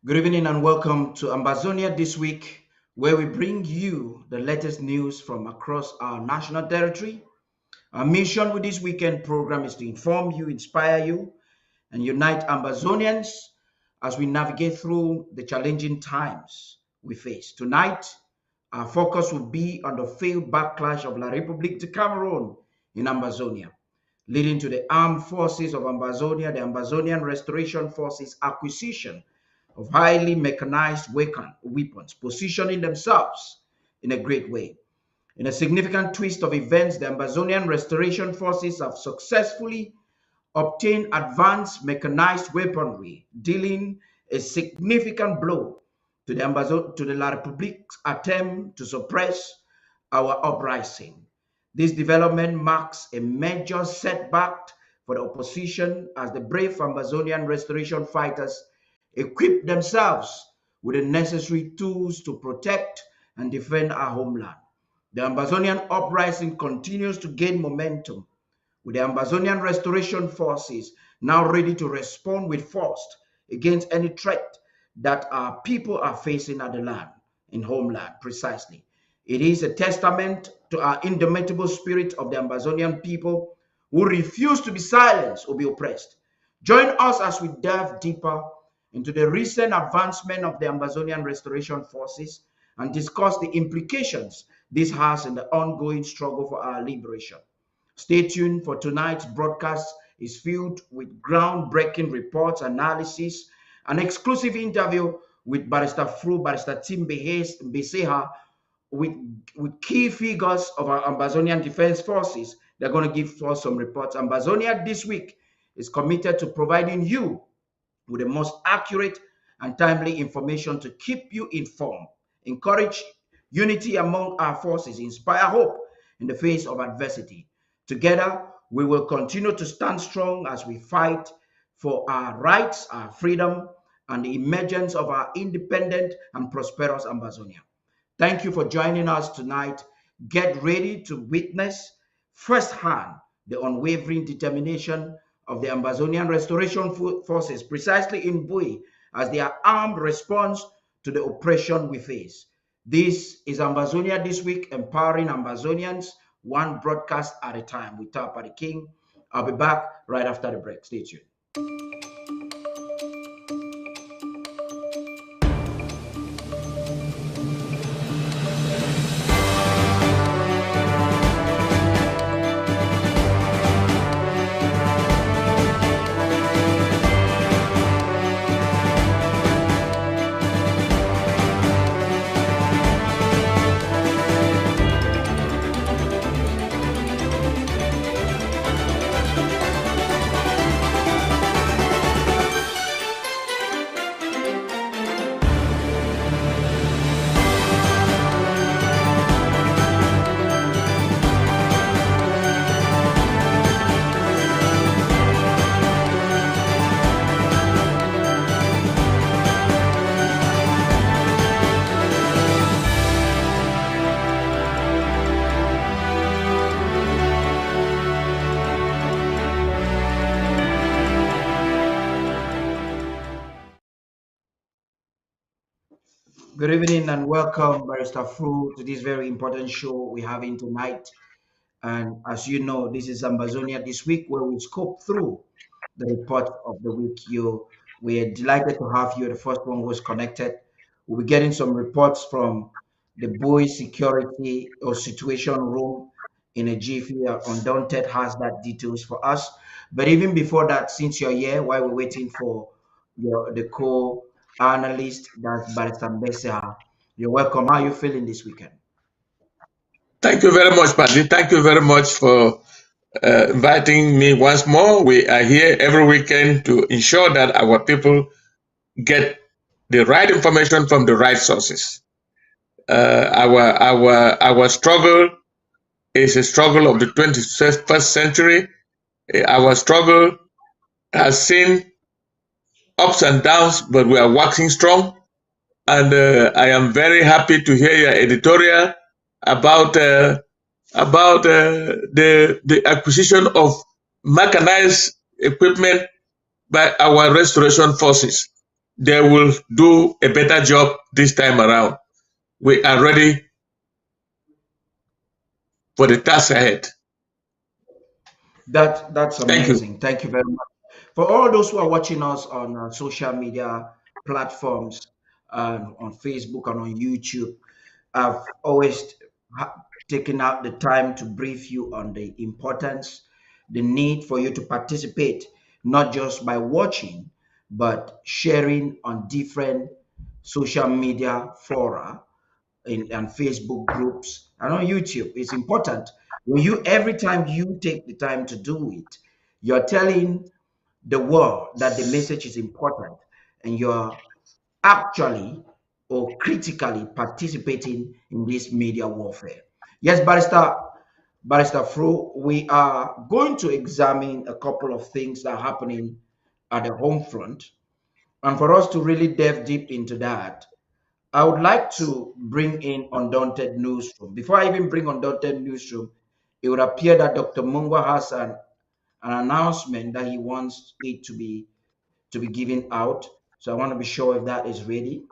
Good evening and welcome to Ambazonia this week, where we bring you the latest news from across our national territory. Our mission with this weekend program is to inform you, inspire you, and unite Ambazonians as we navigate through the challenging times we face. Tonight, our focus will be on the failed backlash of La République de Cameroon in Ambazonia, leading to the armed forces of Ambazonia, the Ambazonian Restoration Forces acquisition of highly mechanized weapons, positioning themselves in a great way. In a significant twist of events, the Ambazonian Restoration Forces have successfully obtained advanced mechanized weaponry, dealing a significant blow to the La République's attempt to suppress our uprising. This development marks a major setback for the opposition as the brave Ambazonian restoration fighters equip themselves with the necessary tools to protect and defend our homeland. The Ambazonian uprising continues to gain momentum, with the Ambazonian Restoration Forces now ready to respond with force against any threat that our people are facing at the land, in homeland, precisely. It is a testament to our indomitable spirit of the Ambazonian people who refuse to be silenced or be oppressed. Join us as we delve deeper into the recent advancement of the Ambazonian Restoration Forces and discuss the implications this has in the ongoing struggle for our liberation. Stay tuned, for tonight's broadcast is filled with groundbreaking reports, analysis, an exclusive interview with Barrister Tim Beseha, with key figures of our Ambazonian Defense Forces. They're going to give us some reports. Ambazonia this week is committed to providing you with the most accurate and timely information to keep you informed, encourage unity among our forces, inspire hope in the face of adversity. Together, we will continue to stand strong as we fight for our rights, our freedom, and the emergence of our independent and prosperous Ambazonia. Thank you for joining us tonight. Get ready to witness firsthand the unwavering determination of the Ambazonian Restoration Forces, precisely in Bui, as their armed response to the oppression we face. This is Ambazonia This Week, empowering Ambazonians, one broadcast at a time with PADDY King. I'll be back right after the break. Stay tuned. Good evening and welcome, Barrister Fru, to this very important show we're having tonight. And as you know, this is Ambazonia this week where we scope through the report of the week. We're delighted to have you. The first one was connected. We'll be getting some reports from the boys security or situation room in a jiffy. Undaunted has that details for us. But even before that, since you're here, while we're waiting for the co-analyst, that's Barrister Mbesa, you're welcome. How are you feeling this weekend? Thank you very much, Paddy. Thank you very much for inviting me once more. We are here every weekend to ensure that our people get the right information from the right sources. Our struggle is a struggle of the 21st century. Our struggle has seen ups and downs, but we are waxing strong. And I am very happy to hear your editorial about the acquisition of mechanized equipment by our restoration forces. They will do a better job this time around. We are ready for the task ahead. That's Thank you. amazing. Thank you very much. For all those who are watching us on social media platforms, on Facebook and on YouTube, I've always taken out the time to brief you on the importance, the need for you to participate, not just by watching, but sharing on different social media fora and Facebook groups and on YouTube. It's important. When you every time you take the time to do it, you're telling the world that the message is important and you're actually or critically participating in this media warfare. Yes, Barrister Fro, we are going to examine a couple of things that are happening at the home front. And for us to really delve deep into that, I would like to bring in Undaunted Newsroom. Before I even bring Undaunted Newsroom, it would appear that Dr. Mungwa has an announcement that he wants it to be given out. So I want to be sure if that is ready.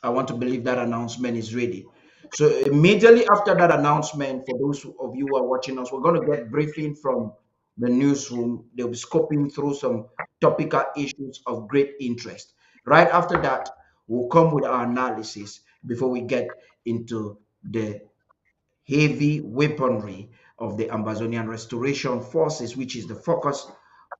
I want to believe that announcement is ready. So immediately after that announcement, for those of you who are watching us, we're going to get briefing from the newsroom. They'll be scoping through some topical issues of great interest. Right after that, we'll come with our analysis before we get into the heavy weaponry of the Ambazonian Restoration Forces, which is the focus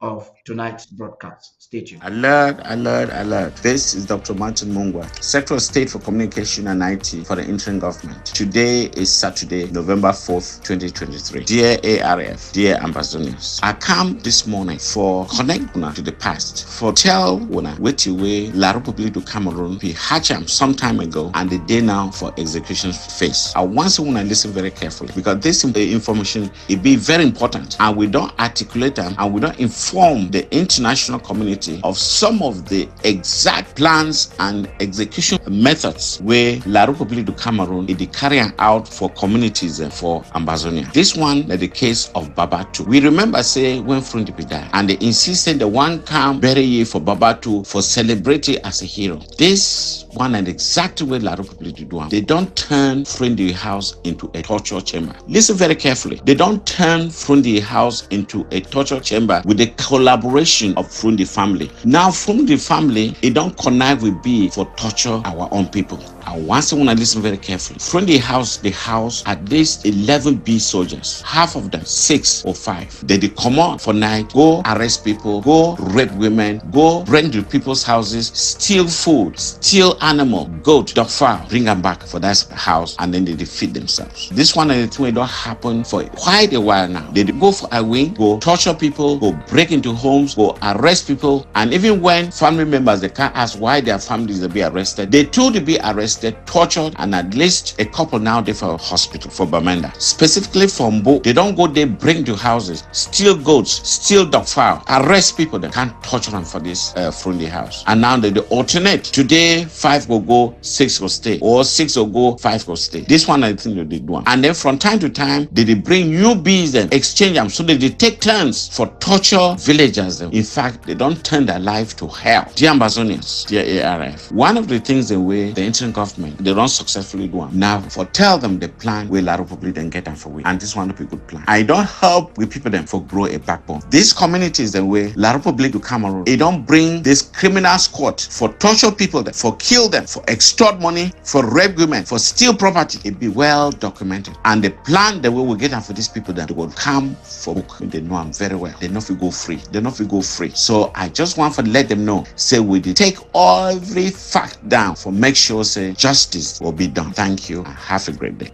of tonight's broadcast. Stay tuned. Alert, alert, alert. This is Dr. Martin Mungwa, Secretary of State for Communication and IT for the interim government. Today is Saturday, November 4th, 2023. Dear ARF, dear Ambazonians, I come this morning for connect una to the past, for tell una wait away La Republique du Cameroon be hatcham some time ago and the day now for execution phase. I want you to listen very carefully because this information it be very important and we don't articulate them and we don't inform the international community of some of the exact plans and execution methods where La Republique du Cameroon is carrying out for communities for Ambazonia. This one is the case of Babatu. We remember say when Frundipi died and they insisted the one come bury ye for Babatu for celebrating as a hero. This one is exactly where La Republique du Cameroon. They don't turn Frundi house into a torture chamber. Listen very carefully. They don't turn Frundi house into a torture chamber with the collaboration of Frundi family. Now Frundi family, it don't connive with B for torture our own people. I want to listen very carefully. Frundi house, the house at least 11 B soldiers. Half of them, 6 or 5. They come out for night, go arrest people, go rape women, go bring to people's houses, steal food, steal animal, goat, dog fowl, bring them back for that house, and then they defeat themselves. This one and the two don't happen for quite a while now. They go for a wing, go torture people, go break into homes, go arrest people, and even when family members they can't ask why their families will be arrested, they too to be arrested, tortured, and at least a couple now they for hospital for Bamenda. Specifically for Mbo, they don't go there, bring to houses, steal goats, steal dog fowl, arrest people that can't torture them for this Frundi house. And now they alternate. Today, 5 will go, 6 will stay. Or 6 will go, 5 will stay. This one, I think they do. And then from time to time, they bring newbies and exchange them. So they take turns for torture villagers. In fact, they don't turn their life to hell. Dear Ambazonians, dear ARF, one of the things the way the interim government, they don't successfully do them. Now, for tell them the plan where La Republic then get them for we. And this one will be a good plan. I don't help with people them for grow a backbone. These communities the way La Republic to Cameroon, they don't bring this criminal squad for torture people, for kill them, for extort money, for rape women, for steal property. It be well documented. And the plan the way we get them for these people that will come for book. They know them very well. They know if we go free. They know if we go free. So I just want to let them know, say we did take every fact down for make sure say justice will be done. Thank you and have a great day.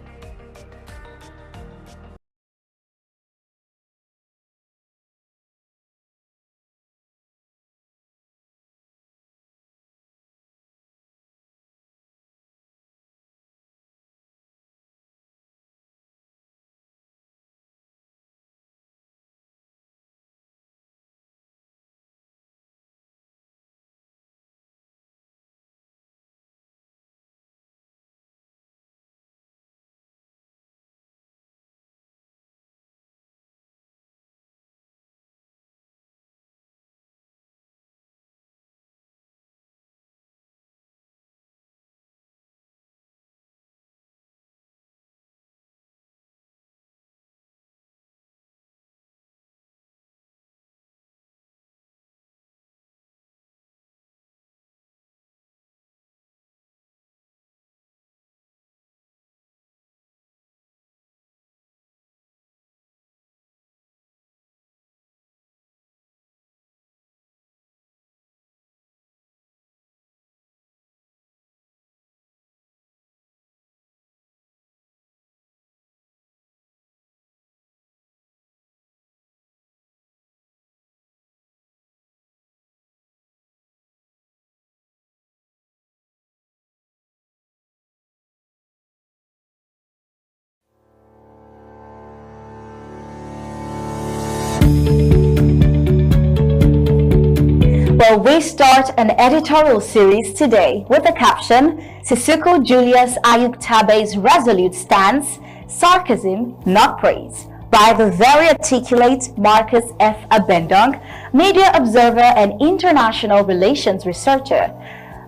Well, we start an editorial series today with the caption, Sissoco Julius Ayuk Tabe's resolute stance, sarcasm, not praise, by the very articulate Marcus F. Abendong, media observer and international relations researcher.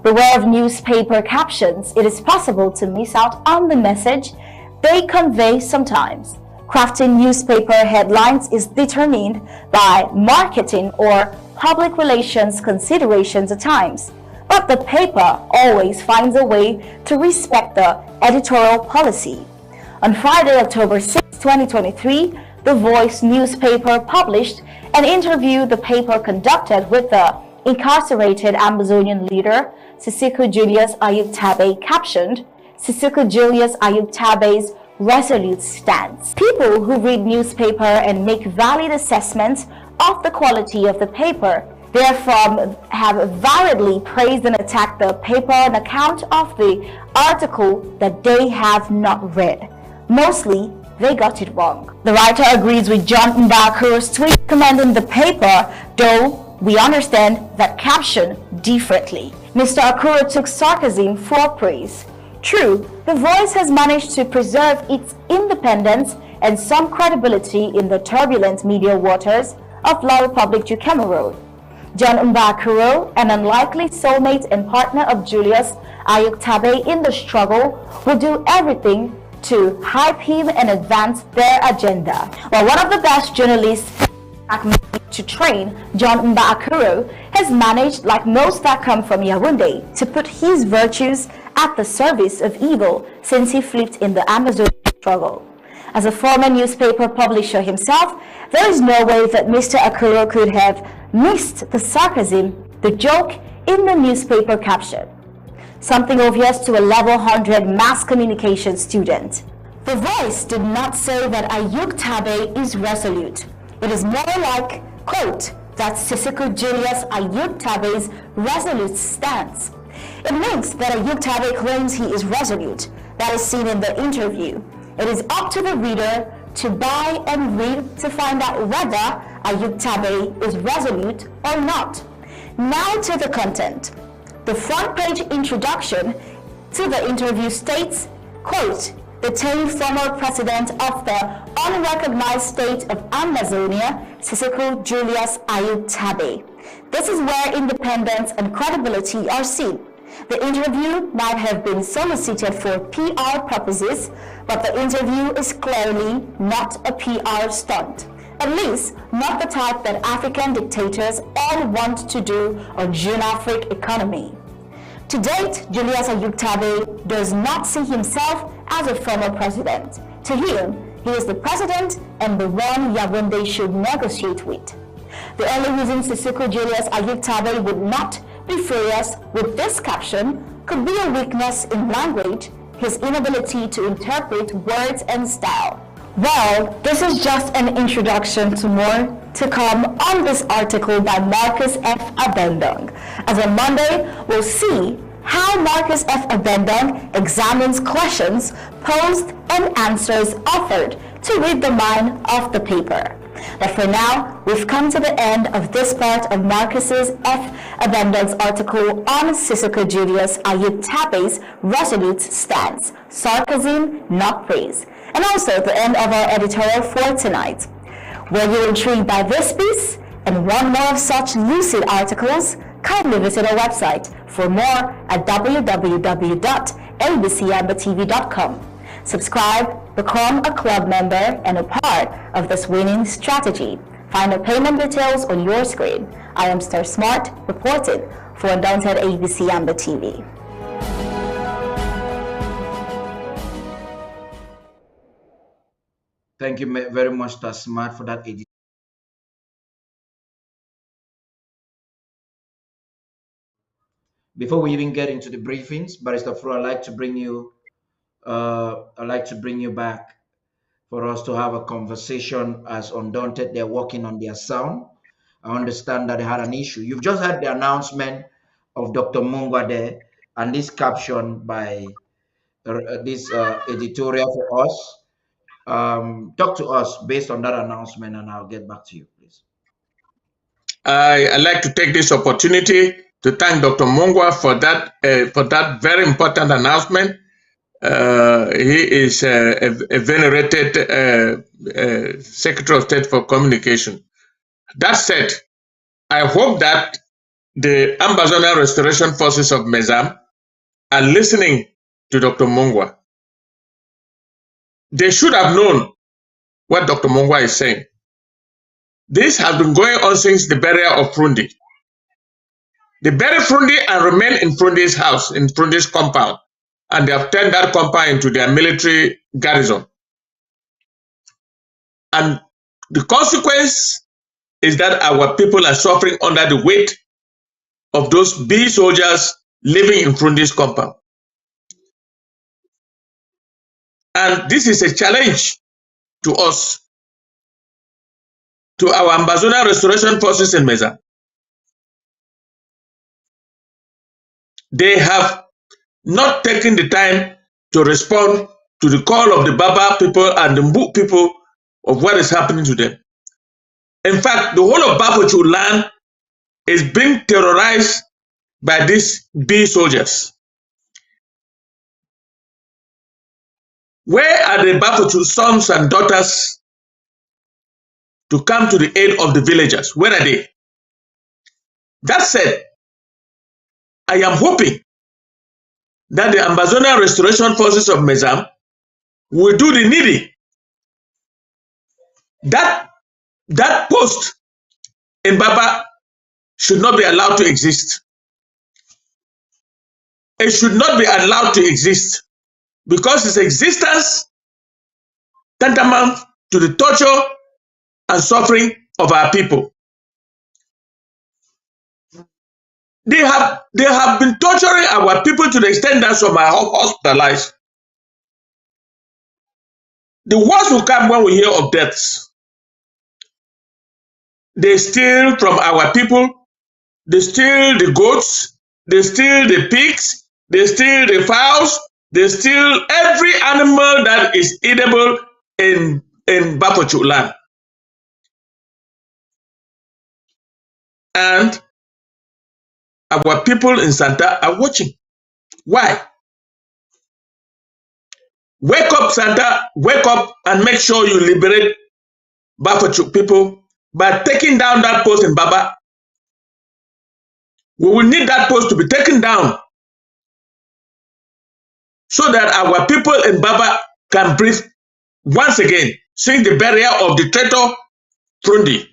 Beware of newspaper captions. It is possible to miss out on the message they convey sometimes. Crafting newspaper headlines is determined by marketing or public relations considerations at times, but the paper always finds a way to respect the editorial policy. On Friday, October 6, 2023, The Voice newspaper published an interview the paper conducted with the incarcerated Ambazonian leader Sissoco Julius Ayuk Tabe, captioned, Sissoco Julius Ayuk Tabe's resolute stance. People who read newspaper and make valid assessments of the quality of the paper therefrom have validly praised and attacked the paper on account of the article that they have not read. Mostly, they got it wrong. The writer agrees with John Mbakuro's tweet commending the paper, though we understand that caption differently. Mr. Akuro took sarcasm for praise. True, The Voice has managed to preserve its independence and some credibility in the turbulent media waters of La Republic du Cameroon. John Mbakuro, an unlikely soulmate and partner of Julius Ayuk Tabe in the struggle, will do everything to hype him and advance their agenda. While one of the best journalists to train, John Mbakuro, has managed, like most that come from Yaoundé, to put his virtues at the service of evil since he flipped in the Amazonian struggle. As a former newspaper publisher himself, there is no way that Mr. Akuro could have missed the sarcasm, the joke in the newspaper caption. Something obvious to a level 100 mass communication student. The Voice did not say that Ayuk Tabe is resolute. It is more like, quote, that's Sissoco Julius Ayuk Tabe's resolute stance. It means that Ayuk Tabe claims he is resolute. That is seen in the interview. It is up to the reader to buy and read to find out whether Ayuk Tabe is resolute or not. Now to the content. The front page introduction to the interview states, quote, the 10th former president of the unrecognized state of Ambazonia, Siseko Julius Ayub Tabe. This is where independence and credibility are seen. The interview might have been solicited for PR purposes, but the interview is clearly not a PR stunt. At least, not the type that African dictators all want to do on June-African economy. To date, Julius Ayub Tabe does not see himself as a former president. To him, he is the president and the one Yaoundé should negotiate with. The only reason Siseko Julius Ayub Tabe would not be furious with this caption could be a weakness in language, his inability to interpret words and style. Well, this is just an introduction to more to come on this article by Marcus F. Abendong. As on Monday, we'll see how Marcus F. Abendong examines questions posed and answers offered to read the mind of the paper. But for now, we've come to the end of this part of Marcus's F. Abendong's article on Siseko Julius Ayub Tabe's resolute stance, sarcasm, not praise, and also the end of our editorial for tonight. Were you intrigued by this piece and want more of such lucid articles? Kindly visit our website for more at www.abcambertv.com. Subscribe, become a club member and a part of this winning strategy. Find the payment details on your screen. I am Star Smart, reporting for Undaunted ABC Amber TV. Thank you very much, Star Smart, for that edition. Before we even get into the briefings, Barrister Fro, I'd like to bring you back for us to have a conversation as Undaunted. They're working on their sound. I understand that they had an issue. You've just had the announcement of Dr. Mungwa there, and this caption by this editorial for us. Talk to us based on that announcement, and I'll get back to you, please. I'd like to take this opportunity to thank Dr. Mungwa for that very important announcement. He is a venerated Secretary of State for Communication. That said, I hope that the Ambazonia Restoration Forces of Mezam are listening to Dr. Mungwa. They should have known what Dr. Mungwa is saying. This has been going on since the burial of Frundi. They buried Frundi and remained in Frundi's house, in Frundi's compound, and they have turned that compound into their military garrison. And the consequence is that our people are suffering under the weight of those B soldiers living in Frundi's compound. And this is a challenge to us, to our Ambazonia Restoration Forces in Meza. They have not taken the time to respond to the call of the Baba people and the Mbuk people of what is happening to them. In fact, the whole of Bafochu land is being terrorized by these B soldiers. Where are the Bafochu sons and daughters to come to the aid of the villagers? Where are they? That said, I am hoping that the Ambazonia Restoration Forces of Mezam will do the needy. That post in Baba should not be allowed to exist. It should not be allowed to exist because its existence tantamount to the torture and suffering of our people. They have been torturing our people to the extent that some are hospitalized. The worst will come when we hear of deaths. They steal from our people. They steal the goats. They steal the pigs. They steal the fowls. They steal every animal that is edible in Bafochu land. And our people in Santa are watching. Why? Wake up, Santa, wake up and make sure you liberate Bafokeng people by taking down that post in Baba. We will need that post to be taken down so that our people in Baba can breathe once again since the burial of the traitor Frundi.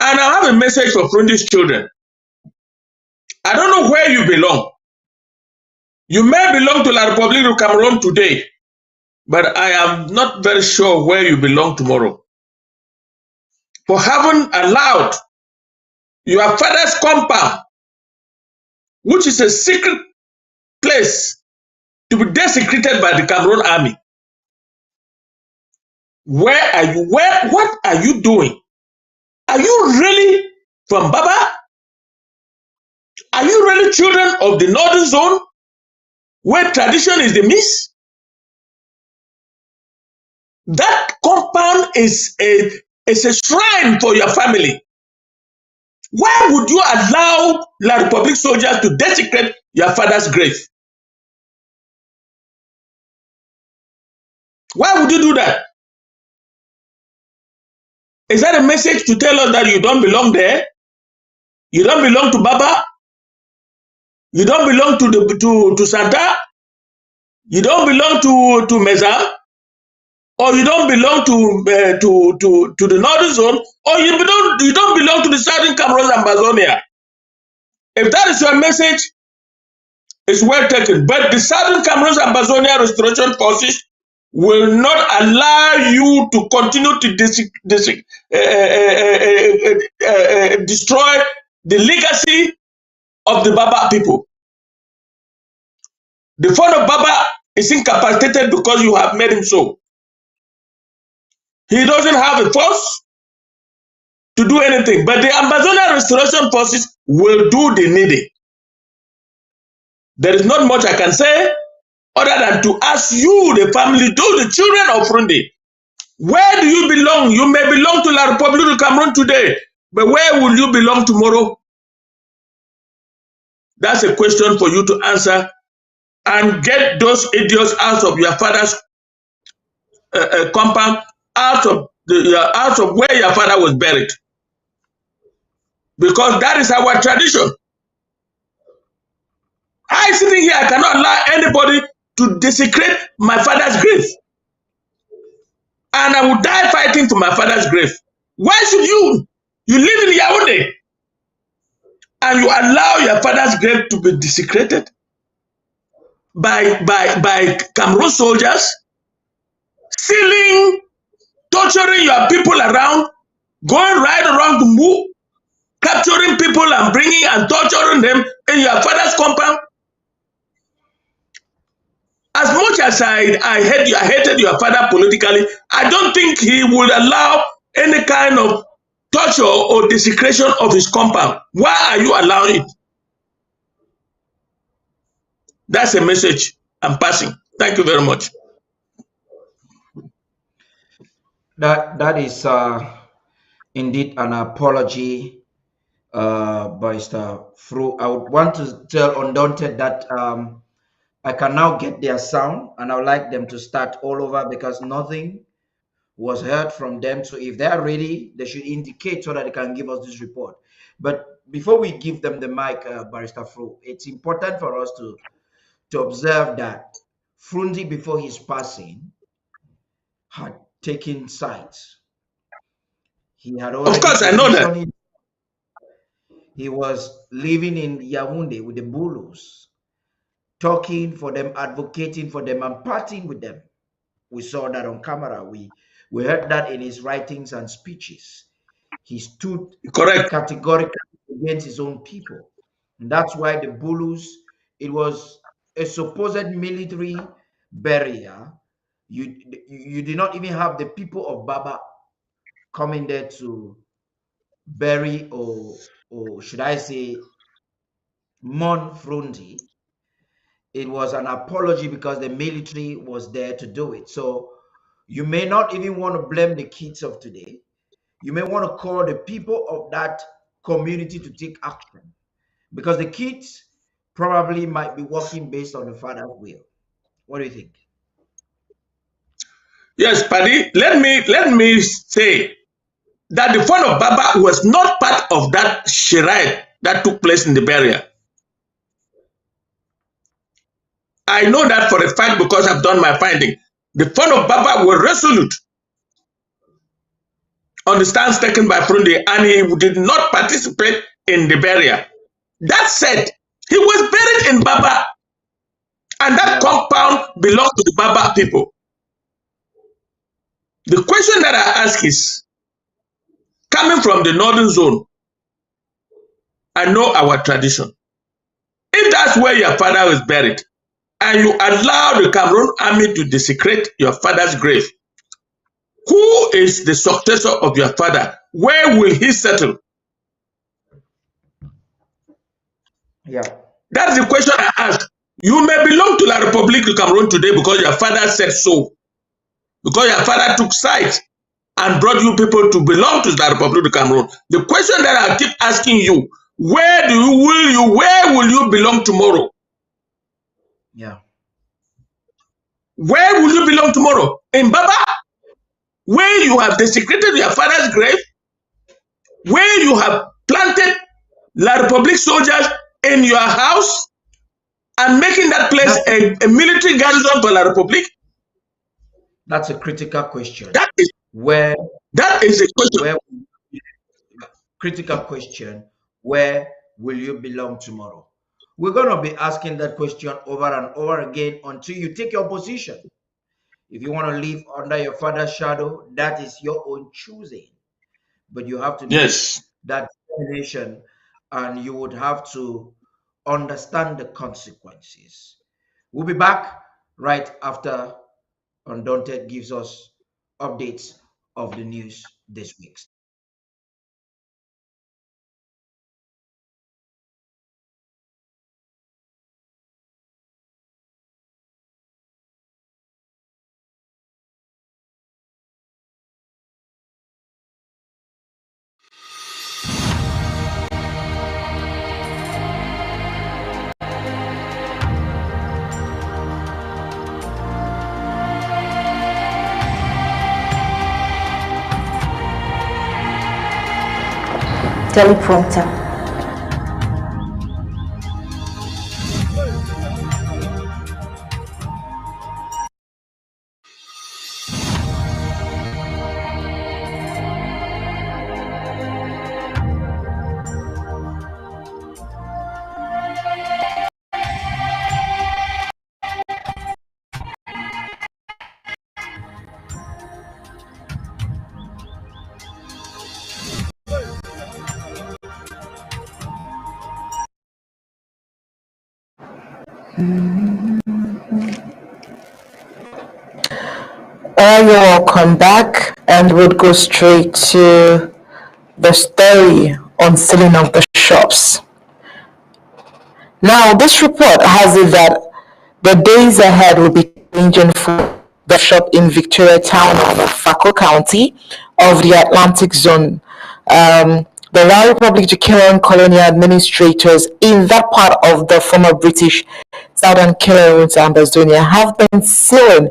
And I have a message for Frundi's children. I don't know where you belong. You may belong to La République du Cameroon today, but I am not very sure where you belong tomorrow. For having allowed your father's compound, which is a secret place, to be desecrated by the Cameroon army. Where are you? What are you doing? Are you really from Baba? Are you really children of the northern zone, where tradition is the miss? That compound is a shrine for your family. Why would you allow La République soldiers to desecrate your father's grave? Why would you do that? Is that a message to tell us that you don't belong there? You don't belong to Baba? You don't belong to Santa? You don't belong to Meza? Or you don't belong to the northern zone? Or you don't belong to the southern Cameroon Ambazonia? If that is your message, it's well taken. But the southern Cameroon Ambazonia restoration forces will not allow you to continue to destroy the legacy of the Baba people. The father of Baba is incapacitated because you have made him so. He doesn't have a force to do anything, but the Ambazonia restoration forces will do the needing. There is not much I can say other than to ask you, the family, those the children of Frundi, where do you belong? You may belong to La République du Cameroon today, but where will you belong tomorrow? That's a question for you to answer, and get those idiots out of your father's compound, out of where your father was buried, because that is our tradition. I sitting here, I cannot allow anybody to desecrate my father's grave, and I will die fighting for my father's grave. Why should you? You live in Yaoundé, and you allow your father's grave to be desecrated by Cameroon soldiers, stealing, torturing your people around, going right around the move, capturing people and bringing and torturing them in your father's compound. As much as I hated your father politically, I don't think he would allow any kind of torture or desecration of his compound. Why are you allowing it? That's a message I'm passing. Thank you very much. That is indeed an apology, Barrister Fru. I would want to tell Undaunted that I can now get their sound, and I would like them to start all over because nothing was heard from them. So if they are ready, they should indicate so that they can give us this report. But before we give them the mic, Barrister Fru, it's important for us to observe that Frundi, before his passing, had taken sides. He had already, of course, I know that. He was living in Yaoundé with the Bulus, talking for them, advocating for them, and partying with them. We saw that on camera. We heard that in his writings and speeches. He stood Correct. categorically against his own people. And that's why the Bulus, it was a supposed military barrier. You did not even have the people of Baba coming there to bury or should I say mourn Frundi. It was an apology because the military was there to do it. So you may not even want to blame the kids of today. You may want to call the people of that community to take action? Because the kids probably might be working based on the father's will. What do you think? Yes, Paddy, let me say that the fun of Baba was not part of that charade that took place in the burial. I know that for a fact because I've done my finding. The fun of Baba was resolute on the stance taken by Frundi, and he did not participate in the burial. That said, he was buried in Baba, and that compound belonged to the Baba people. The question that I ask is, coming from the northern zone, I know our tradition. If that's where your father is buried, and you allow the Cameroon army to desecrate your father's grave, who is the successor of your father? Where will he settle? Yeah. That's the question I ask. You may belong to La République du Cameroon today because your father said so. Because your father took sides and brought you people to belong to La République du Cameroon. The question that I keep asking you, where will you belong tomorrow? Yeah. Where will you belong tomorrow? In Baba? Where you have desecrated your father's grave? Where you have planted La République soldiers in your house and making that place a military garrison for La République? That's a critical question. That is a question. Critical question. Where will you belong tomorrow? We're going to be asking that question over and over again until you take your position. If you want to live under your father's shadow, that is your own choosing. But you have to make that determination, and you would have to understand the consequences. We'll be back right after Undaunted gives us updates of the news this week. Teleprompter. You're welcome back, and we'll go straight to the story on sealing of the shops. Now, this report has it that the days ahead will be changing for the shop in Victoria Town of Fako County of the Atlantic Zone. The Royal Republic of Cameroon colonial administrators in that part of the former British Southern Cameroon to Ambazonia have been sealing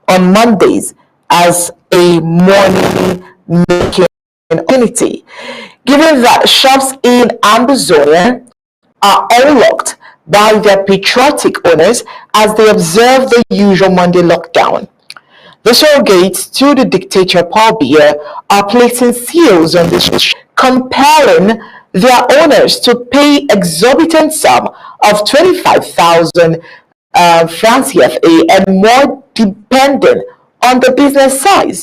on Mondays as a money-making opportunity, given that shops in Ambazonia are unlocked by their patriotic owners as they observe the usual Monday lockdown. The surrogates to the dictator Paul Biya are placing seals on this, compelling their owners to pay exorbitant sum of 25,000 francs CFA and more depending on the business size.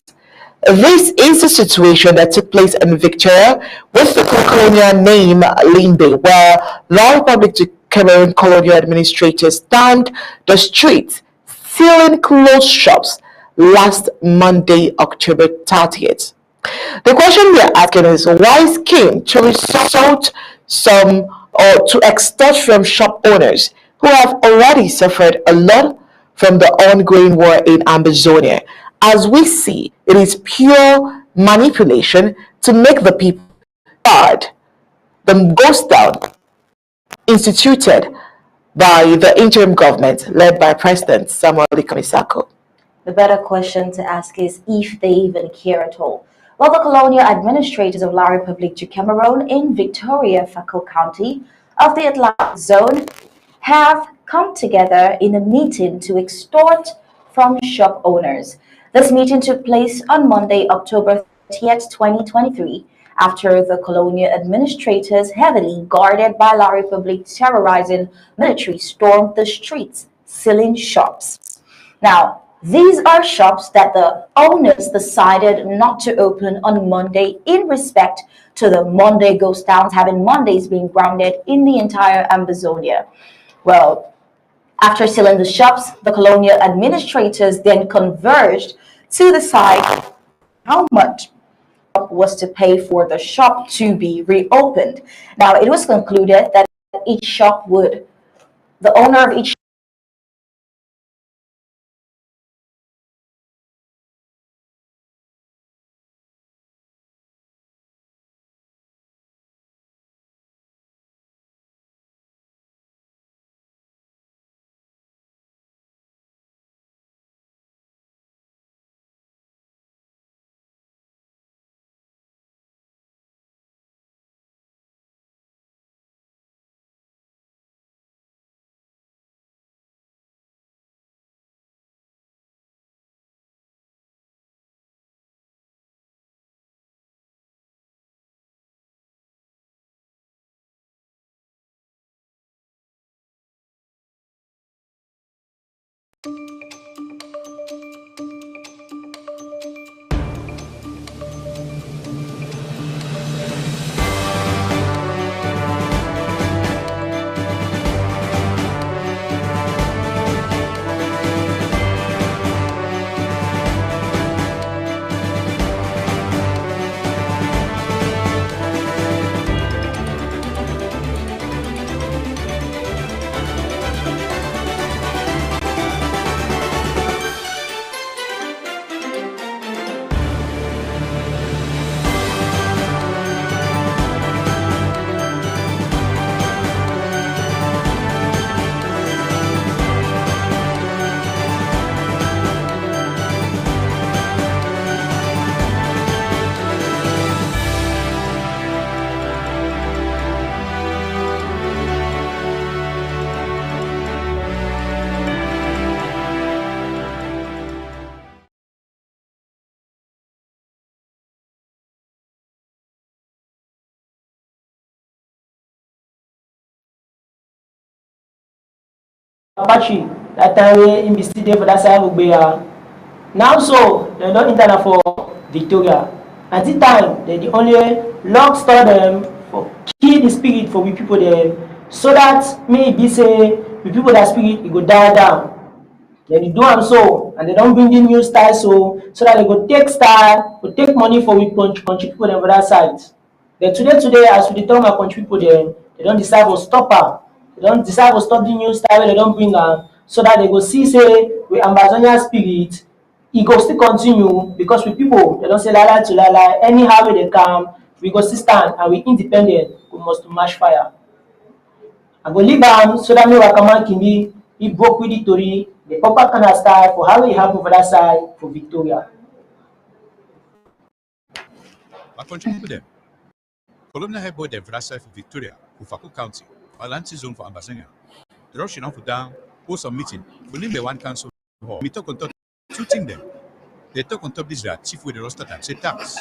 This is the situation that took place in Victoria with the colonial name Limbe, where the Republic of Cameroon colonial administrators stormed the streets, sealing closed shops last Monday, October 30th. The question we are asking is why scheme to resort some or to extort from shop owners who have already suffered a lot from the ongoing war in Ambazonia. As we see, it is pure manipulation to make the people guard the ghost town instituted by the interim government led by President Samuel Ikamisako. The better question to ask is if they even care at all. Well, the colonial administrators of La République du Cameroon in Victoria, Fako County of the Atlantic Zone have come together in a meeting to extort from shop owners. This meeting took place on Monday, October 30th, 2023, after the colonial administrators, heavily guarded by La République terrorizing military, stormed the streets, sealing shops. Now, these are shops that the owners decided not to open on Monday in respect to the Monday ghost towns having Mondays being grounded in the entire Ambazonia. Well, after sealing the shops, the colonial administrators then converged to decide how much was to pay for the shop to be reopened. Now, it was concluded that each shop would, the owner of each Apache that time wey him be still dey for that side of Ogbeya. Now so dem don enter na for Victoria. At the time dem dey only lock store dem for kill the spirit for we people dem so that may e be say we people that spirit e go die down. Dem dey do am so and dem don bring the new style so that dem go take style go take money for we country people dem for that side. But today as we dey tell my country people dem don decide to stop am. They don't decide to stop the new style, they don't bring am so that they go see say with Ambazonia spirit, e go still continue because we people they don't say lie to lie. Anyhow wey they come, we go still stand and we independent, we must match fire. I go leave am so that me Wakaman Kimbi, he broke with the Tori, the proper kind of style for how it happen for that side for Victoria. I contribute to them. Columna head boy them for that side for Victoria, Ufako County, Atlantic Zone for Ambazonia. The rushing up down, post a meeting, we name the one council hall. We talk on top two things them. They talk on top this that chief with the roster and say tax.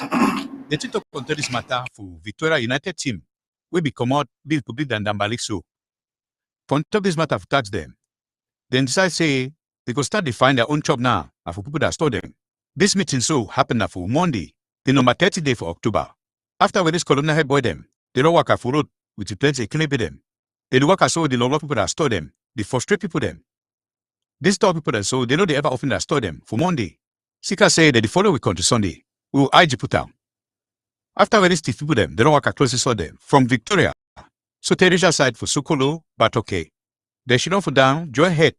They talk on top this matter for Victoria United team. We become out Bill Public than Dambalik so. On top this matter for tax them. Then decide say they go start define their own job now and for people that store them. This meeting so happened na for Monday, the number 30 day for October. After when this columnar head boy them, they don't work for road with the plenty clean them. They do work so the lot of people that store them, they frustrate people them. They store people that so they know they ever often that store them for Monday. Sika say that the following week on to Sunday, we will IG put out. After when these people them, they don't work closely saw them from Victoria. So Teresia side for Sokolo, but okay. They should not for down, join head.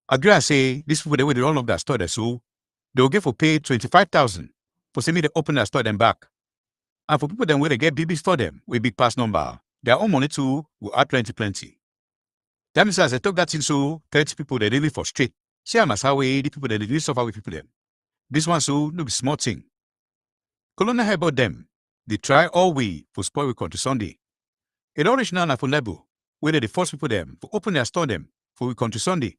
Agree say these people they will all of that store there so they will get for pay 25,000 for send me they open that store them back. And for people then where they get babies for them, with big pass number, their own money too will add plenty. That means as I talk that thing so 30 people they really frustrate. See how much how the people they really suffer with people them. This one so no be small thing. Colonel heard about them. They try all way for spoil we country Sunday. It original na for level where they force people them for open their store them for we country Sunday.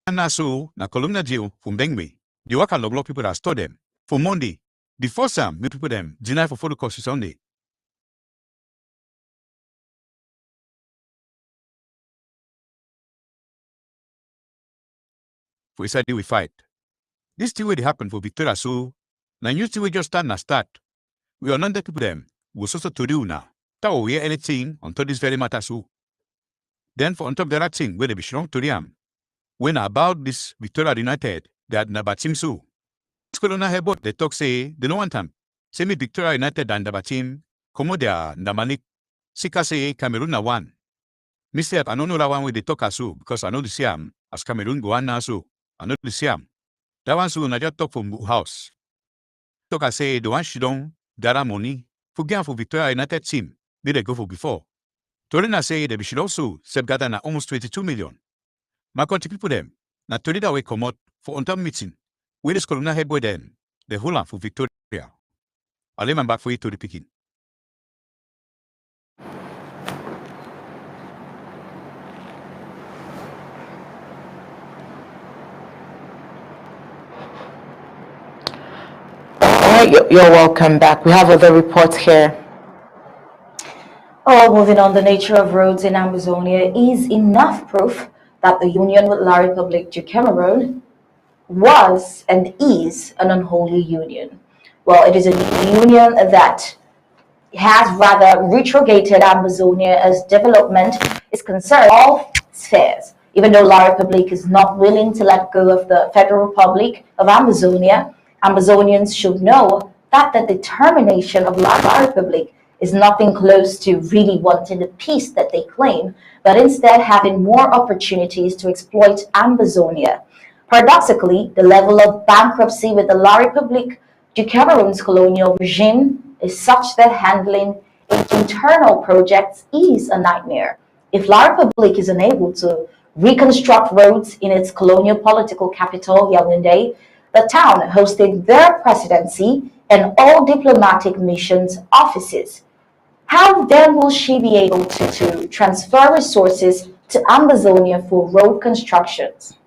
And now so na columnar jail from Bengme. They work a lot of people that store them for Monday. The first time we people them deny for follow country Sunday. For inside we fight. This thing will happen for Victoria so now you still just start. We are not the people them was also to do now. That will hear anything until this very matter so. Then for on top of the other thing where they be strong to them. When about this Victoria United, they had never team so. Colonel Hebot they talk say they don't want them. Say me Victoria United and the team come there Ndamanik. Sika say Cameroon na one. Me say I don't know that one where they talk as so because I know the same as Cameroon go on now so. I know the same. That one so I just talk from house. Talk I say the one she don't dara money for game for Victoria United team. Did they go for before? Torina say they should also safeguard na almost 22 million. My country people them na Tori that way come out for on top meeting. Where this colonel head boy then the whole for Victoria. I'll lay my back for you to the picking. You're welcome back. We have other reports here. Oh, moving on, the nature of roads in Ambazonia is enough proof that the union with La Republique du Cameroon was and is an unholy union. Well, it is a union that has rather retrograded Ambazonia as development is concerned in all spheres. Even though La Republique is not willing to let go of the Federal Republic of Ambazonia, Ambazonians should know that the determination of La Republique is nothing close to really wanting the peace that they claim, but instead having more opportunities to exploit Ambazonia. Paradoxically, the level of bankruptcy with the La Republique du Cameroon's colonial regime is such that handling its internal projects is a nightmare. If La Republique is unable to reconstruct roads in its colonial political capital, Yaoundé, the town hosted their presidency and all diplomatic missions offices, how then will she be able to transfer resources to Ambazonia for road constructions?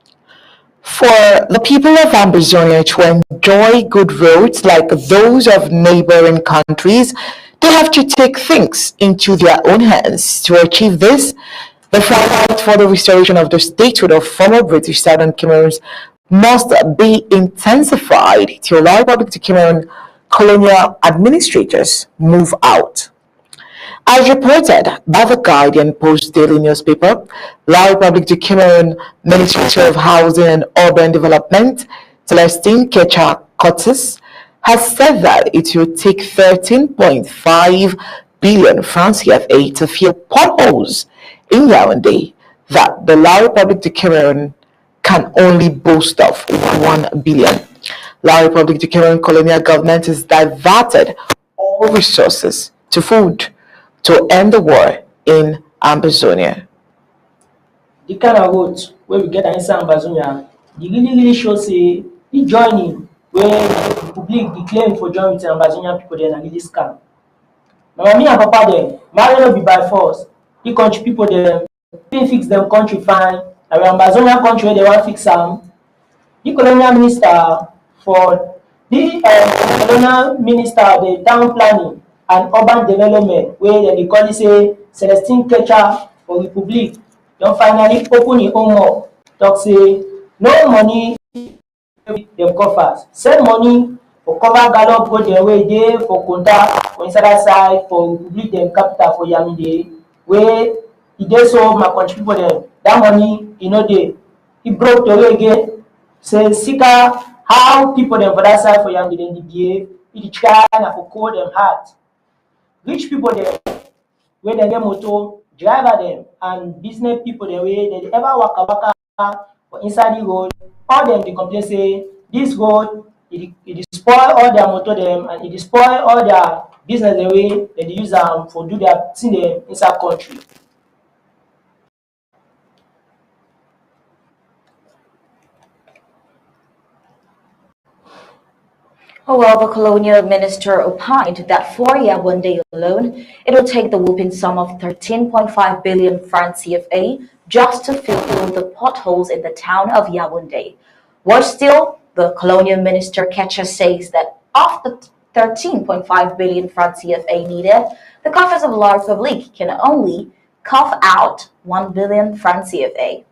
For the people of Ambazonia to enjoy good roads like those of neighboring countries, they have to take things into their own hands. To achieve this, the fight for the restoration of the statehood of former British Southern Cameroons must be intensified till La Republique du Cameroon colonial administrators move out. As reported by the Guardian Post daily newspaper, La Republique du Cameroon Ministry of Housing and Urban Development, Celestine Kecha Cotis, has said that it will take 13.5 billion francs CFA to fill potholes in Yaoundé that the La Republique du Cameroon can only boast of 1 billion. La Republique du Cameroon colonial government has diverted all resources to food to end the war in Ambazonia. The kind of vote where we get inside Ambazonia, the really show say the joining where the public declared for joining with the Ambazonian people then and really scam. Now me and Papa them, marry no be by force. The country people them, they fix them country fine. And the Ambazonian country where they want fix them. The colonial minister for the colonial minister of the town planning and urban development where they call it say Celestine Kecha for Republic don finally open im own mouth talk say no money dem coffers send money for cover gallop project wey dey for Konta for inside that side for Republic dem capital for Yaoundé wey e dey so my country people dem that money e no dey e broke tori again say sika how people dem for that side for Yaoundé dem dey behave e dey try na for cold dem heart rich people dem wey dem get motor driver dem and business people dem wey dem dey ever waka for inside the road all dem dey complain say this road e dey spoil all their motor them and it spoil all their business the way they use them for do their thing them inside country. Well, the colonial minister opined that for Yaoundé alone, it will take the whooping sum of 13.5 billion francs CFA just to fill the potholes in the town of Yaoundé. Worse still, the colonial minister Ketcher says that of the 13.5 billion francs CFA needed, the coffers of La République can only cough out 1 billion francs CFA.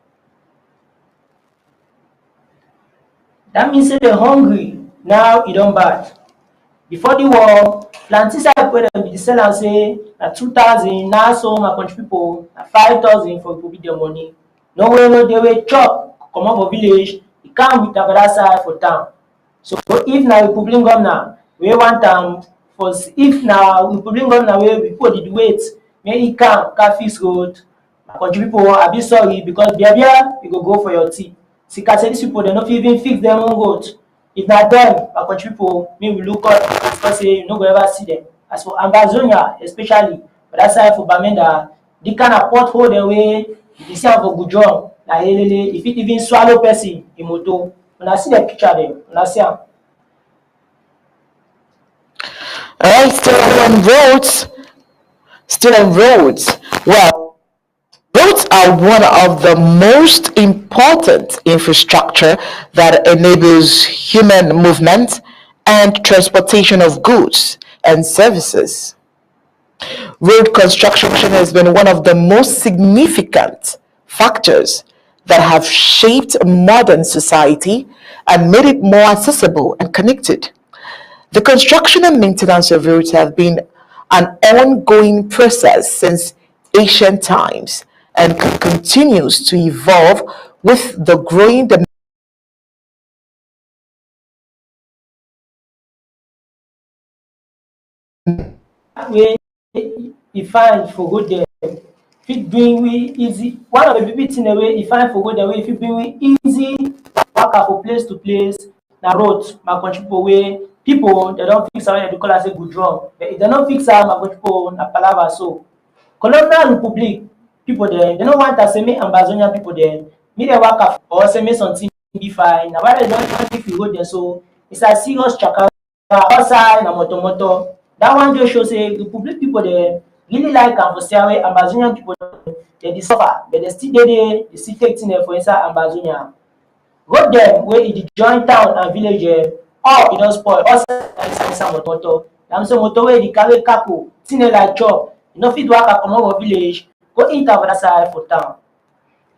That means say they're hungry. Now it don't bad. Before the war, plenty side people dem be sell am say na 2,000, now so my country people na 5,000 for people with their money. No way no dey wey chop comot for village, e come with another side for town. So if na Republic governor wey want am for if na Republic governor wey people dey wait make e come fix road, my country people I be sorry because bia you go for your tea. See say these people they no fit even fix their own road. If na them, my country people, me we look up because say you no go ever see them. As for Ambazonia, especially for that side for Bamenda, the kind of pothole the way if you see am for Gudron, na helele, if it even swallow person in moto. When I see the picture them, when I see am. All right, still on roads. Well, roads are one of the most important infrastructure that enables human movement and transportation of goods and services. Road construction has been one of the most significant factors that have shaped modern society and made it more accessible and connected. The construction and maintenance of roads have been an ongoing process since ancient times and continues to evolve with the growing demand. Wey e fine for go there fit bring we easy. One of the big thing wey e fine for go there wey fit bring we easy waka for place to place na road. My country people wey people they don fix am wey dem dey call am say Gudron, but if dem no fix am, my country people na palava. So colonial republic people dem they no want am say make Ambazonia people dem make dem waka or say make something be fine. Na why dem don fix the road there. So it's a serious chakara outside na motor. That one just show say the public people they really like am for say wey Ambazonian people they suffer, but they still dey they still take things for inside Ambazonia. Road dem wey e dey join town and village all e don spoil, all inside motor. Na so motor wey dey carry capo, thing like chop, you no fit waka comot for village, go eat am for that side for town.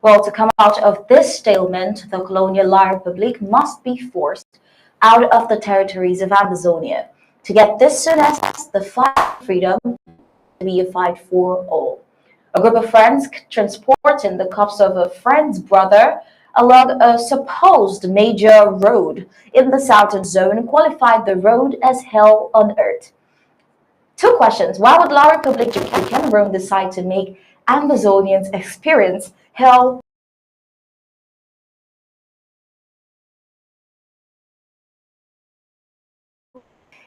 Well, to come out of this stalemate, the colonial La Republic must be forced out of the territories of Ambazonia. To get this soon as the fight for freedom to be a fight for all. A group of friends transporting the corpse of a friend's brother along a supposed major road in the southern zone qualified the road as hell on earth. Two questions. Why would La Republic of Cameroon decide to make Ambazonians experience hell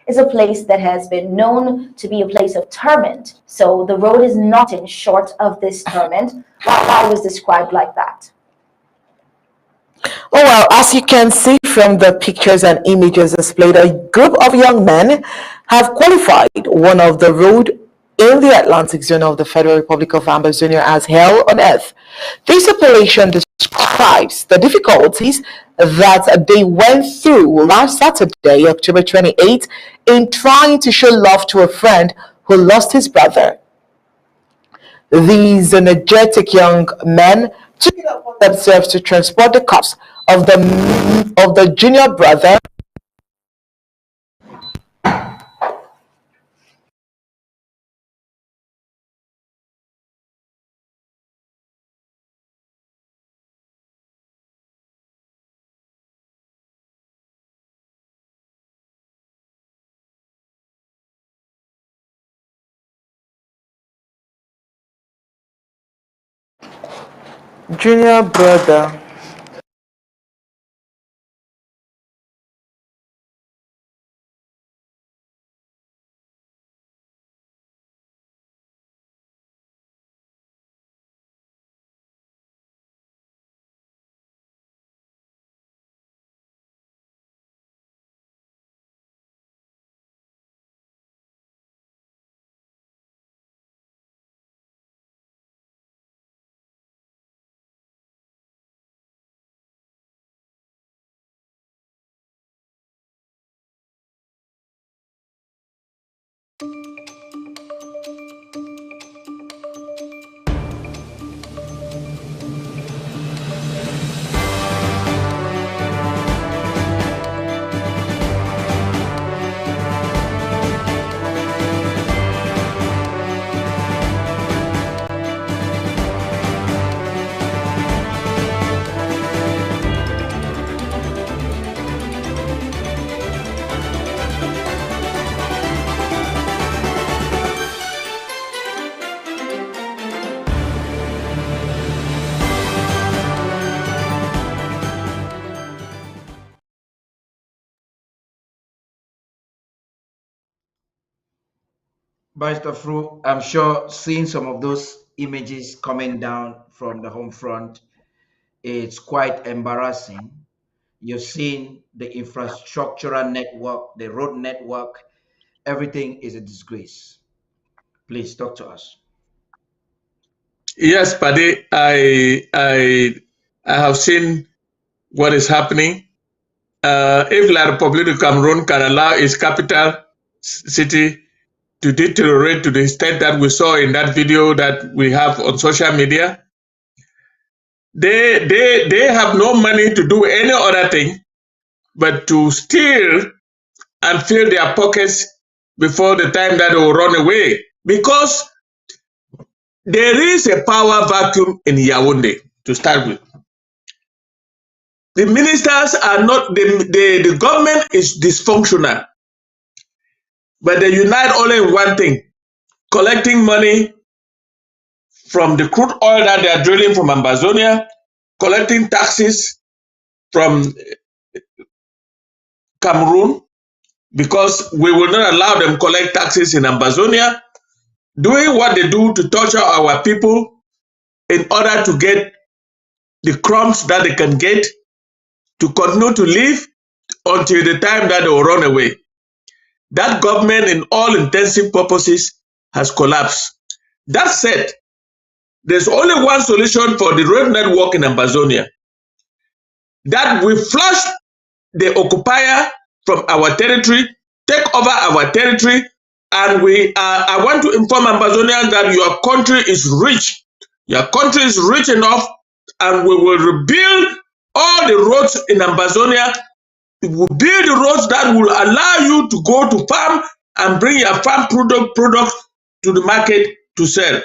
is a place that has been known to be a place of torment. So the road is nothing short of this torment. Why was described like that? Oh, well, as you can see from the pictures and images displayed, a group of young men have qualified one of the road in the Atlantic zone of the Federal Republic of Ambazonia as hell on earth. This appellation describes the difficulties that they went through last Saturday, October 28, in trying to show love to a friend who lost his brother. These energetic young men took it upon themselves to transport the corpse of the junior brother junior brother Barrister Fru, I'm sure seeing some of those images coming down from the home front, it's quite embarrassing. You're seeing the infrastructural network, the road network, everything is a disgrace. Please talk to us. Yes, Paddy, I have seen what is happening. If La Republic of Cameroon can allow its capital city to deteriorate to the extent that we saw in that video that we have on social media, they have no money to do any other thing but to steal and fill their pockets before the time that they will run away. Because there is a power vacuum in Yaoundé to start with. The ministers are not, the government is dysfunctional, but they unite only in one thing: collecting money from the crude oil that they are drilling from Ambazonia, collecting taxes from Cameroon, because we will not allow them collect taxes in Ambazonia, doing what they do to torture our people in order to get the crumbs that they can get to continue to live until the time that they will run away. That government, in all intensive purposes, has collapsed. That said, there's only one solution for the road network in Ambazonia: that we flush the occupier from our territory, take over our territory, and I want to inform Ambazonians that your country is rich. Your country is rich enough, and we will rebuild all the roads in Ambazonia. We will build the roads that will allow you to go to farm and bring your farm products to the market to sell.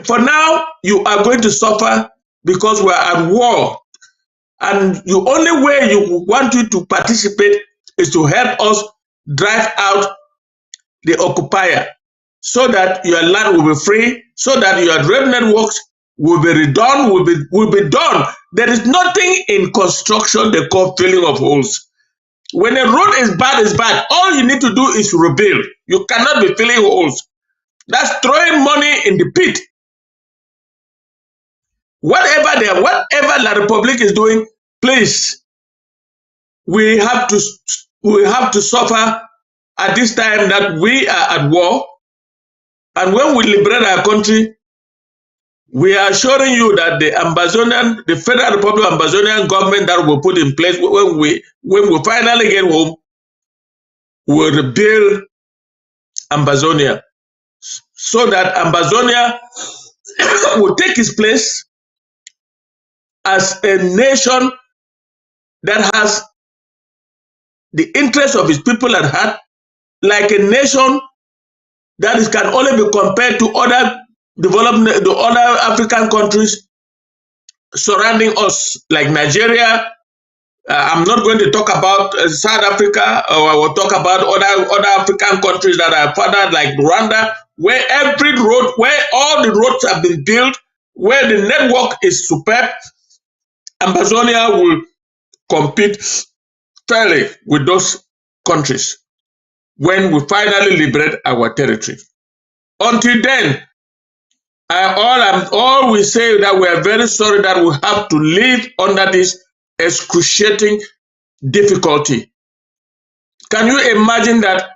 For now, you are going to suffer because we are at war. And the only way you want you to participate is to help us drive out the occupier, so that your land will be free, so that your road networks will be redone, will be done. There is nothing in construction they call filling of holes. When a road is bad, it's bad. All you need to do is rebuild. You cannot be filling holes. That's throwing money in the pit. Whatever La Republic is doing, please, we have to suffer at this time that we are at war. And when we liberate our country, we are assuring you that the Federal Republic of Ambazonian government that will put in place when we finally get home, will rebuild Ambazonia, so that Ambazonia will take its place as a nation that has the interest of its people at heart, like a nation that can only be compared to other other African countries surrounding us, like Nigeria. I'm not going to talk about South Africa, or I will talk about other African countries that are further, like Rwanda, where where all the roads have been built, where the network is superb. Ambazonia will compete fairly with those countries when we finally liberate our territory. Until then, all we say that we are very sorry that we have to live under this excruciating difficulty. Can you imagine that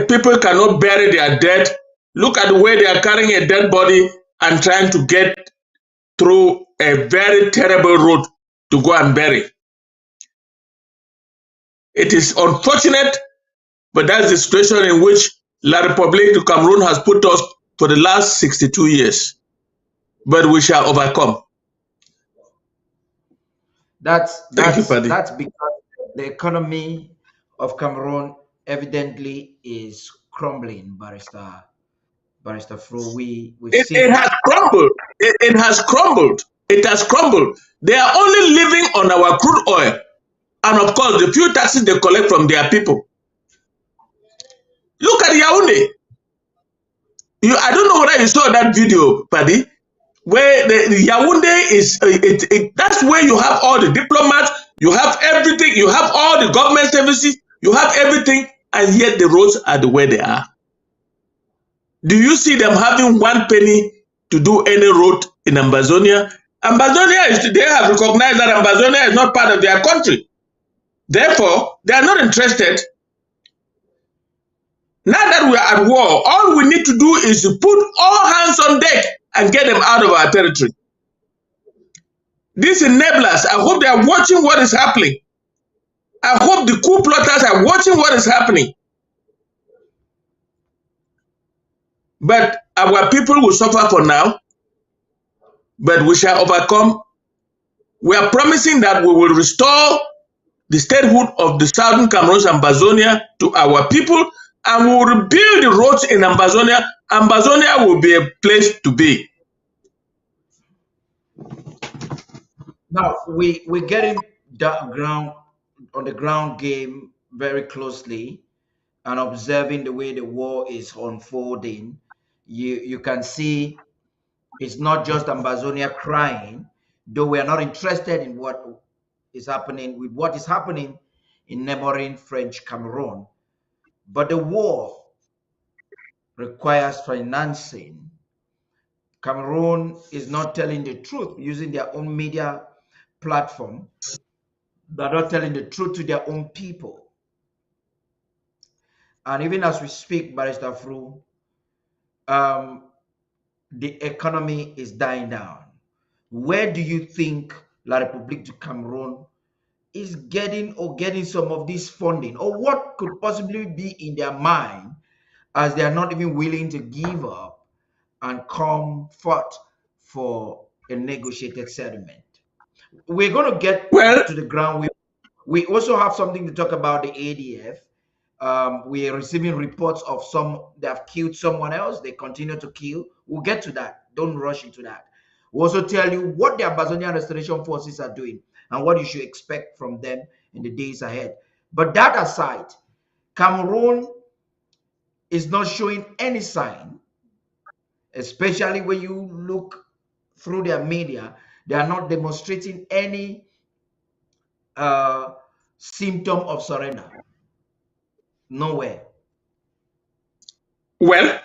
people cannot bury their dead? Look at the way they are carrying a dead body and trying to get through a very terrible road to go and bury. It is unfortunate But that's the situation in which La République du Cameroon has put us for the last 62 years. But we shall overcome. Thank you, Paddy. That's because the economy of Cameroon evidently is crumbling, Barrister Fro. We've It seen. has crumbled. It has crumbled. It has crumbled. They are only living on our crude oil and, of course, the few taxes they collect from their people. Look at Yaoundé. I don't know whether you saw that video, Paddy, where the Yaoundé is. That's where you have all the diplomats, you have everything, you have all the government services, you have everything, and yet the roads are the way they are. Do you see them having 1 penny to do any road in Ambazonia? They have recognized that Ambazonia is not part of their country. Therefore, they are not interested. Now that we are at war, all we need to do is to put all hands on deck and get them out of our territory. These enablers, I hope they are watching what is happening. I hope the coup plotters are watching what is happening. But our people will suffer for now, but we shall overcome. We are promising that we will restore the statehood of the Southern Cameroon, Ambazonia, to our people, and we will rebuild the roads in Ambazonia. Ambazonia will be a place to be. Now we're getting on the ground game very closely and observing the way the war is unfolding. You can see it's not just Ambazonia crying, though we are not interested in what is happening in neighboring French Cameroon. But the war requires financing. Cameroon is not telling the truth using their own media platform. They're not telling the truth to their own people. And even as we speak, Barrister Fru, the economy is dying down. Where do you think La République du Cameroon is getting some of this funding, or what could possibly be in their mind as they are not even willing to give up and come forth for a negotiated settlement? We're going to get to the ground. We also have something to talk about the ADF. We are receiving reports of they have killed someone else. They continue to kill. We'll get to that. Don't rush into that. We'll also tell you what the Ambazonian Restoration Forces are doing and what you should expect from them in the days ahead. But that aside, Cameroon is not showing any sign, especially when you look through their media. They are not demonstrating any symptom of surrender. Nowhere. Well,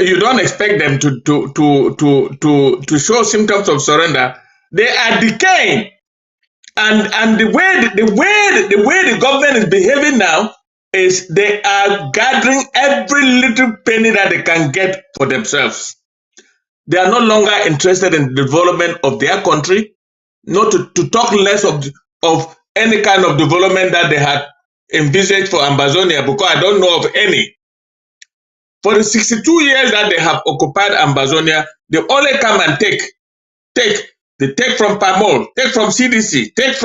you don't expect them to show symptoms of surrender. They are decaying, and the way the government is behaving now is they are gathering every little penny that they can get for themselves. They are no longer interested in the development of their country, not to talk less of any kind of development that they had envisaged for Ambazonia, because I don't know of any. For the 62 years that they have occupied Ambazonia, they only come and take. They take from Pamol, take from CDC, take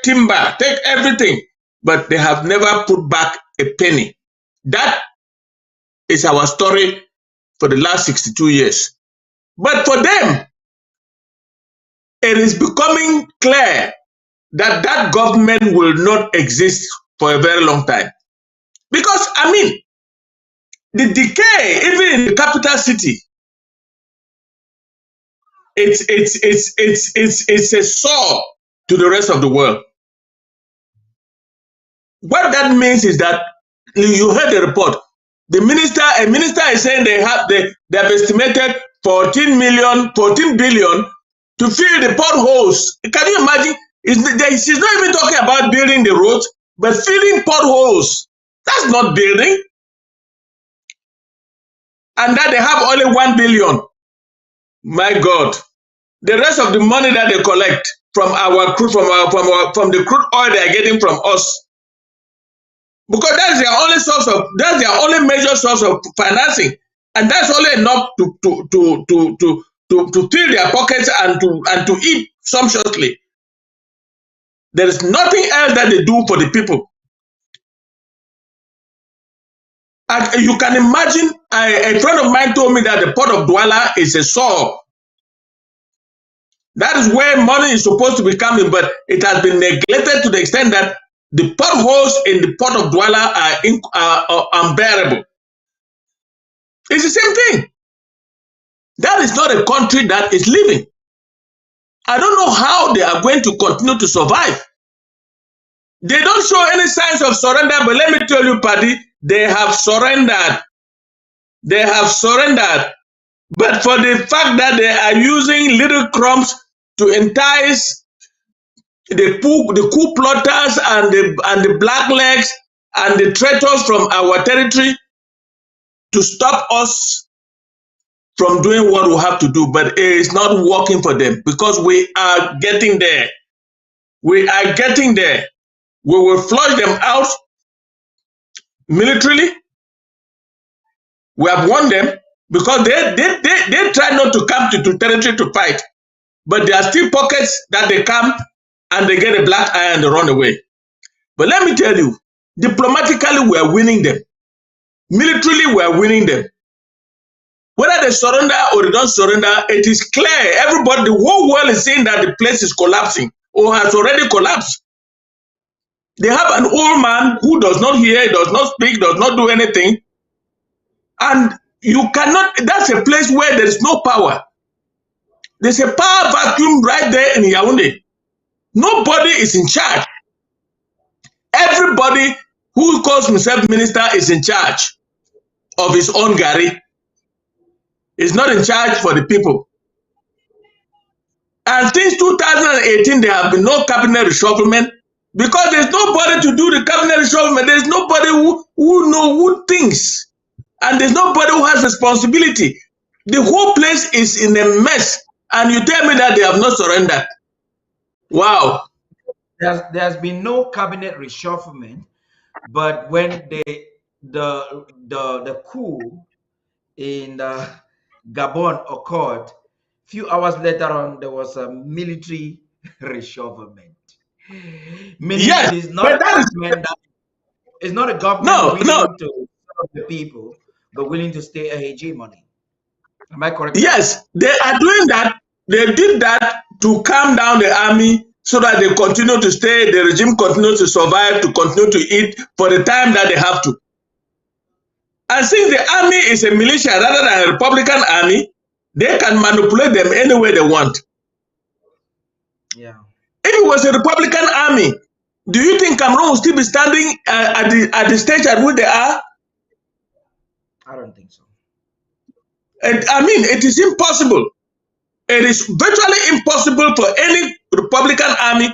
timber, take everything, but they have never put back a penny. That is our story for the last 62 years. But for them, it is becoming clear that that government will not exist for a very long time. Because, I mean, the decay, even in the capital city, it's a sore to the rest of the world. What that means is that you heard the report. A minister is saying they have estimated 14 billion to fill the potholes. Can you imagine? She's not even talking about building the roads, but filling potholes. That's not building. And that they have only 1 billion. My God. The rest of the money that they collect from our crude, from the crude oil they are getting from us, because that's their only major source of financing, and that's only enough to fill their pockets and to eat sumptuously. There is nothing else that they do for the people. And you can imagine, a friend of mine told me that the port of Douala is a sore. That is where money is supposed to be coming, but it has been neglected to the extent that the potholes in the port of Douala are unbearable. It's the same thing. That is not a country that is living. I don't know how they are going to continue to survive. They don't show any signs of surrender, but let me tell you, Paddy, they have surrendered. They have surrendered. But for the fact that they are using little crumbs to entice the coup plotters and the blacklegs and the traitors from our territory to stop us from doing what we have to do, but it is not working for them because we are getting there. We are getting there. We will flush them out militarily. We have won them because they try not to come to territory to fight, but there are still pockets that they come and they get a black eye and they run away. But let me tell you, diplomatically we are winning them. Militarily we are winning them. Whether they surrender or they don't surrender, it is clear. Everybody, the whole world is saying that the place is collapsing or has already collapsed. They have an old man who does not hear, does not speak, does not do anything. And you cannot, that's a place where there is no power. There's a power vacuum right there in Yaoundé. Nobody is in charge. Everybody who calls himself minister is in charge of his own Gary. Is not in charge for the people. And since 2018, there have been no cabinet reshufflement because there's nobody to do the cabinet reshufflement. There's nobody who thinks, and there's nobody who has responsibility. The whole place is in a mess, and you tell me that they have not surrendered. Wow. There's been no cabinet reshufflement, but when the coup in Gabon occurred, few hours later on, there was a military reshufflement. Meaning Yes, it is not a government it's not a government willing to serve the people, but willing to stay a hegemony. Am I correct? Yes, they are doing that. They did that to calm down the army so that they continue to stay, the regime continues to survive, to continue to eat for the time that they have to. And since the army is a militia rather than a Republican army, they can manipulate them any way they want. Yeah. If it was a Republican army, do you think Cameroon will still be standing at the stage at which they are? I don't think so. I mean, it is impossible. It is virtually impossible for any Republican army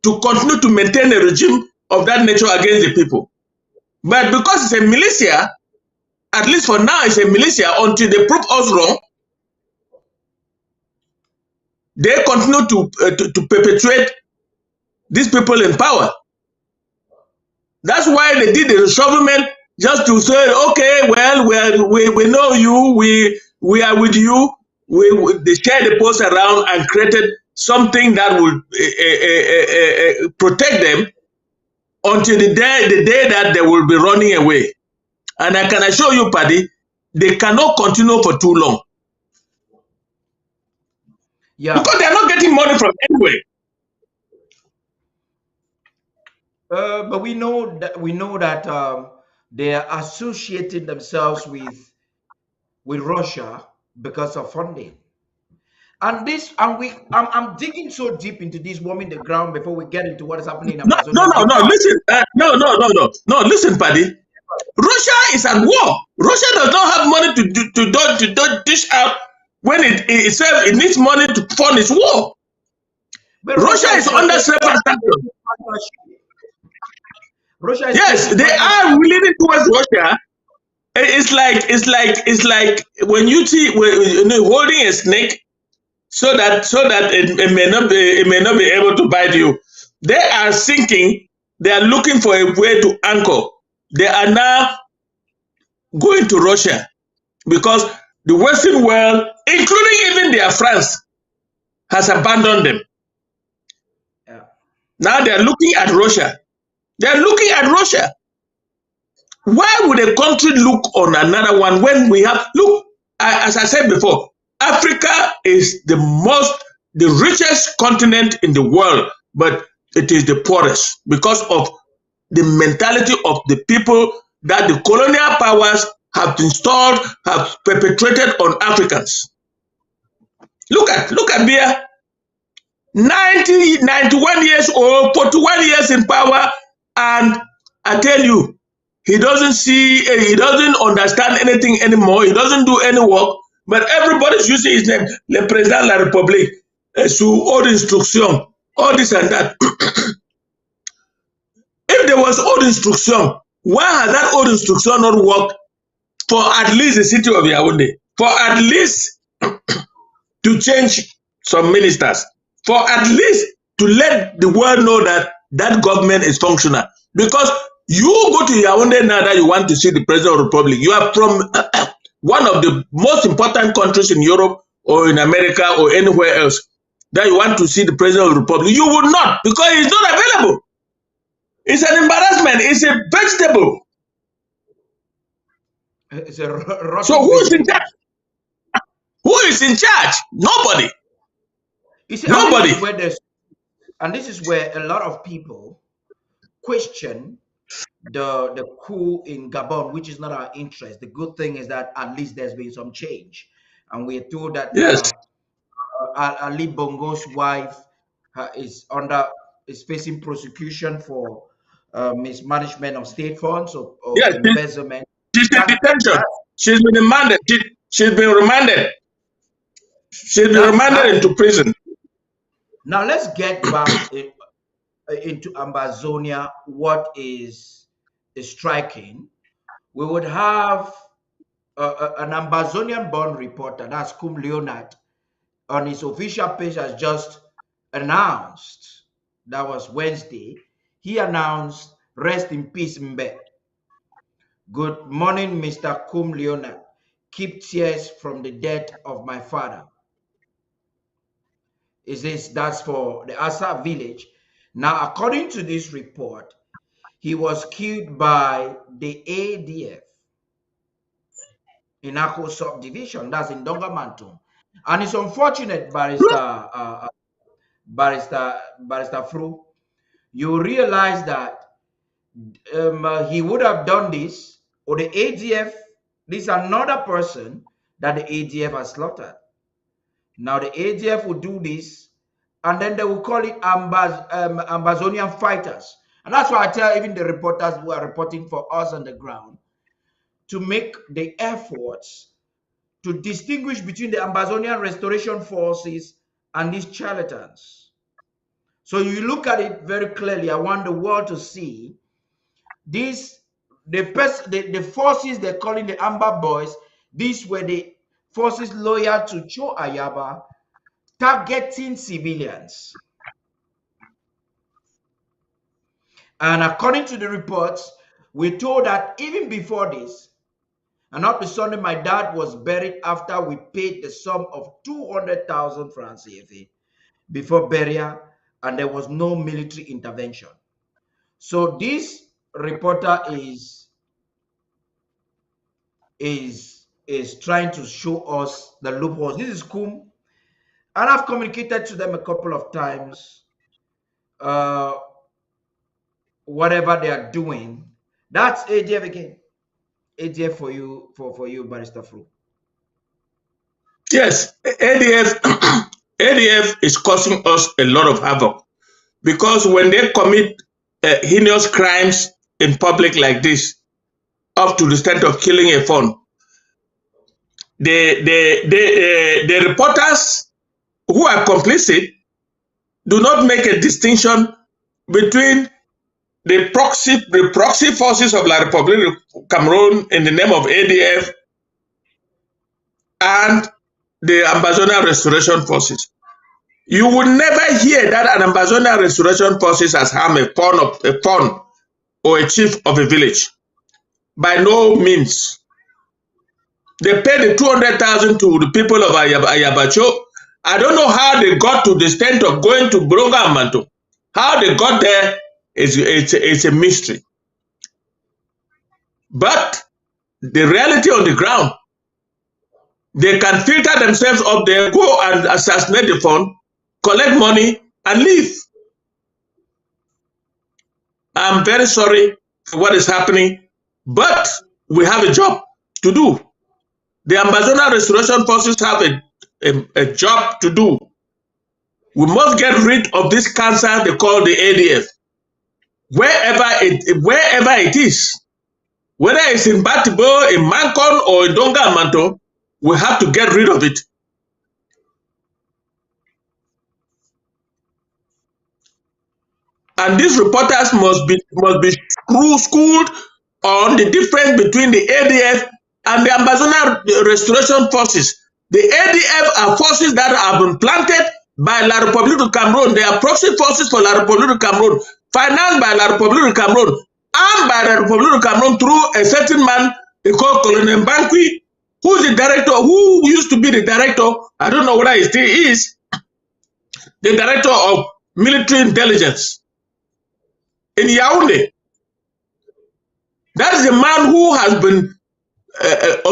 to continue to maintain a regime of that nature against the people. But because it's a militia, at least for now, it's a militia until they prove us wrong. They continue to perpetuate these people in power. That's why they did the reshufflement, just to say, okay, well, we know you, we are with you. They shared the post around and created something that would protect them until the day that they will be running away. And I can assure you, Paddy, they cannot continue for too long. Yeah. Because they are not getting money from anywhere. But we know that they are associating themselves with Russia because of funding. And I'm digging so deep into this, warming the ground before we get into what is happening in Ambazonia. No, listen, Paddy. Russia is at war. Russia does not have money to dish out when it needs money to fund its war. But Russia is under several sanctions. Yes, they are leaning towards Russia. It's like when you see holding a snake so that it may not be able to bite you. They are sinking. They are looking for a way to anchor. they are now going to Russia because the Western world, including even their France, has abandoned them. Yeah. Now they are looking at Russia. They are looking at Russia. Why would a country look on another one when we have, look, as I said before, Africa is the richest continent in the world, but it is the poorest because of the mentality of the people that the colonial powers have installed, have perpetrated on Africans. Look at Biya, 91 years old, 41 years in power, and I tell you, he doesn't understand anything anymore. He doesn't do any work, but everybody's using his name, Le Président de la République, sous haute instruction, all this and that. If there was old instruction, why has that old instruction not worked for at least the city of Yaoundé? For at least to change some ministers? For at least to let the world know that that government is functional? Because you go to Yaoundé now that you want to see the President of the Republic. You are from one of the most important countries in Europe or in America or anywhere else that you want to see the President of the Republic. You would not, because he's not available. It's an embarrassment. It's a vegetable. It's a So who is in charge? Who is in charge? Nobody. You see, Nobody. And this is where a lot of people question the coup in Gabon, which is not our interest. The good thing is that at least there's been some change, and we're told that Yes. Ali Bongo's wife is facing prosecution for mismanagement of state funds or Yes, embezzlement. she's in detention. She's been remanded. She's been remanded. She's been remanded into prison. Now let's get back into Ambazonia. What is striking? We would have an Ambazonian born reporter, that's Cum Leonard, on his official page has just announced, that was Wednesday, he announced, rest in peace, Mbe. Good morning, Mr. Cum Leonard. Keep tears from the death of my father. That's for the Asa village. Now, according to this report, he was killed by the ADF in Ako subdivision, that's in Dongamantung. And it's unfortunate, Barrister Fru, you realize that he would have done this, or the ADF, this is another person that the ADF has slaughtered. Now the ADF will do this, and then they will call it Ambazonian fighters. And that's why I tell even the reporters who are reporting for us on the ground to make the efforts to distinguish between the Ambazonian Restoration Forces and these charlatans. So you look at it very clearly. I want the world to see this, the forces they're calling the Amber Boys. These were the forces loyal to Cho Ayaba, targeting civilians. And according to the reports, we're told that even before this, and up to Sunday, my dad was buried after we paid the sum of 200,000 francs CFA before burial, and there was no military intervention. So this reporter is trying to show us the loopholes. This is Kum, and I've communicated to them a couple of times. Whatever they are doing, that's ADF again. ADF for you, Barrister Fru. Yes, ADF is causing us a lot of havoc because when they commit heinous crimes in public like this, up to the extent of killing a phone, the reporters who are complicit do not make a distinction between the proxy forces of La République of Cameroon in the name of ADF and the Ambazonia Restoration Forces. You would never hear that an Ambazonia Restoration Forces has harmed a pawn or a chief of a village. By no means. They paid the 200,000 to the people of Ayabacho. I don't know how they got to the extent of going to Bronga and Manto. How they got there is a mystery. But the reality on the ground, they can filter themselves up there, go and assassinate the fund, collect money, and leave. I'm very sorry for what is happening, but we have a job to do. The Ambazonia Restoration Forces have a job to do. We must get rid of this cancer they call the ADF. Wherever it is, whether it's in Batibo, in Mancon, or in Donga and Manto, we have to get rid of it. And these reporters must be schooled on the difference between the ADF and the Ambazonia Restoration Forces. The ADF are forces that have been planted by La République du Cameroon. They are proxy forces for La République du Cameroon, financed by La République du Cameroon, armed by La République du Cameroon through a certain man called Colonel Mbankwi, who's the director, who used to be the director, I don't know whether he still is, the director of military intelligence in Yaoundé. That is the man who has been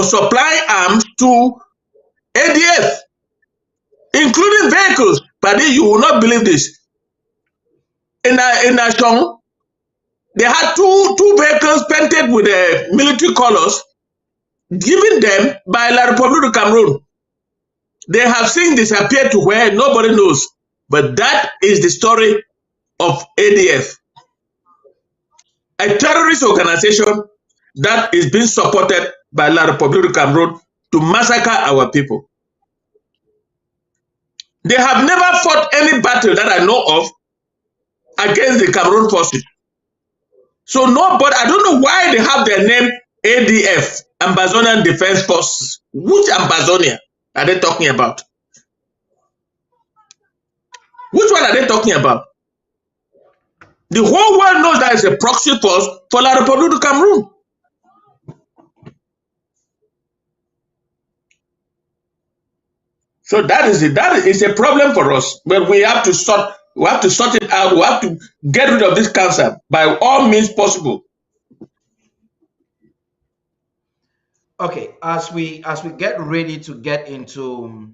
supplying arms to ADF, including vehicles. Paddy, you will not believe this. In Ashong, they had two vehicles painted with military colors, given them by La République du Cameroon. They have since disappeared to where nobody knows. But that is the story of ADF. A terrorist organization that is being supported by La République du Cameroon to massacre our people. They have never fought any battle that I know of against the Cameroon forces. So nobody, I don't know why they have their name ADF, Ambazonian Defense Forces. Which Ambazonia are they talking about? Which one are they talking about? The whole world knows that it's a proxy force for La République du Cameroon. So that is a problem for us. But we have to sort it out. We have to get rid of this cancer by all means possible. Okay, as we get ready to get into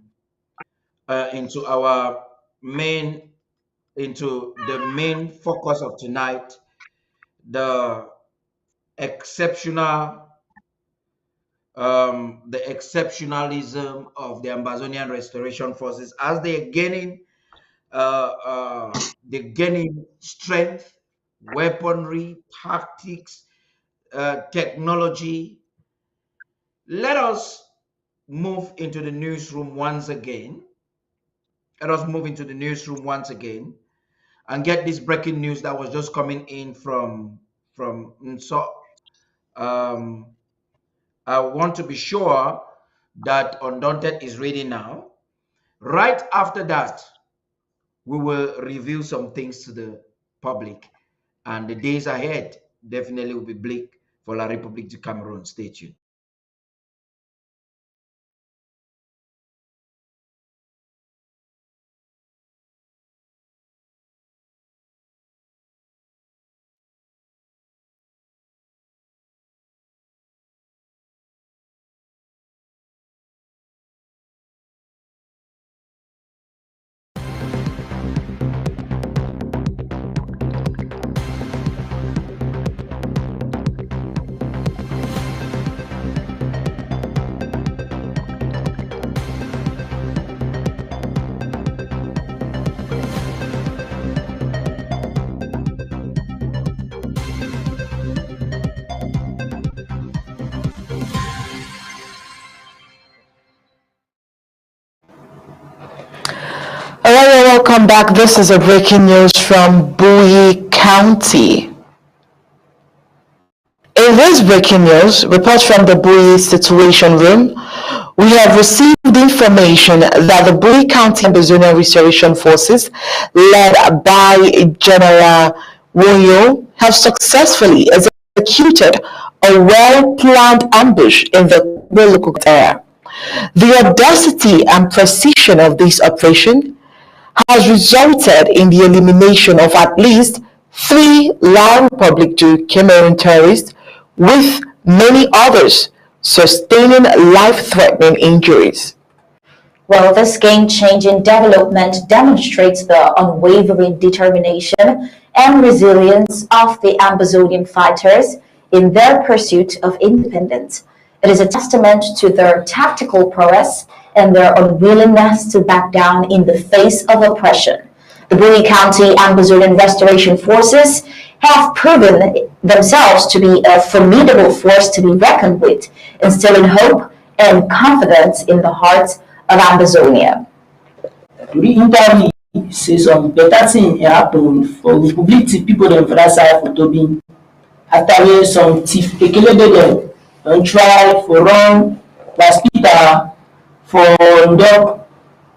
the main focus of tonight, the exceptionalism of the Ambazonian Restoration Forces as they're gaining strength, weaponry, tactics, technology. Let us move into the newsroom once again. And get this breaking news that was just coming in from Nso. I want to be sure that Undaunted is ready now. Right after that, we will reveal some things to the public, and the days ahead definitely will be bleak for La République du Cameroon. Stay tuned. Welcome back. This is a breaking news from Bowie County. In this breaking news, reports from the Bowie Situation Room, we have received information that the Bowie County Ambazonia Restoration Forces, led by General Woyo, have successfully executed a well-planned ambush in the local area. The audacity and precision of this operation has resulted in the elimination of at least 3 La Republic to Cameroon terrorists, with many others sustaining life-threatening injuries. Well, this game-changing development demonstrates the unwavering determination and resilience of the Ambazonian fighters in their pursuit of independence. It is a testament to their tactical prowess and their unwillingness to back down in the face of oppression. The Bui County Ambazonian Restoration Forces have proven themselves to be a formidable force to be reckoned with, instilling hope and confidence in the hearts of Ambazonia. To the interview, say some better thing happen for Republic people them for that side for Toby. After some thief them don't try for run hospital for dog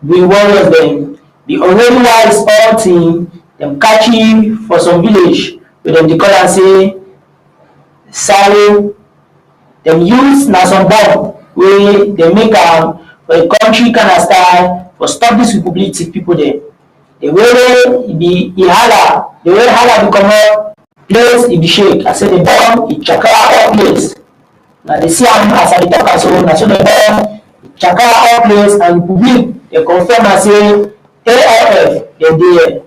we warriors them. The already wise all team them catch you for some village with them they call and say sorry them use na some bomb where they make for a country kind of style for stop this Republic people there. The way the hala become up place it be shake. I said the bomb it chakra all place. Now they see am as I talk so na so the bomb chakra all place and Republic they confirm and say ARF they there.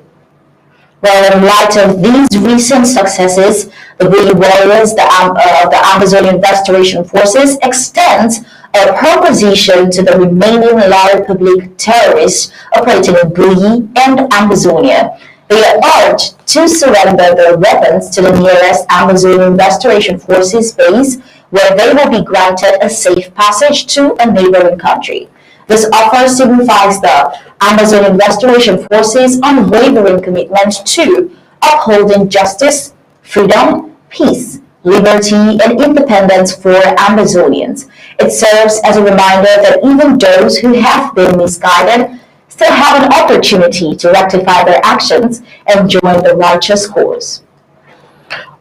Well, in light of these recent successes, the Bui warriors, the Amazonian Restoration Forces, extends a proposition to the remaining La Republic terrorists operating in Bui and Amazonia. They are urged to surrender their weapons to the nearest Amazonian Restoration Forces base, where they will be granted a safe passage to a neighboring country. This offer signifies the Amazonian Restoration Forces' unwavering commitment to upholding justice, freedom, peace, liberty, and independence for Amazonians. It serves as a reminder that even those who have been misguided still have an opportunity to rectify their actions and join the righteous cause.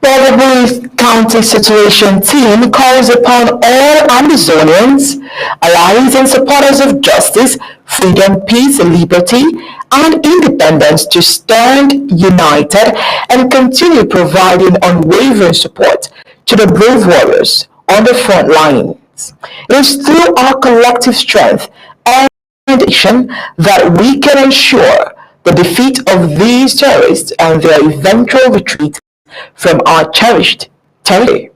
Well, the Bui County Situation Team calls upon all Amazonians, allies and supporters of justice, freedom, peace, liberty, and independence to stand united and continue providing unwavering support to the brave warriors on the front lines. It is through our collective strength and dedication that we can ensure the defeat of these terrorists and their eventual retreat from our cherished territory.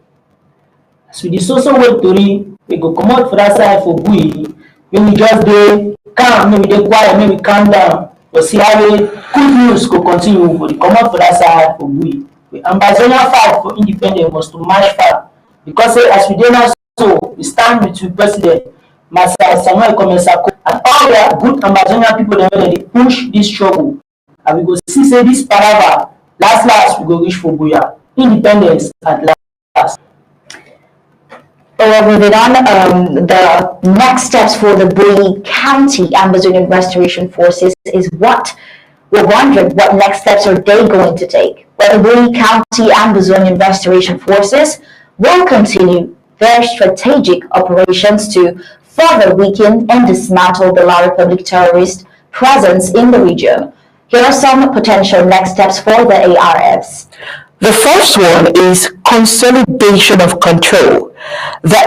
So the social web story we go come out for that side for Bui. When we just dey calm, maybe dey quiet, maybe calm down. But see how the good news go continue for the come out for that side for Bui. The Ambazonia fight for independence was to match far. Because as we dey now so we stand with the president, Masa Samuel Komesako, and all the good Ambazonia people they push this struggle. And we go see say this paragraph last we go reach for Buya. Independence at last. Well, moving on, the next steps for the Bui County Ambazonian Restoration Forces is what we're wondering. What next steps are they going to take? Well, the Bui County Ambazonian Restoration Forces will continue their strategic operations to further weaken and dismantle the La Republic terrorist presence in the region. Here are some potential next steps for the ARFs. The first one is consolidation of control. The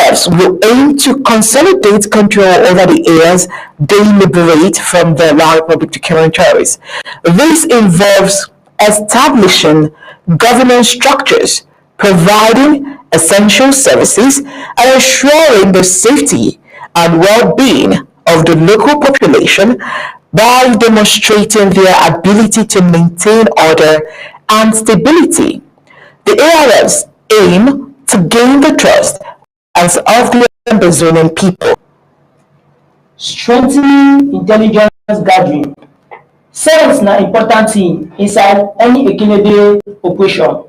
ARFs will aim to consolidate control over the areas they liberate from the La Republic to Cameroon terrorists. This involves establishing governance structures, providing essential services, and ensuring the safety and well-being of the local population by demonstrating their ability to maintain order and stability. The ARFs aim to gain the trust of the Ambazonian people. Strengthening intelligence gathering. Science na important thing inside any Ekinebe operation,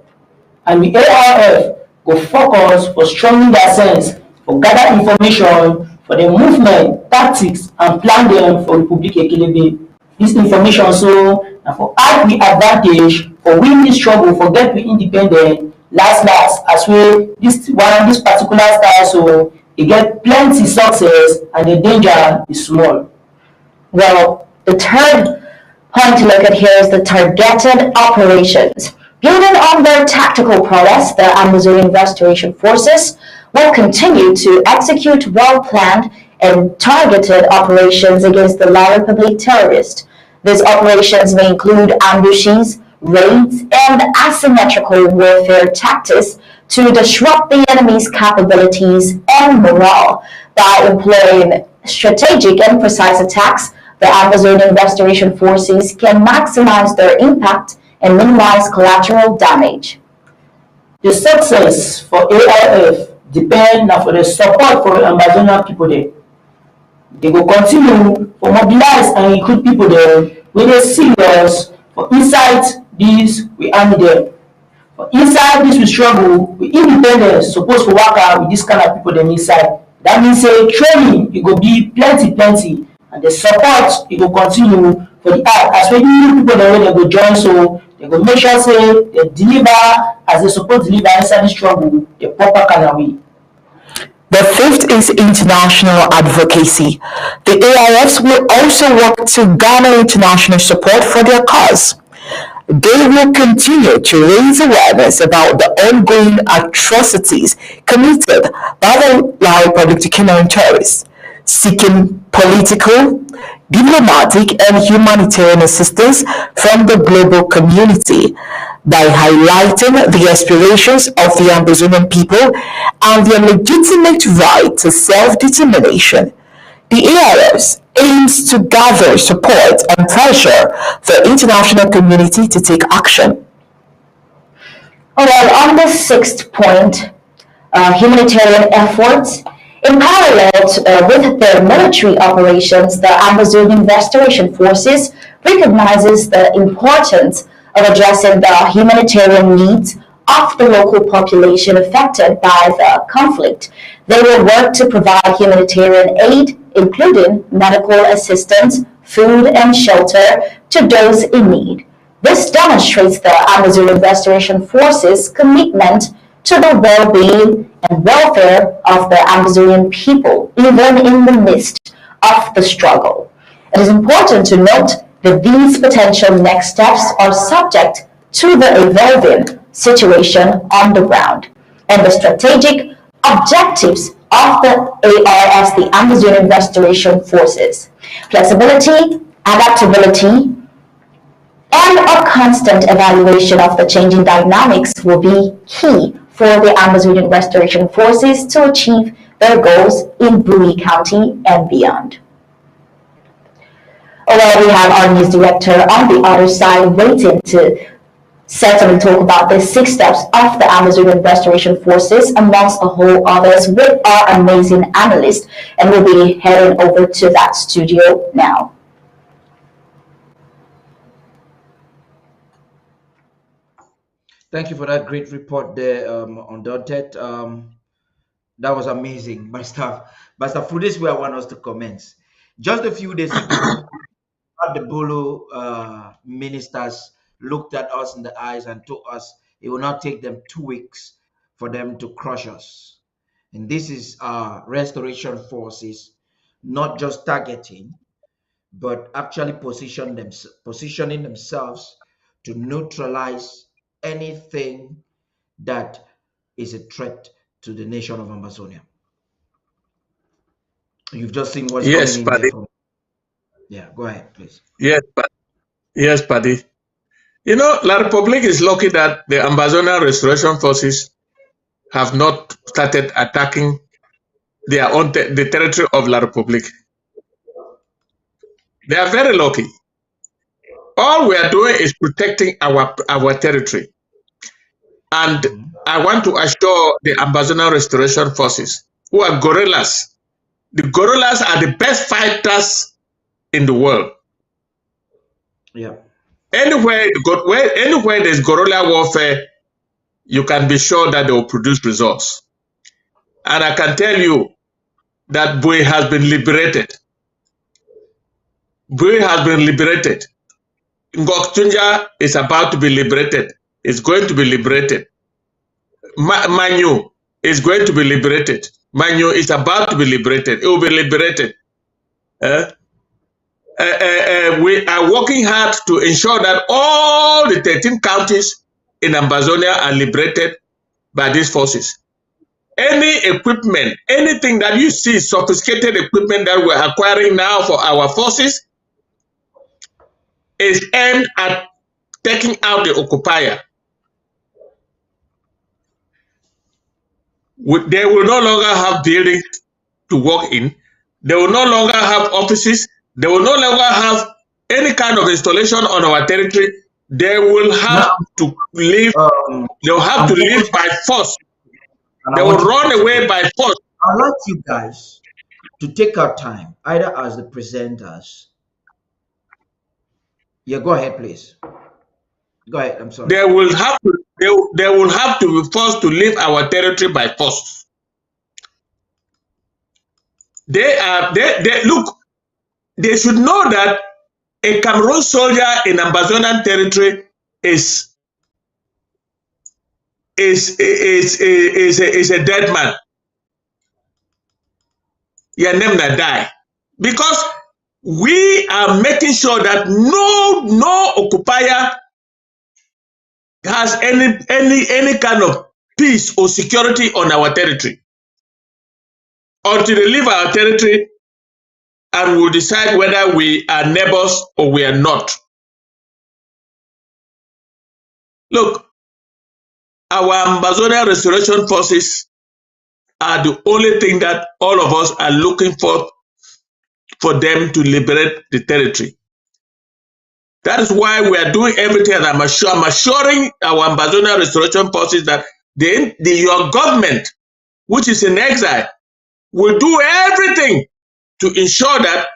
and the ARF go focus for strengthening their sense, for gather information for the movement, tactics, and plan them for Republic Ekinebe. This information so na for add the advantage for win this struggle for get we independent last as we this particular style, so e get plenty success and the danger is small. Well, the third point to look at here is the targeted operations. Building on their tactical prowess, the Amazonian Restoration Forces will continue to execute well-planned and targeted operations against the La Republic terrorists. These operations may include ambushes, raids, and asymmetrical warfare tactics to disrupt the enemy's capabilities and morale. By employing strategic and precise attacks, the Amazonian Restoration Forces can maximize their impact and minimize collateral damage. The success for ARF depend na for the support for Ambazonia people there. They go continue for mobilize and recruit people there wey dey serious for inside this we army dem. For inside this we struggle, we independence suppose for waka with this kind of people dem inside. That means say training e go be plenty and the support e go continue for the art as wey new people dem wey dem go join, so dem go make sure say dem deliver as they suppose deliver inside the struggle the proper kind of way. The fifth is international advocacy. The ARFs will also work to garner international support for their cause. They will continue to raise awareness about the ongoing atrocities committed by the La République Kenyan terrorists, seeking political, diplomatic, and humanitarian assistance from the global community by highlighting the aspirations of the Ambazonian people and their legitimate right to self-determination. The ARFs aims to gather support and pressure the international community to take action. Well, on the sixth point, humanitarian efforts, in parallel with their military operations, the Amazonian Restoration Forces recognizes the importance of addressing the humanitarian needs of the local population affected by the conflict. They will work to provide humanitarian aid, including medical assistance, food, and shelter to those in need. This demonstrates the Amazonian Restoration Forces' commitment to the well-being and welfare of the Amazonian people, even in the midst of the struggle. It is important to note that these potential next steps are subject to the evolving situation on the ground and the strategic objectives of the ARFs, the Amazonian Restoration Forces. Flexibility, adaptability, and a constant evaluation of the changing dynamics will be key for the Amazonian Restoration Forces to achieve their goals in Bowie County and beyond. Well, we have our news director on the other side waiting to certainly talk about the 6 steps of the Amazonian Restoration Forces amongst a whole others with our amazing analyst, and we'll be heading over to that studio now. Thank you for that great report there, Undaunted. That was amazing, my staff. But for this, where I want us to commence. Just a few days ago, the Bolo ministers looked at us in the eyes and told us it will not take them 2 weeks for them to crush us. And this is our restoration forces, not just targeting, but actually positioning themselves to neutralize anything that is a threat to the nation of Ambazonia. You've just seen what's Yes, coming in Paddy. there from. Yeah, go ahead, please. Yes, Paddy. You know, La Republic is lucky that the Ambazonia Restoration Forces have not started attacking their own the territory of La Republic. They are very lucky. All we are doing is protecting our territory. And I want to assure the Ambazonia Restoration Forces, who are guerrillas. The guerrillas are the best fighters in the world. Yeah. Anywhere there's guerrilla warfare, you can be sure that they will produce results. And I can tell you that Bowie has been liberated. Bowie has been liberated. Ngok Tunja is about to be liberated. It's going to be liberated. Manu is going to be liberated. Manu is about to be liberated. It will be liberated. We are working hard to ensure that all the 13 counties in Ambazonia are liberated by these forces. Any equipment, anything that you see, sophisticated equipment that we're acquiring now for our forces is aimed at taking out the occupier. They will no longer have buildings to work in. They will no longer have offices. They will no longer have any kind of installation on our territory. They will have to live. They will have to live by force. They will run away by force. I'd like you guys to take our time, either as the presenters. Yeah, go ahead, please. Go ahead. I'm sorry. They will have to. They will have to be forced to leave our territory by force. They look. They should know that a Cameroon soldier in Ambazonian territory is a dead man. Your name that die, because we are making sure that no occupier has any kind of peace or security on our territory until they leave our territory, and we'll decide whether we are neighbors or we are not. Look, our Ambazonia Restoration Forces are the only thing that all of us are looking for them to liberate the territory. That is why we are doing everything, and I'm assuring our Ambazonia Restoration Forces that your government, which is in exile, will do everything to ensure that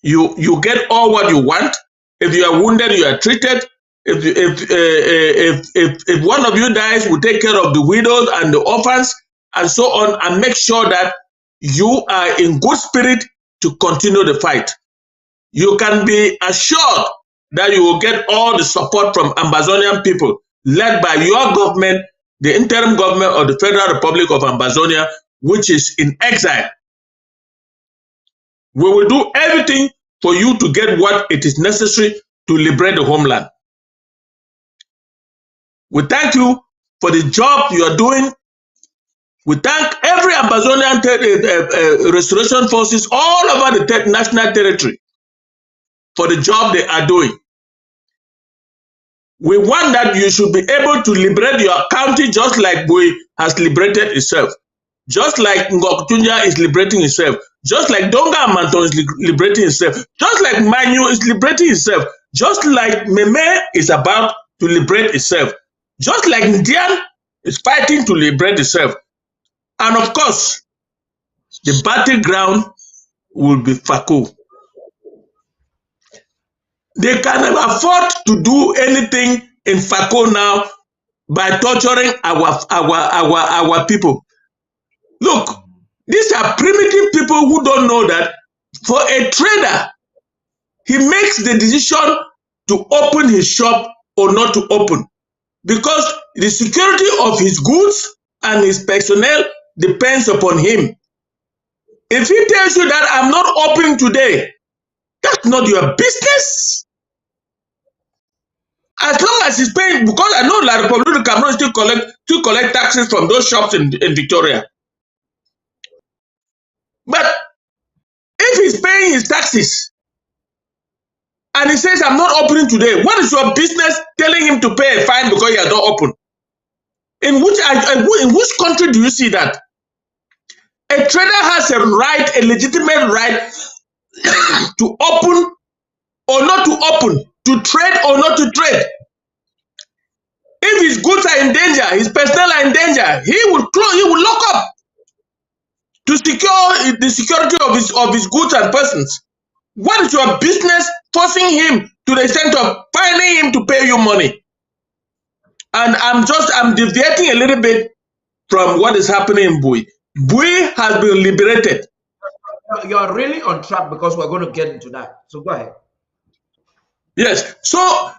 you get all what you want. If you are wounded, you are treated. If one of you dies, we take care of the widows and the orphans and so on, and make sure that you are in good spirit to continue the fight. You can be assured that you will get all the support from Ambazonian people, led by your government, the interim government of the Federal Republic of Ambazonia, which is in exile. We will do everything for you to get what it is necessary to liberate the homeland. We thank you for the job you are doing. We thank every Ambazonian restoration forces all over the national territory for the job they are doing. We want that you should be able to liberate your county just like Bui has liberated itself, just like Ngoktunja is liberating itself, just like Donga Amanton is liberating itself, just like Manu is liberating itself, just like Meme is about to liberate itself, just like Ndian is fighting to liberate itself. And of course, the battleground will be Faku. They can afford to do anything in Faku now by torturing our people. Look, these are primitive people who don't know that for a trader, he makes the decision to open his shop or not to open, because the security of his goods and his personnel depends upon him. If he tells you that I'm not opening today, that's not your business. As long as he's paying, because I know La Republic of Cameroon still collect taxes from those shops in Victoria. But if he's paying his taxes and he says, I'm not opening today, what is your business telling him to pay a fine because you are not open? In which country do you see that? A trader has a right, a legitimate right to open or not to open, to trade or not to trade. If his goods are in danger, his personnel are in danger, he will close, he will lock up to secure the security of his goods and persons. What is your business forcing him to the extent of fining him to pay you money? And I'm deviating a little bit from what is happening in Bui. Bui has been liberated. You're really on track, because we're going to get into that. So go ahead. Yes. So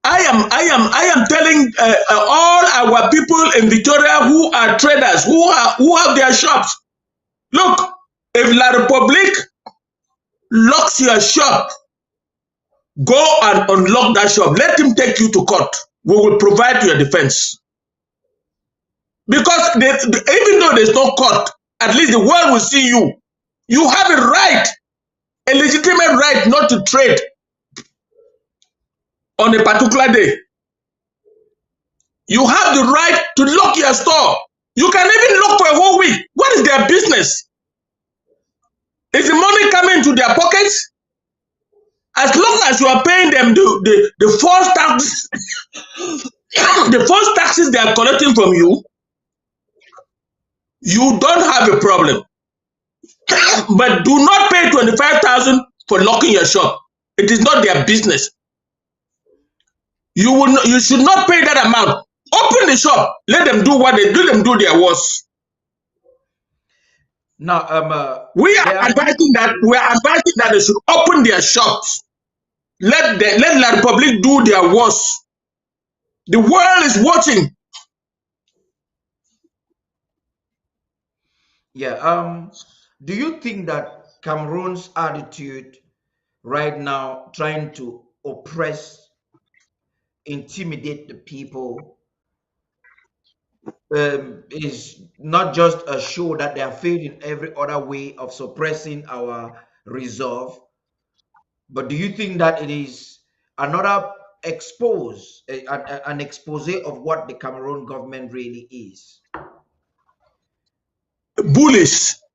I am telling all our people in Victoria who are traders, who have their shops. Look, if La Republic locks your shop, go and unlock that shop. Let him take you to court. We will provide your defense. Because even though there's no court, at least the world will see you. You have a right, a legitimate right not to trade on a particular day. You have the right to lock your store. You can even lock for a whole week. What is their business? Is the money coming into their pockets? As long as you are paying them the false tax, the false taxes they are collecting from you, you don't have a problem. But do not pay 25,000 for locking your shop. It is not their business. You should not pay that amount. Open the shop. Let them do what they do. Let them do their worst. Now, we are advising that they should open their shops. Let La Republic do their worst. The world is watching. Yeah. Do you think that Cameroon's attitude right now, trying to oppress, intimidate the people, is not just a show that they are failing every other way of suppressing our resolve, but do you think that it is another an expose of what the Cameroon government really is?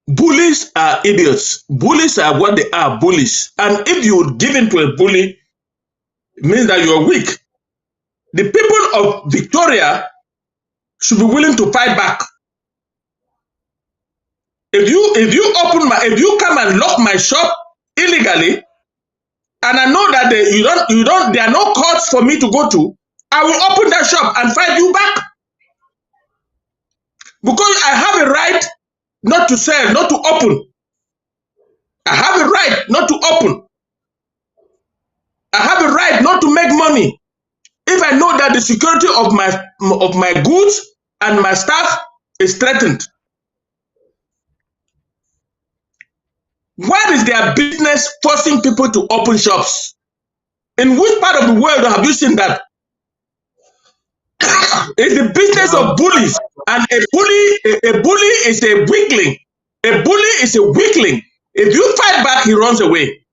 Bullies are idiots. Bullies are what they are, bullies. And if you give in to a bully, it means that you're weak. The people of Victoria should be willing to fight back. If you come and lock my shop illegally, and I know that there are no courts for me to go to, I will open that shop and fight you back. Because I have a right not to sell, not to open. I have a right not to open. I have a right not to make money if I know that the security of my goods and my staff is threatened. What is their business forcing people to open shops? In which part of the world have you seen that? It's the business of bullies, and a bully is a weakling. A bully is a weakling. If you fight back, he runs away.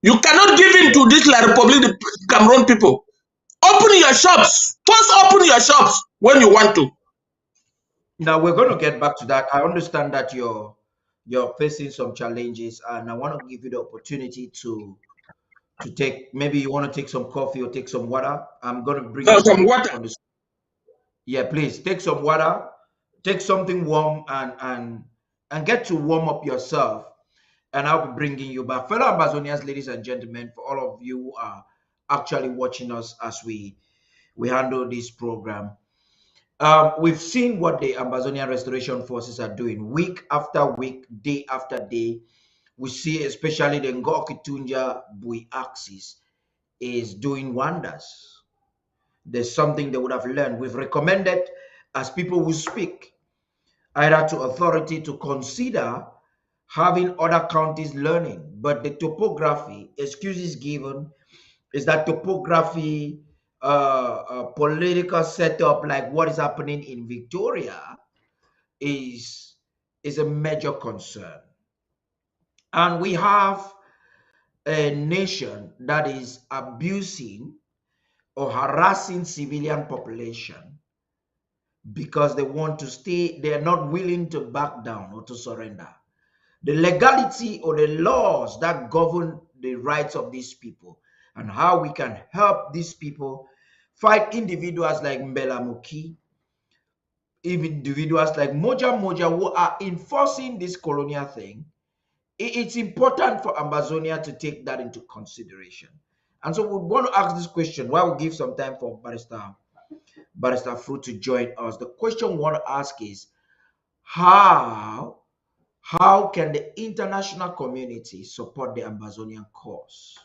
You cannot give in to this La Republic, the Cameroon people. Open your shops. First, open your shops when you want to. Now we're going to get back to that. I understand that you're facing some challenges, and I want to give you the opportunity to take, maybe you want to take some coffee or take some water. I'm going to bring you Some water. on the, yeah, please take some water, take something warm, and get to warm up yourself, and I'll be bringing you back. Fellow Ambazonians, ladies and gentlemen, for all of you who are actually watching us as we handle this program. We've seen what the Ambazonian Restoration Forces are doing week after week, day after day. We see especially the Ngoki Tunja Bui axis is doing wonders. There's something they would have learned. We've recommended, as people who speak, either to authority to consider having other counties learning, but the topography, excuses given, is that topography, political setup like what is happening in Victoria is a major concern. And we have a nation that is abusing or harassing civilian population because they want to stay, they are not willing to back down or to surrender. The legality or the laws that govern the rights of these people and how we can help these people fight individuals like Mbela Muki, individuals like Moja Moja who are enforcing this colonial thing. It's important for Ambazonia to take that into consideration. And so we want to ask this question while we give some time for Barrister Fruit to join us. The question we want to ask is, how can the international community support the Ambazonian cause?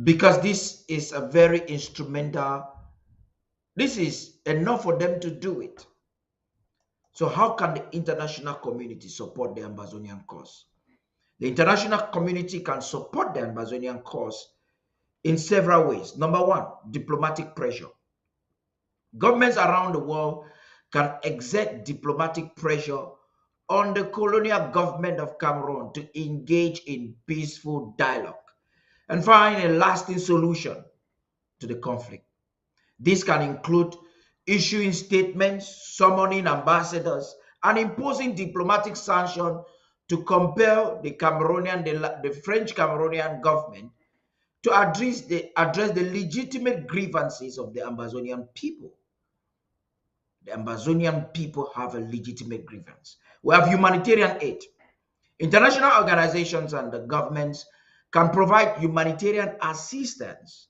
because this is a very instrumental, this is enough for them to do it. So how can the international community support the Ambazonian cause? The international community can support the Ambazonian cause in several ways. Number one, diplomatic pressure. Governments around the world can exert diplomatic pressure on the colonial government of Cameroon to engage in peaceful dialogue and find a lasting solution to the conflict. This can include issuing statements, summoning ambassadors, and imposing diplomatic sanctions to compel the French Cameroonian government to address the legitimate grievances of the Ambazonian people. The Ambazonian people have a legitimate grievance. We have humanitarian aid. International organizations and the governments can provide humanitarian assistance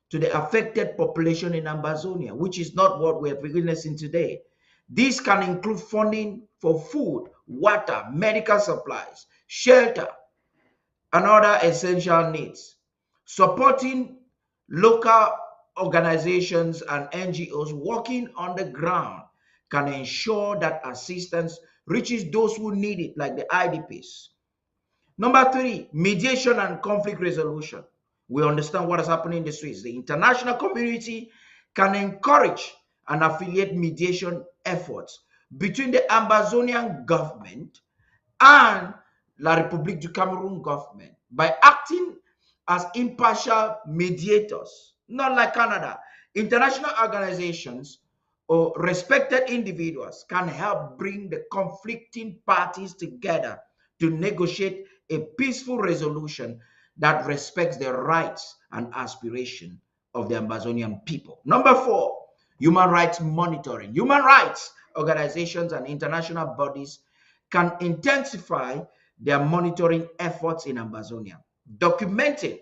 to the affected population in Ambazonia, which is not what we are witnessing today. This can include funding for food, water, medical supplies, shelter, and other essential needs. Supporting local organizations and NGOs working on the ground can ensure that assistance reaches those who need it, like the IDPs. Number three, mediation and conflict resolution. We understand what is happening in the streets. The international community can encourage and affiliate mediation efforts between the Ambazonian government and La République du Cameroon government by acting as impartial mediators, not like Canada. International organizations or respected individuals can help bring the conflicting parties together to negotiate a peaceful resolution that respects the rights and aspiration of the Ambazonian people. Number four, human rights monitoring. Human rights organizations and international bodies can intensify their monitoring efforts in Ambazonia, documenting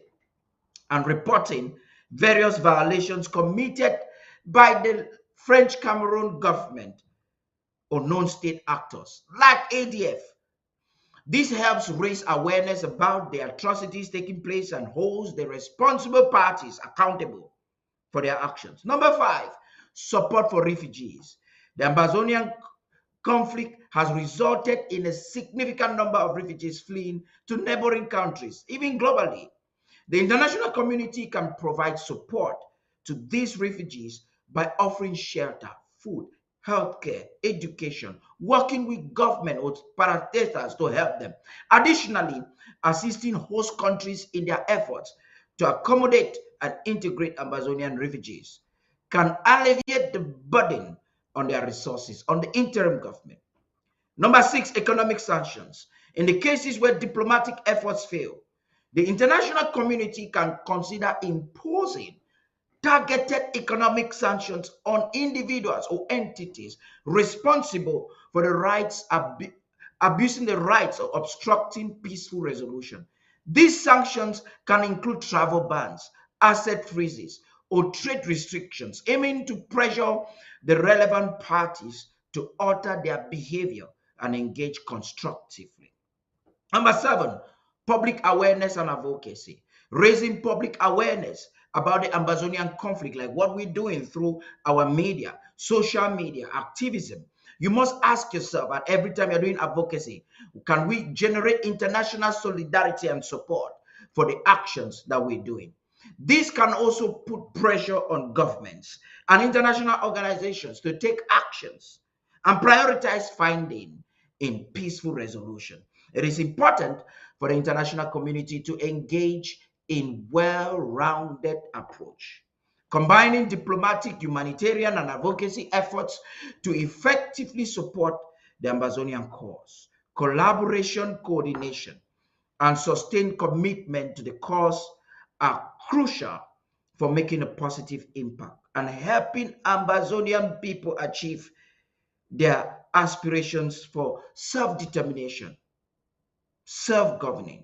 and reporting various violations committed by the French Cameroon government or non-state actors like ADF. This helps raise awareness about the atrocities taking place and holds the responsible parties accountable for their actions. Number five, support for refugees. The Ambazonian conflict has resulted in a significant number of refugees fleeing to neighboring countries, even globally. The international community can provide support to these refugees by offering shelter, food, healthcare, education, working with government or parastatals to help them. Additionally, assisting host countries in their efforts to accommodate and integrate Ambazonian refugees can alleviate the burden on their resources on the interim government. Number six, economic sanctions. In the cases where diplomatic efforts fail, the international community can consider imposing targeted economic sanctions on individuals or entities responsible for the abusing the rights or obstructing peaceful resolution. These sanctions can include travel bans, asset freezes, or trade restrictions, aiming to pressure the relevant parties to alter their behavior and engage constructively. Number seven, public awareness and advocacy. Raising public awareness about the Ambazonian conflict, like what we're doing through our media, social media, activism. You must ask yourself at every time you're doing advocacy, can we generate international solidarity and support for the actions that we're doing? This can also put pressure on governments and international organizations to take actions and prioritize finding in peaceful resolution. It is important for the international community to engage in well-rounded approach, combining diplomatic, humanitarian, and advocacy efforts to effectively support the Ambazonian cause. Collaboration, coordination, and sustained commitment to the cause are crucial for making a positive impact and helping Ambazonian people achieve their aspirations for self-determination, self-governing,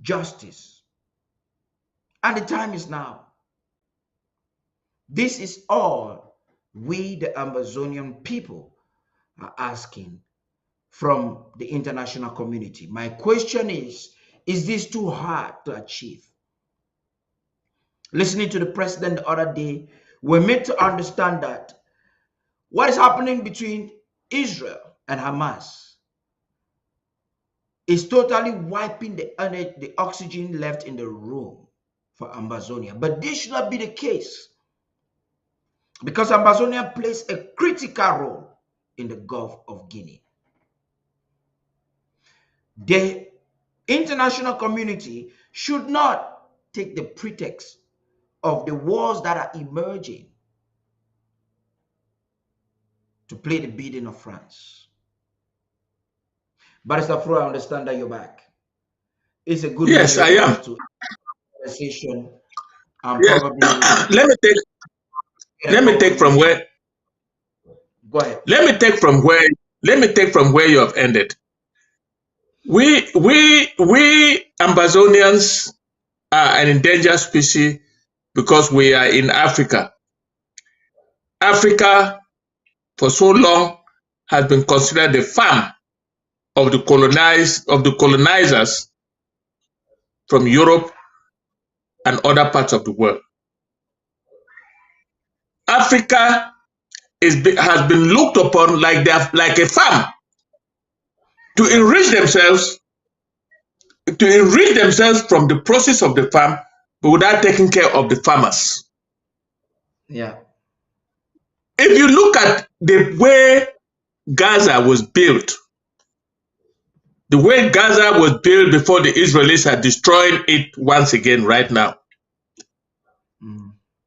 justice. And the time is now. This is all we, the Ambazonian people, are asking from the international community. My question is this too hard to achieve? listening to the president the other day, we're made to understand that what is happening between Israel and Hamas is totally wiping the oxygen left in the room for Ambazonia. But this should not be the case, because Ambazonia plays a critical role in the Gulf of Guinea. The international community should not take the pretext of the wars that are emerging to play the bidding of France. Barrister Fro, I understand that you're back. It's a good Yes, I moment for am. us to conversation and Yes. probably let me take from where go ahead. let me take from where you have ended. We Ambazonians are an endangered species because we are in Africa. Africa for so long has been considered the farm of the colonizers from Europe and other parts of the world. Africa has been looked upon like a farm to enrich themselves from the process of the farm, but without taking care of the farmers. Yeah. If you look at the way Gaza was built, the way Gaza was built before the Israelis are destroying it once again right now,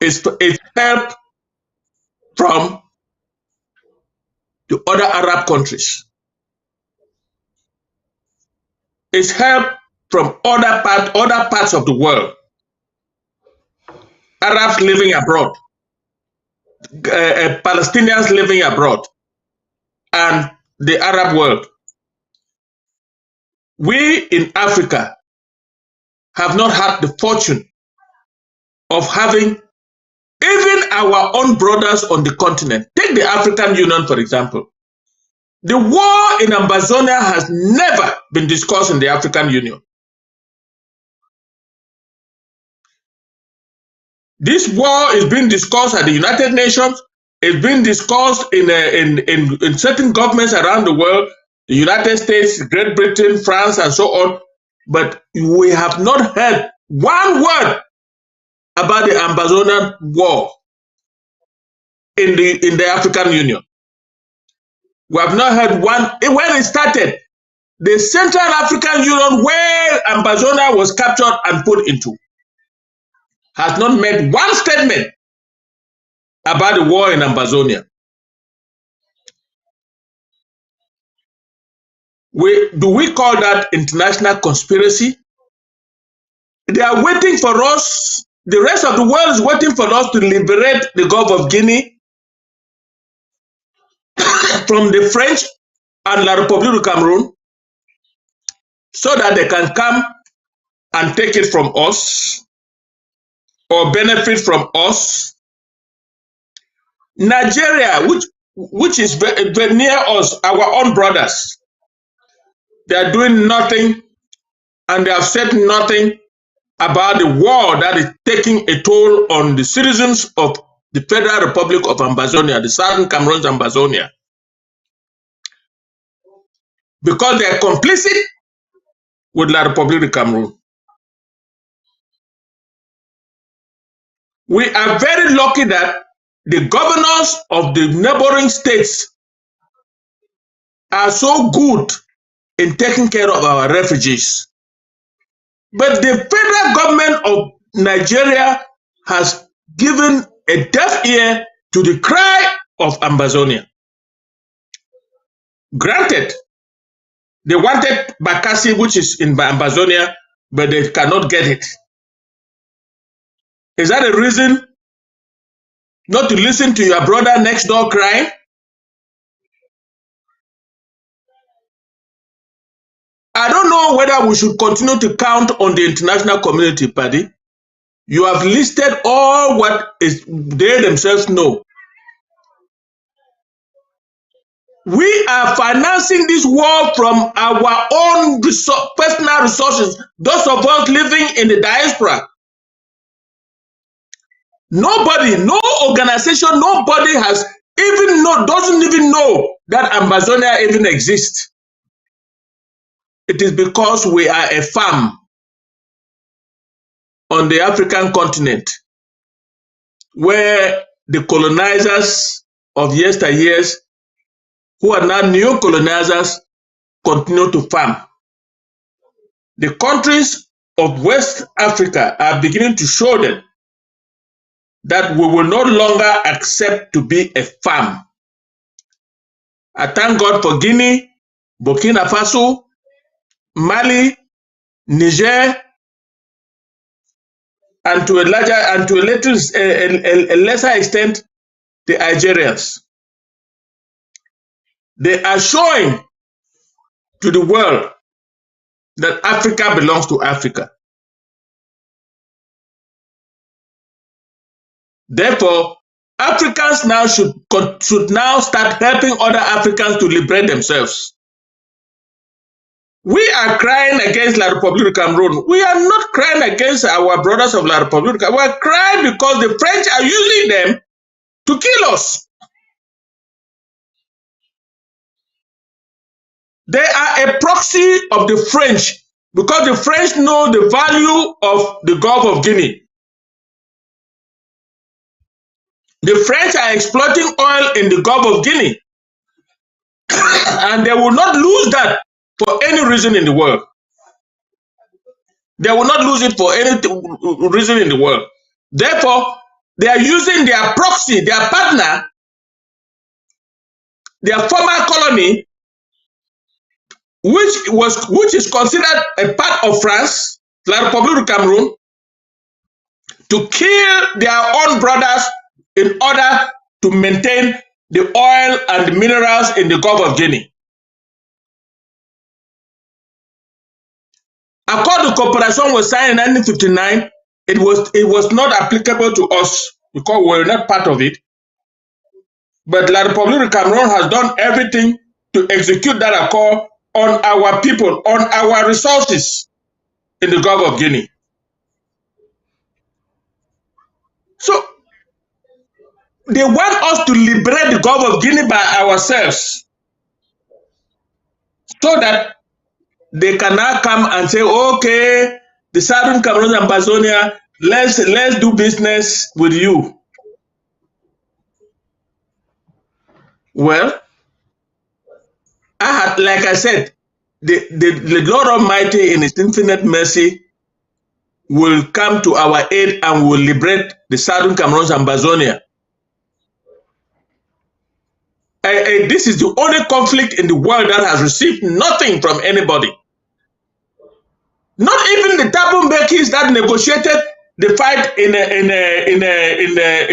it's help from the other Arab countries. It's help from other parts of the world. Arabs living abroad, Palestinians living abroad, and the Arab world. We in Africa have not had the fortune of having even our own brothers on the continent. Take the African Union, for example. The war in Ambazonia has never been discussed in the African Union. This war is being discussed at the United Nations. It's being discussed in certain governments around the world, the United States, Great Britain, France, and so on. But we have not heard one word about the Ambazonian war in the African Union. We have not heard one. When it started, the Central African Union, where Ambazonia was captured and put into, has not made one statement about the war in Ambazonia. Do we call that international conspiracy? They are waiting for us. The rest of the world is waiting for us to liberate the Gulf of Guinea from the French and La République du Cameroon, so that they can come and take it from us or benefit from us. Nigeria, which is very near us, our own brothers, they are doing nothing, and they have said nothing about the war that is taking a toll on the citizens of the Federal Republic of Ambazonia, the Southern Cameroon's Ambazonia, because they are complicit with La République du Cameroon. We are very lucky that the governors of the neighboring states are so good in taking care of our refugees. But the federal government of Nigeria has given a deaf ear to the cry of Ambazonia. Granted, they wanted Bakassi, which is in Ambazonia, but they cannot get it. Is that a reason not to listen to your brother next door crying? I don't know whether we should continue to count on the international community, Paddy. You have listed all what they themselves know. We are financing this war from our own personal resources, those of us living in the diaspora. Nobody, no organization, nobody has doesn't even know that Ambazonia even exists. It is because we are a farm on the African continent where the colonizers of yesteryears, who are now new colonizers, continue to farm. The countries of West Africa are beginning to show them that we will no longer accept to be a farm. I thank God for Guinea, Burkina Faso, Mali, Niger, and to a lesser extent, the Algerians. They are showing to the world that Africa belongs to Africa. Therefore, Africans now should now start helping other Africans to liberate themselves. We are crying against La République du Cameroon. We are not crying against our brothers of La République. We are crying because the French are using them to kill us. They are a proxy of the French because the French know the value of the Gulf of Guinea. The French are exploiting oil in the Gulf of Guinea and they will not lose that for any reason in the world. They will not lose it for any reason in the world. Therefore, they are using their proxy, their partner, their former colony, which is considered a part of France, La République du Cameroon, to kill their own brothers in order to maintain the oil and the minerals in the Gulf of Guinea. Accord de Cooperation was signed in 1959. It was not applicable to us because we were not part of it. But La République du Cameroon has done everything to execute that accord on our people, on our resources in the Gulf of Guinea. So they want us to liberate the Gulf of Guinea by ourselves so that they can now come and say, okay, the Southern Cameroon and Ambazonia, let's do business with you. Well, like I said, the Lord Almighty in His infinite mercy will come to our aid and will liberate the Southern Cameroon and Ambazonia. This is the only conflict in the world that has received nothing from anybody. Not even the Thabo Mbekis that negotiated the fight in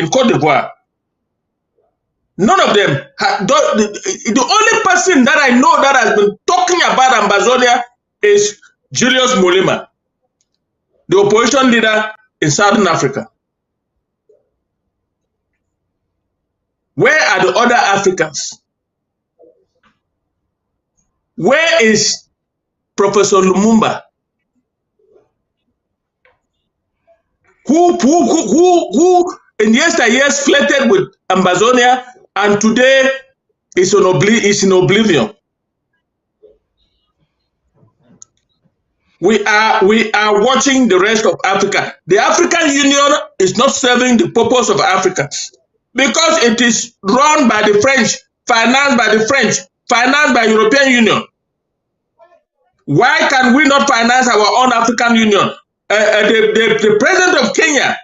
Côte d'Ivoire. None of them. The only person that I know that has been talking about Ambazonia is Julius Malema, the opposition leader in Southern Africa. Where are the other Africans? Where is Professor Lumumba? Who in yesteryears flirted with Ambazonia and today is in oblivion? We are watching the rest of Africa. The African Union is not serving the purpose of Africans because it is run by the French, financed by the French, financed by European Union. Why can we not finance our own African Union? The president of Kenya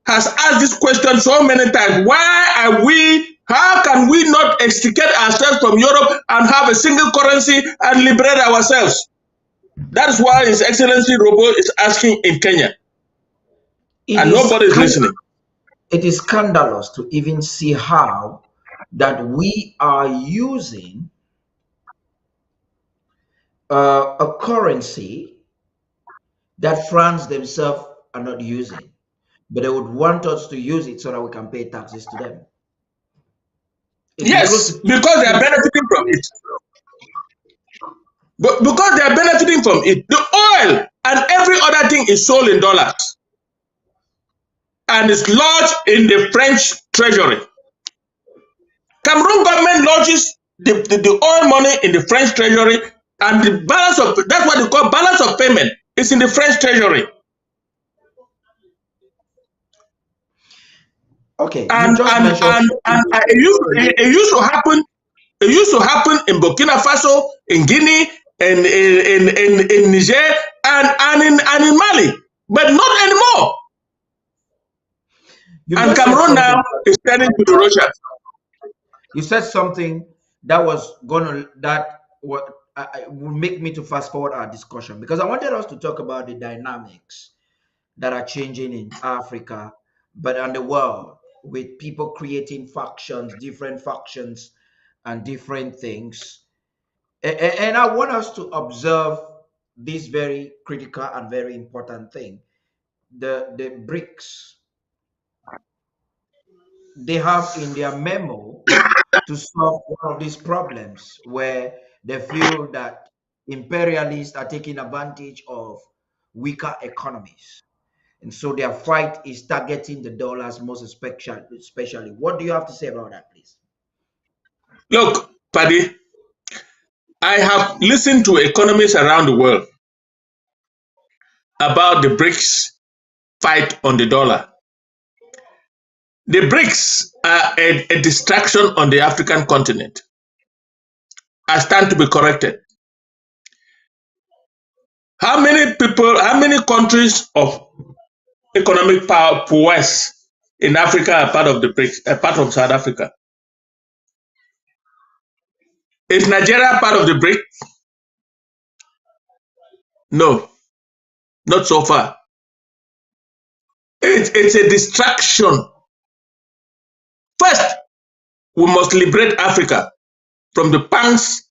has asked this question so many times. How can we not extricate ourselves from Europe and have a single currency and liberate ourselves? That's why His Excellency Robo is asking in Kenya. And nobody is listening. It is scandalous to even see how that we are using a currency that France themselves are not using, but they would want us to use it so that we can pay taxes to them. Yes, because they are benefiting from it. But because they are benefiting from it, the oil and every other thing is sold in dollars. and is lodged in the French treasury. Cameroon government lodges the oil money in the French treasury, and the balance of, that's what they call balance of payment, is in the French treasury. Okay, you And just mentioned it used to happen in Burkina Faso, in Guinea, in Niger, and in Mali, but not anymore. you And just said Cameroon something. now is turning to the Russians. You said something that was gonna that what will make me to fast forward our discussion, because I wanted us to talk about the dynamics that are changing in Africa, but in the world, with people creating factions, different factions, and different things. And I want us to observe this very critical and very important thing: the BRICS. They have in their memo to solve one of these problems where they feel that imperialists are taking advantage of weaker economies. And so their fight is targeting the dollars most especially. What do you have to say about that, please? Look, Paddy, I have listened to economists around the world about the BRICS fight on the dollar. The BRICS are a distraction on the African continent. I stand to be corrected. How many countries of economic power prowess in Africa are part of the BRICS, part of South Africa? Is Nigeria part of the BRICS? No, not so far. It's a distraction. First, we must liberate Africa from the pangs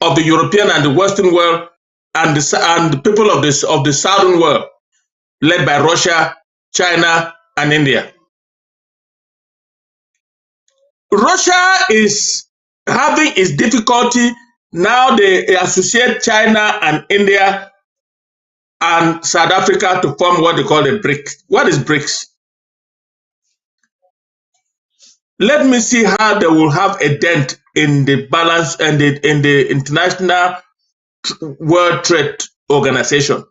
of the European and the Western world, and the people of the Southern world, led by Russia, China, and India. Russia is having its difficulty now. They associate China and India and South Africa to form what they call the BRICS. What is BRICS? Let me see how they will have a dent in the balance and in the International World Trade Organization.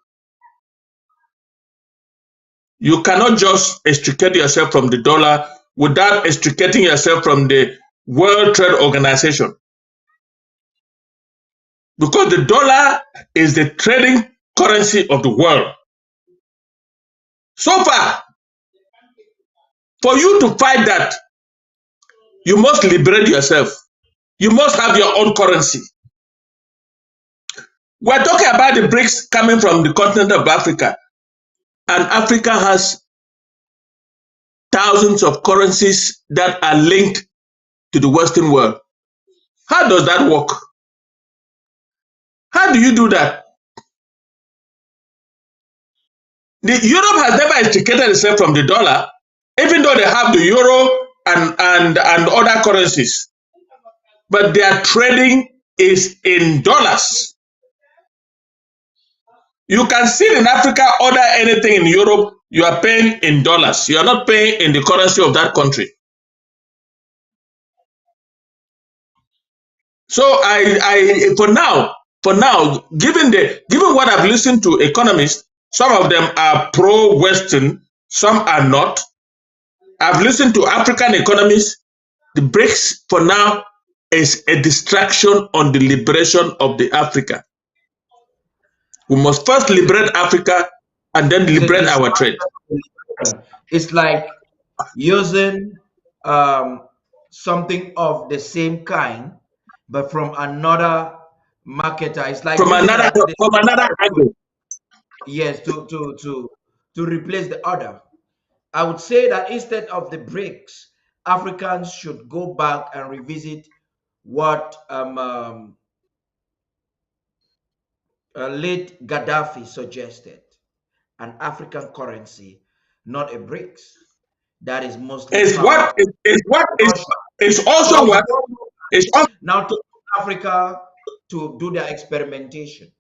You cannot just extricate yourself from the dollar without extricating yourself from the World Trade Organization. Because the dollar is the trading currency of the world. So far, for you to fight that, you must liberate yourself. You must have your own currency. We're talking about the BRICS coming from the continent of Africa. And Africa has thousands of currencies that are linked to the Western world. How does that work? How do you do that? Europe has never extricated itself from the dollar, even though they have the euro and other currencies. But their trading is in dollars. You can see in Africa, order anything in Europe, you are paying in dollars. You are not paying in the currency of that country. So for now, given what I've listened to economists, some of them are pro-Western, some are not. I've listened to African economists. The BRICS for now is a distraction on the liberation of the Africa. We must first liberate Africa and then liberate our trade. It's like using something of the same kind, but from another marketer. It's like From using another angle. yes, to replace the other. I would say that instead of the BRICS, Africans should go back and revisit what late Gaddafi suggested: an African currency, not a BRICS. That is mostly It's powered it's also what it's also, now to Africa to do their experimentation.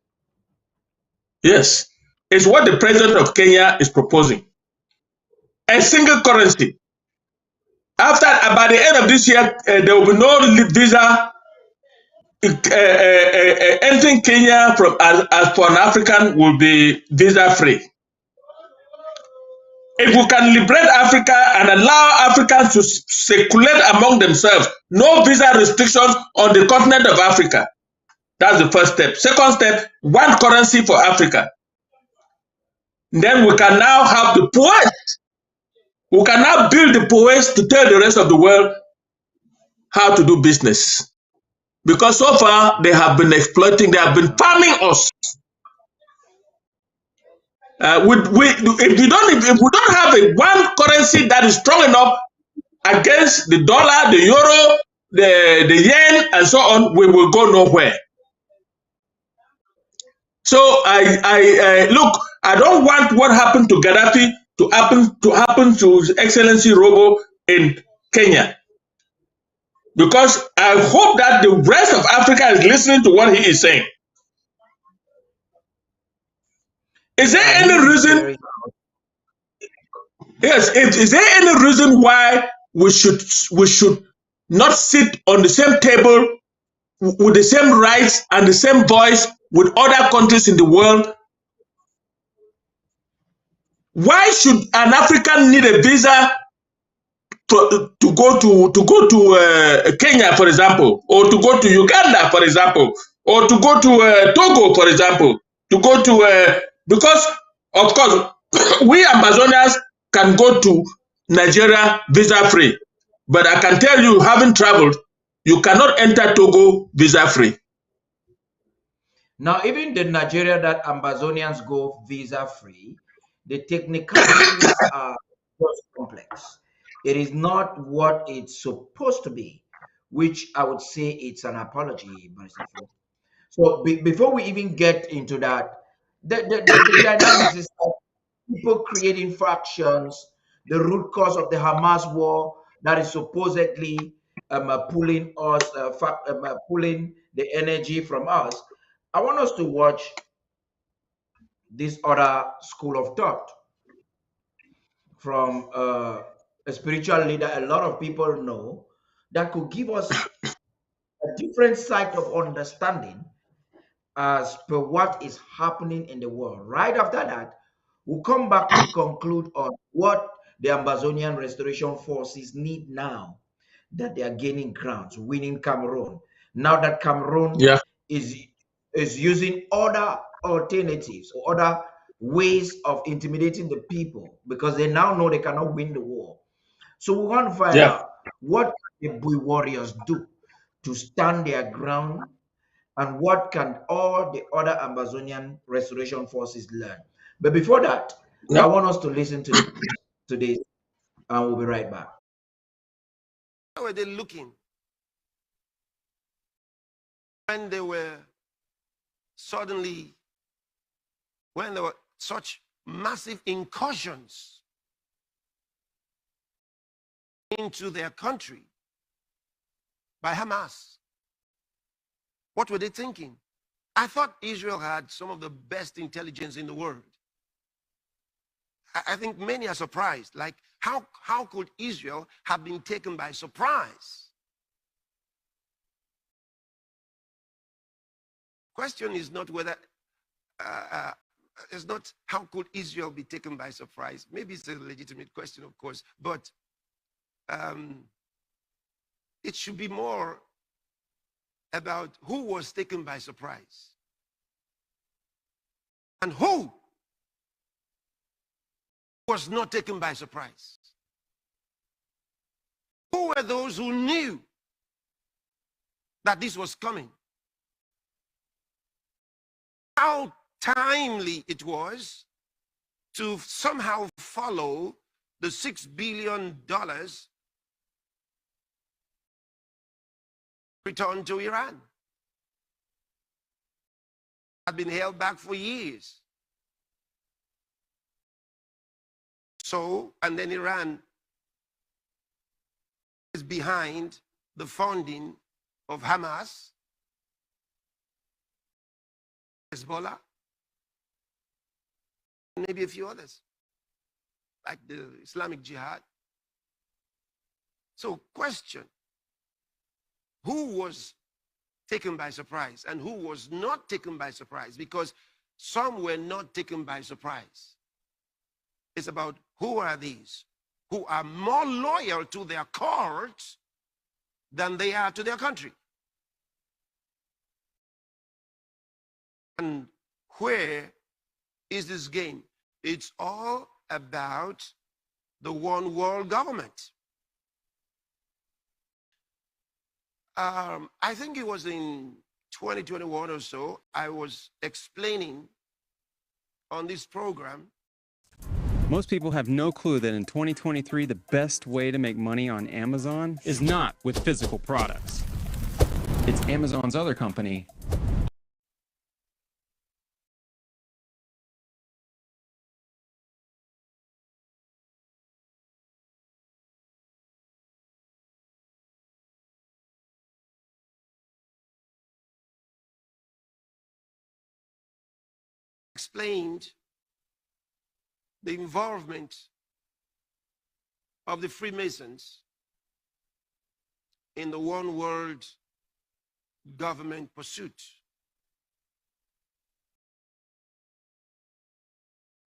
yes, it's what the president of Kenya is proposing. a single currency. After, by the end of this year, there will be no visa entering Kenya from as for an African will be visa free. If we can liberate Africa and allow Africans to circulate among themselves, no visa restrictions on the continent of Africa. That's the first step. Second step, one currency for Africa. Then we can now have the poets. We can now build the poets to tell the rest of the world how to do business. Because so far they have been exploiting, they have been farming us. If we don't have one currency that is strong enough against the dollar, the euro, the yen, and so on, we will go nowhere. So I look. I don't want what happened to Gaddafi to happen to His Excellency Robo in Kenya, because I hope that the rest of Africa is listening to what he is saying. Is there any reason? Yes. Is there any reason why we should not sit on the same table with the same rights and the same voice with other countries in the world? Why should an African need a visa to go to Kenya, for example, or to go to Uganda, for example, or to go to Togo, for example, to go to because of course we Ambazonians can go to Nigeria visa free, but I can tell you, having traveled, you cannot enter Togo visa free. Now, even the Nigeria that Ambazonians go visa free, the technicalities are just complex. It is not what it's supposed to be, which I would say it's an apology, Mr. Fu. So before we even get into that, the dynamics is that people creating factions, the root cause of the Hamas war that is supposedly pulling us, pulling the energy from us. I want us to watch this other school of thought from a spiritual leader a lot of people know that could give us a different side of understanding as per what is happening in the world. Right after that, we'll come back to conclude on what the Ambazonian Restoration Forces need now that they are gaining grounds, winning Cameroon. Now that Cameroon Yeah. is using other alternatives or other ways of intimidating the people because they now know they cannot win the war. So we want to find Yeah. out what the Bui warriors do to stand their ground and what can all the other Ambazonian restoration forces learn. But before that, I Yeah. want us to listen to this and we'll be right back. How were they looking when they were suddenly, when there were such massive incursions into their country by Hamas? What were they thinking? I thought Israel had some of the best intelligence in the world. I think many are surprised. Like, how could Israel have been taken by surprise? Question is not whether, it's not how could Israel be taken by surprise. Maybe it's a legitimate question, of course, but it should be more about who was taken by surprise and who was not taken by surprise. Who were those who knew that this was coming? How timely it was to somehow follow the $6 billion return to Iran. Had been held back for years. So, and then Iran is behind the funding of Hamas, Hezbollah, and maybe a few others. like the Islamic Jihad. So question, who was taken by surprise and who was not taken by surprise? Because some were not taken by surprise. It's about who are these who are more loyal to their courts than they are to their country. And where is this game? It's all about the one world government. I think it was in 2021 or so, I was explaining on this program. Most people have no clue that in 2023, the best way to make money on Amazon is not with physical products. It's Amazon's other company, Explained the involvement of the Freemasons in the one world government pursuit.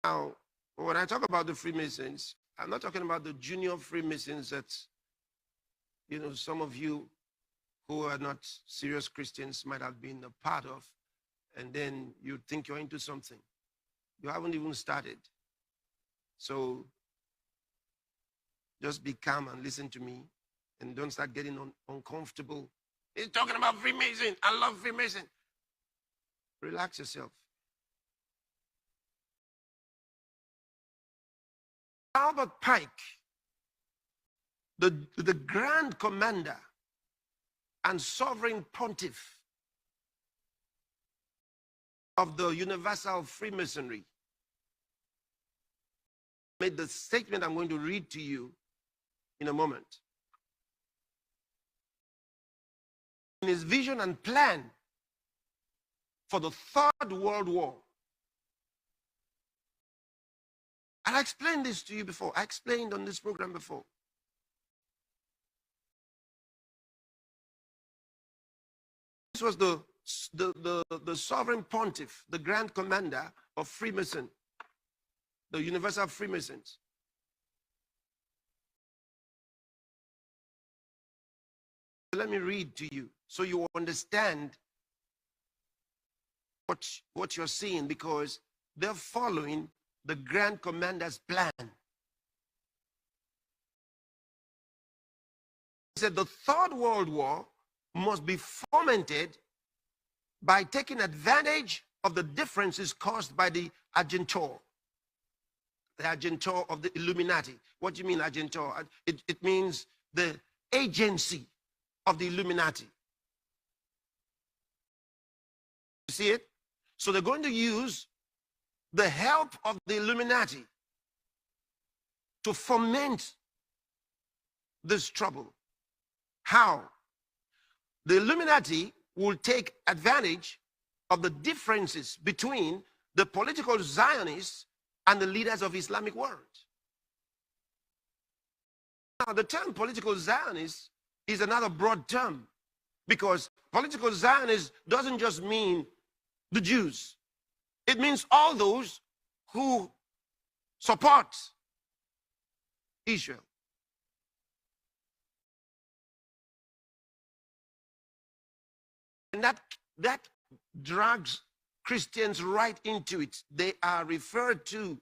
Now, when I talk about the Freemasons, I'm not talking about the junior Freemasons that, you know, some of you who are not serious Christians might have been a part of, and then you think you're into something. You haven't even started. So just be calm and listen to me and don't start getting uncomfortable. He's talking about Freemason. I love Freemason. Relax yourself. Albert Pike, the Grand Commander and Sovereign Pontiff of the Universal Freemasonry, made the statement I'm going to read to you in a moment. In his vision and plan for the Third World War, and I explained this to you before. I explained on this program before. This was the Sovereign Pontiff, the Grand Commander of Freemason, the Universal Freemasons. Let me read to you so you understand what you're seeing, because they're following the Grand Commander's plan. He said the Third World War must be fomented by taking advantage of the differences caused by the agentur of the Illuminati. What do you mean agentur? It means the agency of the Illuminati. You see it? So they're going to use the help of the Illuminati to foment this trouble. How? The Illuminati will take advantage of the differences between the political Zionists and the leaders of Islamic world. Now, the term political Zionist is another broad term, because political Zionist doesn't just mean the Jews. It means all those who support Israel. And that drags Christians right into it. They are referred to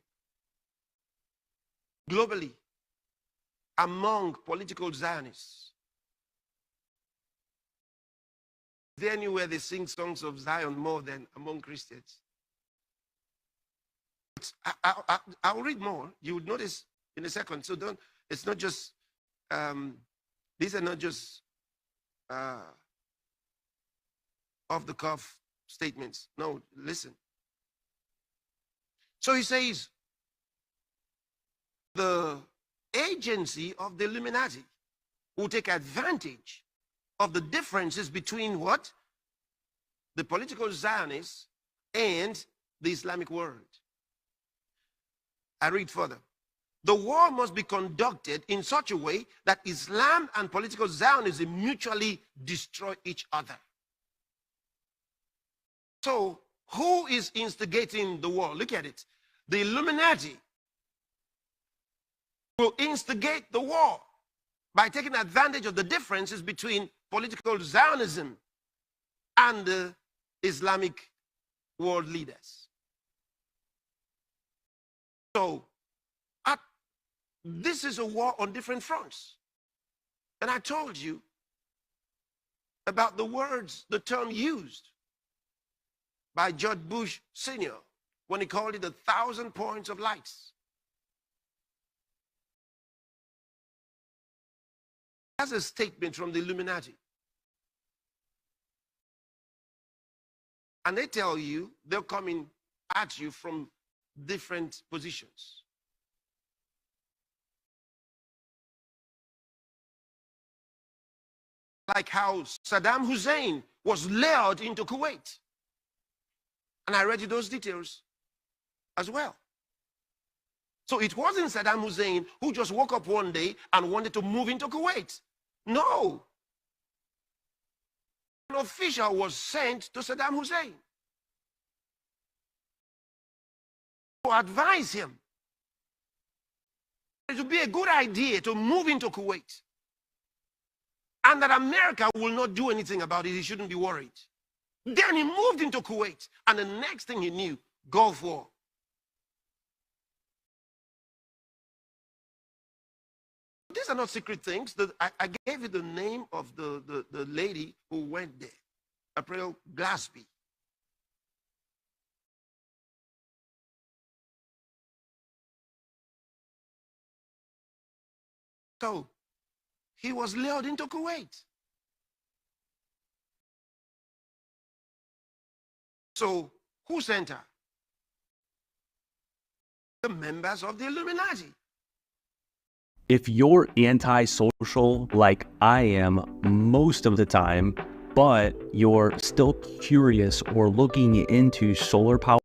globally among political Zionists. Is there anywhere they sing songs of Zion more than among Christians? I'll read more. You would notice in a second. So don't, it's not just, these are not just off-the-cuff statements. No, listen. So he says, the agency of the Illuminati will take advantage of the differences between what? The political Zionists and the Islamic world. I read further. the war must be conducted in such a way that Islam and political Zionism mutually destroy each other. So, who is instigating the war? Look at it. The Illuminati will instigate the war by taking advantage of the differences between political Zionism and the Islamic world leaders. So, this is a war on different fronts. And I told you about the words, the term used by George Bush Sr. when he called it 1,000 points of lights. That's a statement from the Illuminati. And they tell you they're coming at you from different positions. Like how Saddam Hussein was lured into Kuwait. And I read you those details as well. So it wasn't Saddam Hussein who just woke up one day and wanted to move into Kuwait. No. An official was sent to Saddam Hussein to advise him it would be a good idea to move into Kuwait, and that America will not do anything about it. He shouldn't be worried. Then he moved into Kuwait, and the next thing he knew, Gulf War. These are not secret things. I gave you the name of the lady who went there, April Glaspie. So he was lured into Kuwait. So who sent her? The members of the Illuminati. If you're anti-social like I am most of the time, but you're still curious or looking into solar power,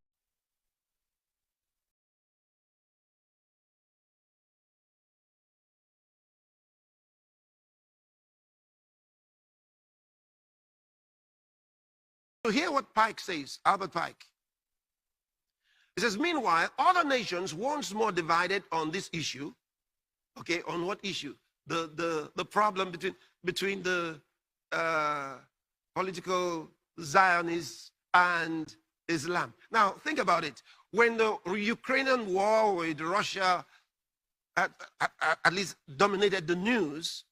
So hear what Pike says, Albert Pike. He says, meanwhile, other nations once more divided on this issue. Okay, on what issue? The problem between the political Zionists and Islam. Now, think about it. When the Ukrainian war with Russia at least dominated the news,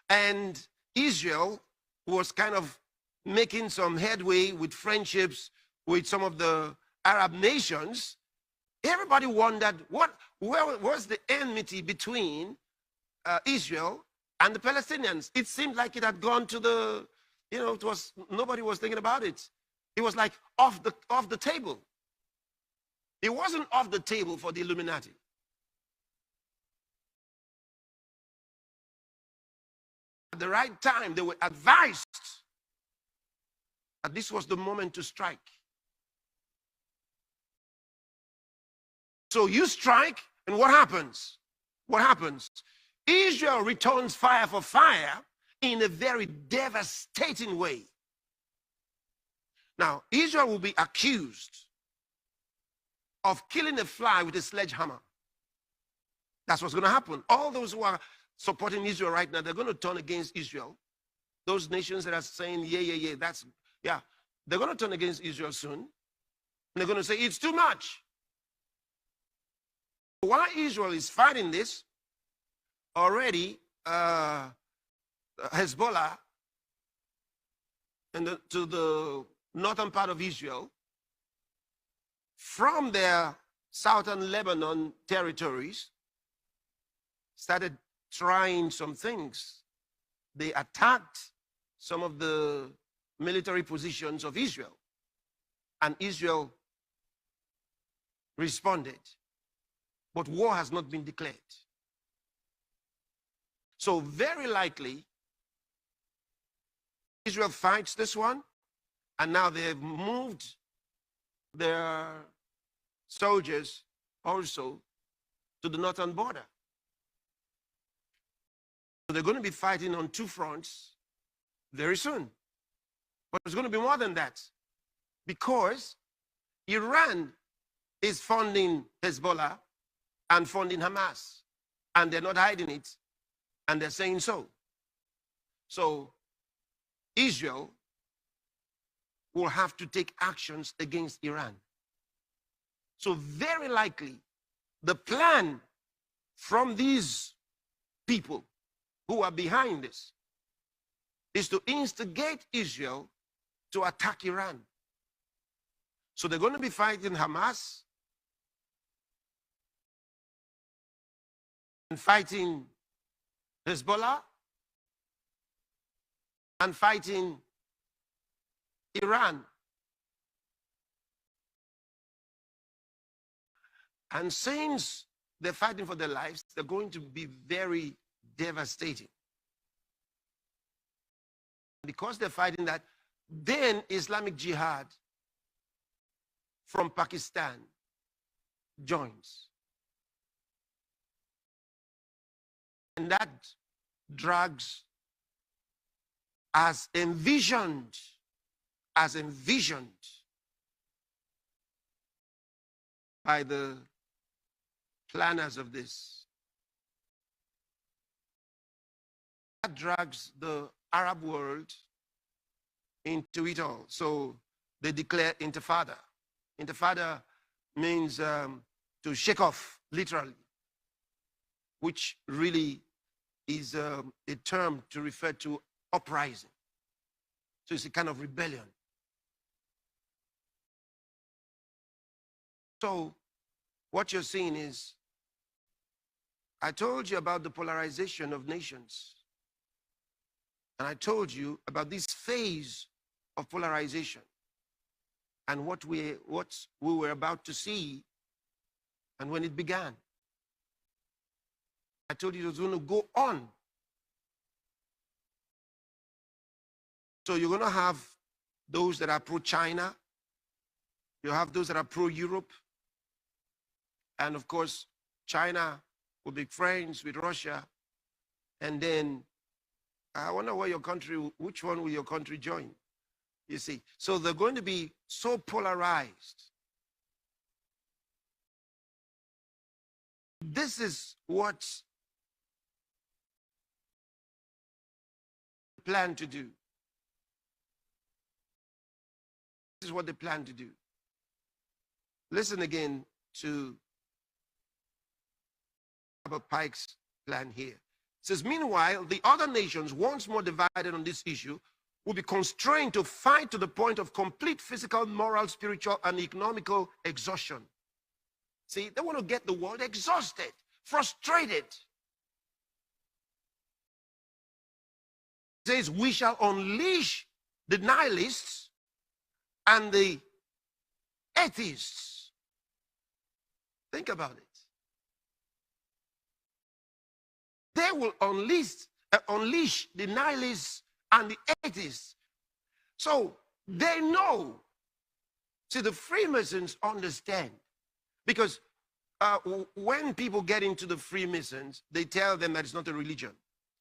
and Israel was kind of making some headway with friendships with some of the Arab nations, everybody wondered where was the enmity between Israel and the Palestinians. It seemed like it had gone to the, it was, nobody was thinking about it. It was like off the table. It wasn't off the table for the Illuminati. At the right time, they were advised that this was the moment to strike. So you strike, and what happens? What happens? Israel returns fire for fire in a very devastating way. Now, Israel will be accused of killing a fly with a sledgehammer. That's what's going to happen. All those who are supporting Israel right now, they're going to turn against Israel. Those nations that are saying, yeah, they're going to turn against Israel soon. And they're going to say, it's too much. While Israel is fighting this, already Hezbollah and to the northern part of Israel, from their southern Lebanon territories, started trying some things. They attacked some of the military positions of Israel, and Israel responded. But war has not been declared. So very likely, Israel fights this one, and now they've moved their soldiers also to the northern border. So they're going to be fighting on two fronts very soon. But it's going to be more than that, because Iran is funding Hezbollah and funding Hamas, and they're not hiding it, and they're saying so. So Israel will have to take actions against Iran. So very likely, the plan from these people who are behind this is to instigate Israel to attack Iran. So they're going to be fighting Hamas and fighting Hezbollah and fighting Iran. And since they're fighting for their lives, they're going to be very devastating. Because they're fighting that, then Islamic Jihad from Pakistan joins. And that drags as envisioned by the planners of this. That drags the Arab world into it all. So they declare intifada. Intifada means to shake off, literally, which really is a term to refer to uprising. So it's a kind of rebellion. So what you're seeing is, I told you about the polarization of nations. And I told you about this phase of polarization and what we were about to see and when it began. I told you it was going to go on. So you're going to have those that are pro-China. You have those that are pro-Europe. And of course, China will be friends with Russia. And then I wonder where your country, which one will your country join? You see, so they're going to be so polarized. This is what they plan to do. This is what they plan to do. Listen again to Robert Pike's plan here. It says, meanwhile, the other nations, once more divided on this issue, will be constrained to fight to the point of complete physical, moral, spiritual, and economical exhaustion. See, they want to get the world exhausted, frustrated. It says, we shall unleash the nihilists and the atheists. Think about it. They will unleash the nihilists and the atheists. So they know. See, the Freemasons understand. Because when people get into the Freemasons, they tell them that it's not a religion.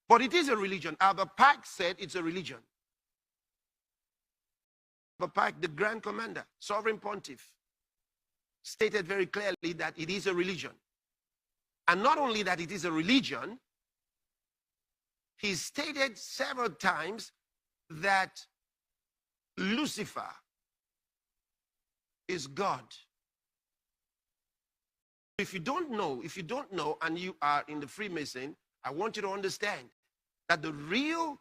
But it is a religion. Albert Pike said it's a religion. Albert Pike, the Grand Commander, Sovereign Pontiff, stated very clearly that it is a religion. And not only that it is a religion, he stated several times that Lucifer is God. If you don't know, and you are in the Freemason, I want you to understand that the real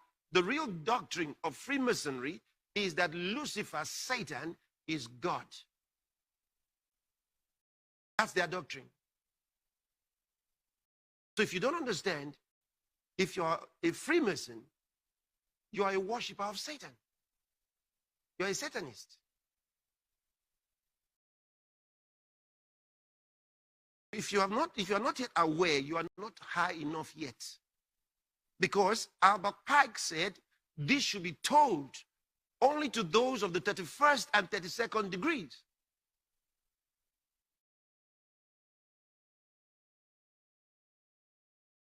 doctrine of Freemasonry is that Lucifer, Satan, is God. That's their doctrine. So if you don't understand, if you are a Freemason, you are a worshiper of Satan. You are a Satanist. If you are not yet aware, you are not high enough yet. Because Albert Pike said this should be told only to those of the 31st and 32nd degrees.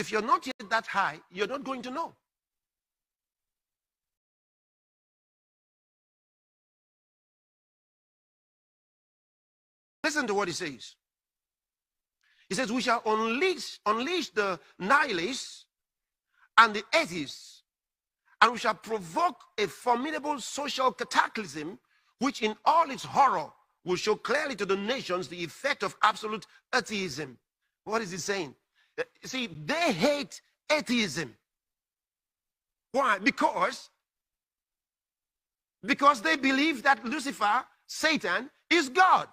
if you're not yet that high, you're not going to know. Listen to what he says. He says, we shall unleash the nihilists and the atheists, and we shall provoke a formidable social cataclysm, which in all its horror will show clearly to the nations the effect of absolute atheism. What is he saying? See, they hate atheism. Why? Because they believe that Lucifer, Satan, is God.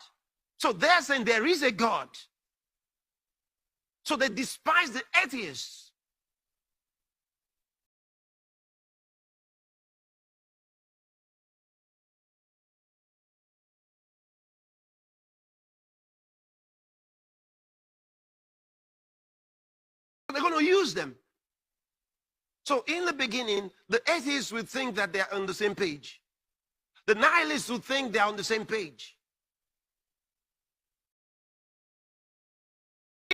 So they're saying there is a God. So they despise the atheists. They're going to use them. So in the beginning, the atheists would think that they're on the same page. The nihilists would think they're on the same page.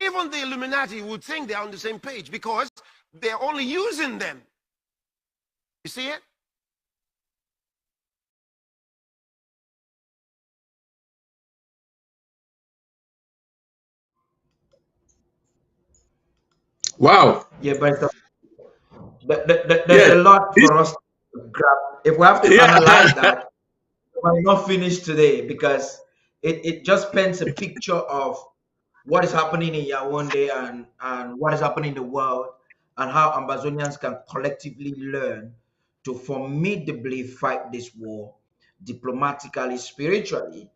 Even the Illuminati would think they're on the same page because they're only using them. You see it? Wow. Yeah, but there's a lot for us to grab. If we have to analyze that, we're not finished today because it just paints a picture of what is happening in Yaoundé and what is happening in the world and how Ambazonians can collectively learn to formidably fight this war diplomatically, spiritually,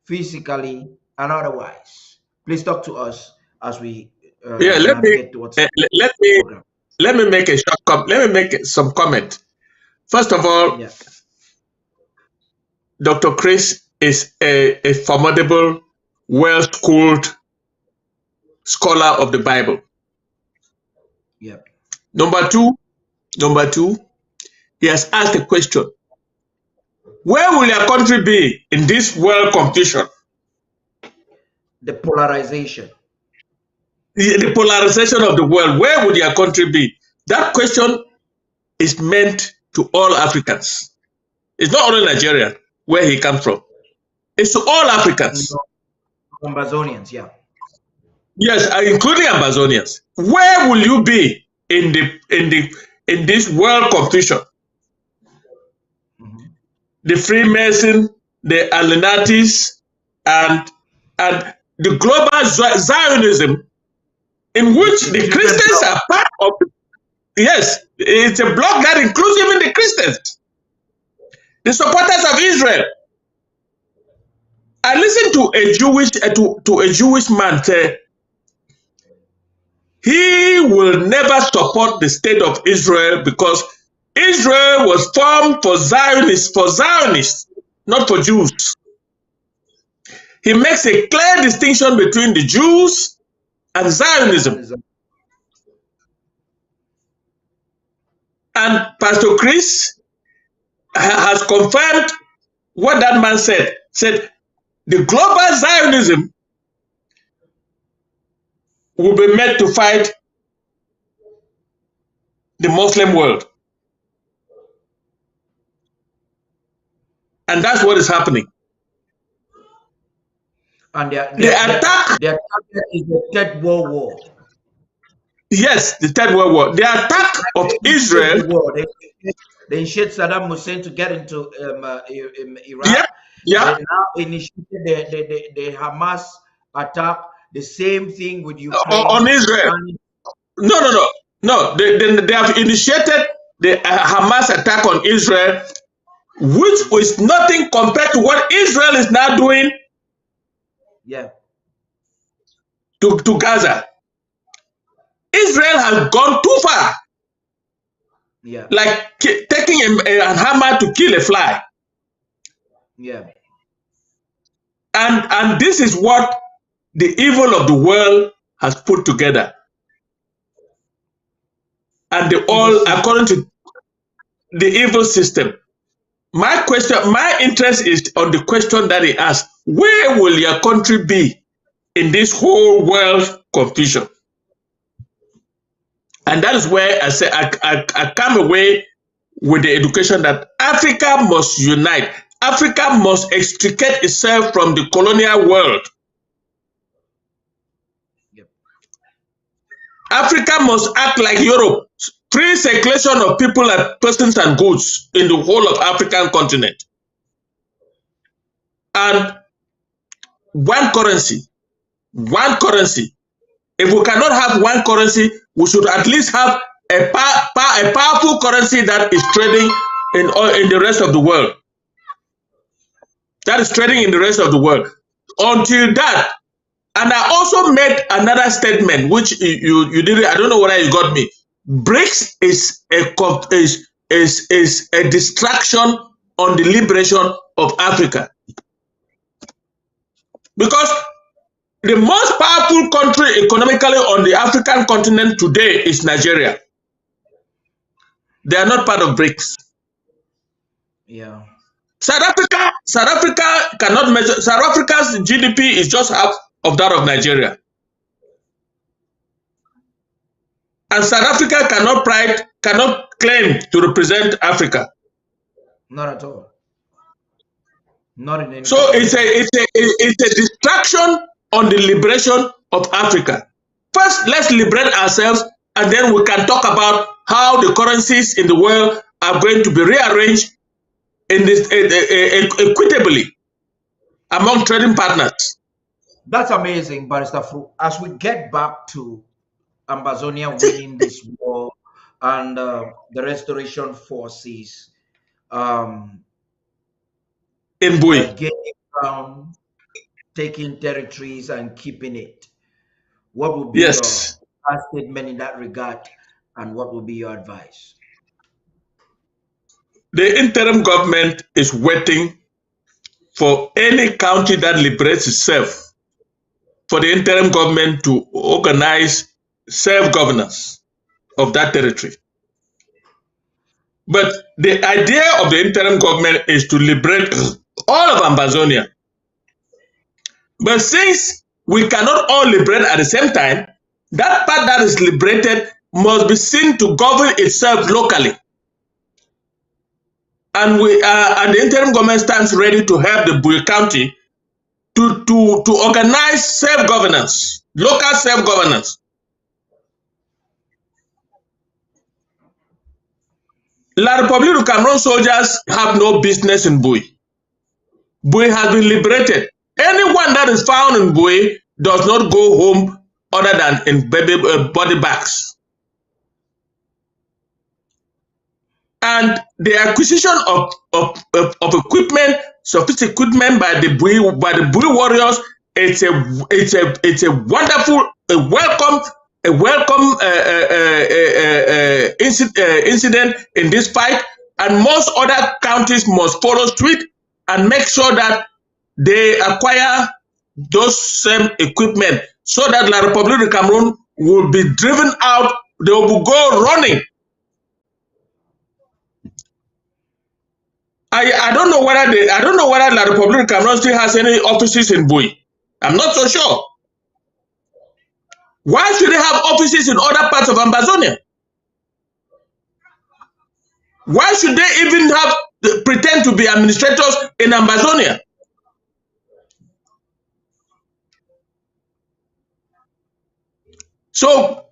physically, and otherwise. Please talk to us as we Yeah, navigate towards the program. let me make a short let me make some comment. First of all, Yeah. Dr. Chris is a formidable, well-schooled scholar of the Bible. Yeah. Number two, he has asked a question. Where will your country be in this world competition? The polarization. The polarization of the world, where would your country be? That question is meant to all Africans. It's not only Nigeria, where he comes from. It's to all Africans. Ambazonians, yeah. Yes, including Ambazonians. Where will you be in this world competition? Mm-hmm. The Freemason, the Illuminatis, and the global Zionism, in which the Christians are part of. Yes, it's a bloc that includes even the Christians, the supporters of Israel. I listened to a Jewish man say he will never support the state of Israel because Israel was formed for Zionists, not for Jews. He makes a clear distinction between the Jews and Zionism. And Pastor Chris has confirmed what that man said. Said the global Zionism will be made to fight the Muslim world. And that's what is happening. And their attack is the Third World War. Yes, the Third World War. The attack of Israel. They initiated Saddam Hussein to get into Iraq. Yeah. They now initiated the Hamas attack. The same thing with Ukraine. On Israel. No. They have initiated the Hamas attack on Israel, which was nothing compared to what Israel is now doing. Yeah. To Gaza. Israel has gone too far. Yeah. Like taking a hammer to kill a fly. Yeah. And this is what the evil of the world has put together. And they all, according to the evil system. My interest is on the question that he asked. Where will your country be in this whole world confusion? And that is where I say I come away with the education that Africa must unite. Africa must extricate itself from the colonial world. Yep. Africa must act like Europe. Free circulation of people and persons and goods in the whole of African continent. And one currency. One currency. If we cannot have one currency, we should at least have a powerful currency that is trading in the rest of the world. That is trading in the rest of the world. Until that, and I also made another statement, which you didn't. I don't know whether you got me. BRICS is a distraction on the liberation of Africa, because the most powerful country economically on the African continent today is Nigeria. They are not part of BRICS. Yeah. South Africa cannot measure. South Africa's GDP is just half of that of Nigeria. And South Africa cannot claim to represent Africa. Not at all. Not in any So it's a distraction on the liberation of Africa. First, let's liberate ourselves, and then we can talk about how the currencies in the world are going to be rearranged in this equitably among trading partners. That's amazing, Barrister Fru. As we get back to Ambazonia winning this war and the restoration forces in Bui, gaining ground, taking territories and keeping it, what would be your statement in that regard, and what would be your advice? The interim government is waiting for any county that liberates itself for the interim government to organize self-governance of that territory. But the idea of the interim government is to liberate all of Ambazonia. But since we cannot all liberate at the same time, that part that is liberated must be seen to govern itself locally. And the interim government stands ready to help the Bui County to organize self-governance, local self-governance. La République du Cameroon soldiers have no business in Bui. Bui has been liberated. Anyone that is found in Bui does not go home other than in body bags. And the acquisition of equipment, sophisticated equipment by the Bui warriors, it's a wonderful, a welcome incident in this fight, and most other counties must follow suit and make sure that they acquire those same equipment, so that La République du Cameroon will be driven out. They will go running. I don't know whether La République du Cameroon still has any offices in Bui. I'm not so sure. Why should they have offices in other parts of Ambazonia? Why should they even pretend to be administrators in Ambazonia? So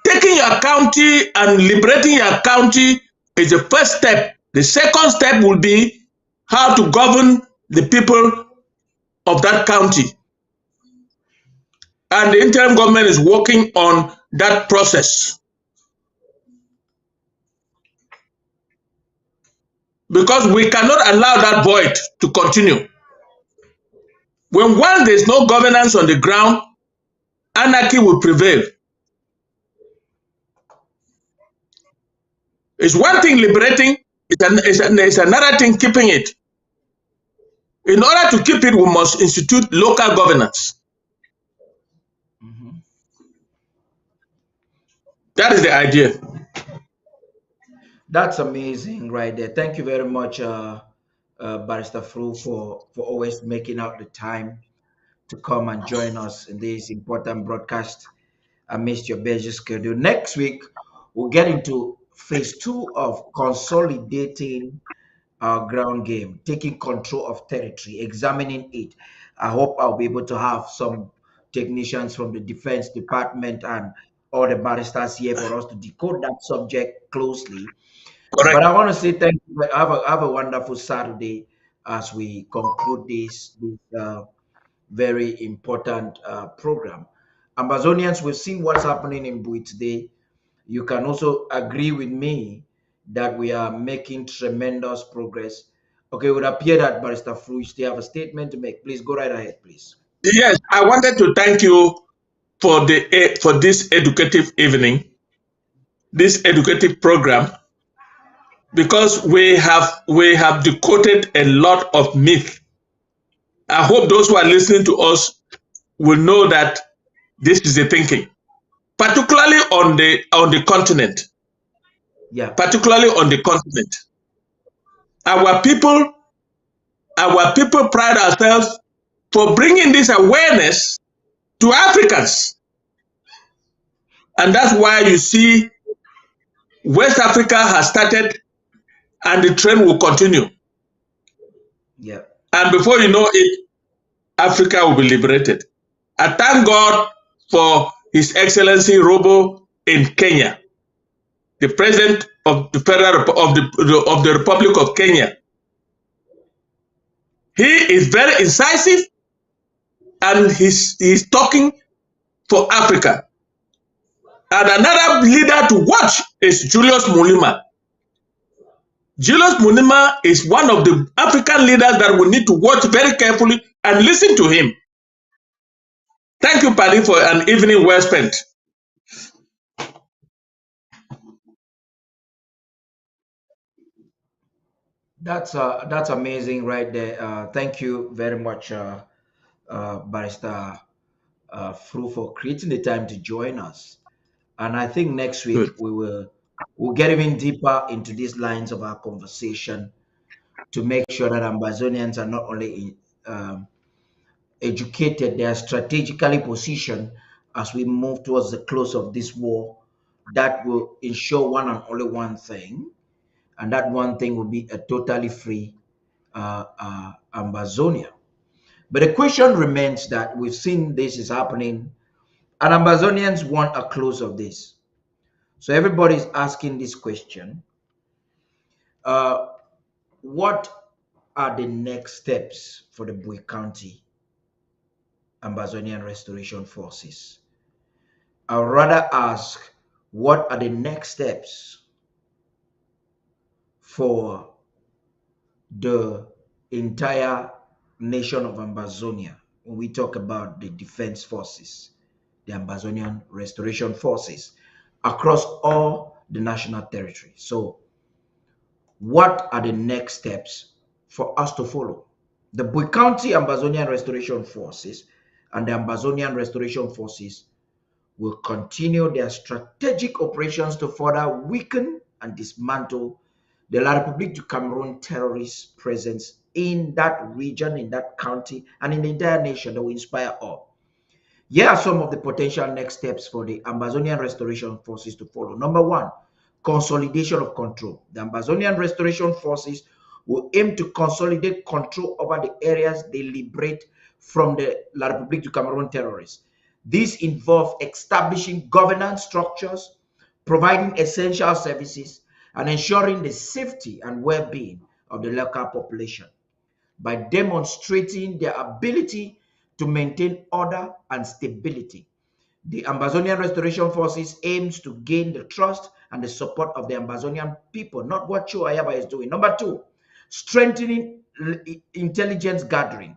taking your county and liberating your county is the first step. The second step will be how to govern the people of that county. And the interim government is working on that process. Because we cannot allow that void to continue. When once there is no governance on the ground, anarchy will prevail. It's one thing liberating, it's another thing keeping it. In order to keep it, we must institute local governance. That is the idea. That's amazing right there. Thank you very much, Barrister Fru, for always making out the time to come and join us in this important broadcast. amidst your busy schedule. Next week, we'll get into phase 2 of consolidating our ground game, taking control of territory, examining it. I hope I'll be able to have some technicians from the Defense Department and all the barristers here for us to decode that subject closely. Correct. But I want to say thank you. Have a wonderful Saturday as we conclude this very important program. Ambazonians, we've seen what's happening in Bui today. You can also agree with me that we are making tremendous progress. Okay, it would appear that Barrister Fruit still have a statement to make. Please go right ahead, please. Yes, I wanted to thank you for this educative evening, this educative program, because we have decoded a lot of myth. I hope those who are listening to us will know that this is the thinking, particularly on the continent. Yeah. Particularly on the continent, our people, pride ourselves for bringing this awareness to Africans, and that's why you see West Africa has started, and the trend will continue. Yeah. And before you know it, Africa will be liberated. I thank God for His Excellency Robo in Kenya, the President of the of the Republic of Kenya. He is very incisive, and he's talking for Africa. And another leader to watch is Julius Mulima. Julius Mulima is one of the African leaders that we need to watch very carefully and listen to him. Thank you, Paddy, for an evening well spent. That's amazing right there. Thank you very much, Barrister Fru, for creating the time to join us. And I think next week Good. we'll get even deeper into these lines of our conversation to make sure that Ambazonians are not only educated, they are strategically positioned as we move towards the close of this war. That will ensure one and only one thing, and that one thing will be a totally free Ambazonia. But the question remains that we've seen this is happening, and Ambazonians want a close of this. So everybody's asking this question: what are the next steps for the Bui County Ambazonian Restoration Forces? I'd rather ask, what are the next steps for the entire nation of Ambazonia when we talk about the defense forces, the Ambazonian Restoration Forces, across all the national territory? So, what are the next steps for us to follow? The Bui County Ambazonian Restoration Forces and the Ambazonian Restoration Forces will continue their strategic operations to further weaken and dismantle the La République du Cameroon terrorist presence in that region, in that county, and in the entire nation that will inspire awe. Here are some of the potential next steps for the Ambazonian Restoration Forces to follow. Number one, consolidation of control. The Ambazonian Restoration Forces will aim to consolidate control over the areas they liberate from the La République du Cameroon terrorists. These involve establishing governance structures, providing essential services, and ensuring the safety and well-being of the local population by demonstrating their ability to maintain order and stability. The Ambazonian Restoration Forces aims to gain the trust and the support of the Ambazonian people, not what Ayaba is doing. Number two, strengthening intelligence gathering.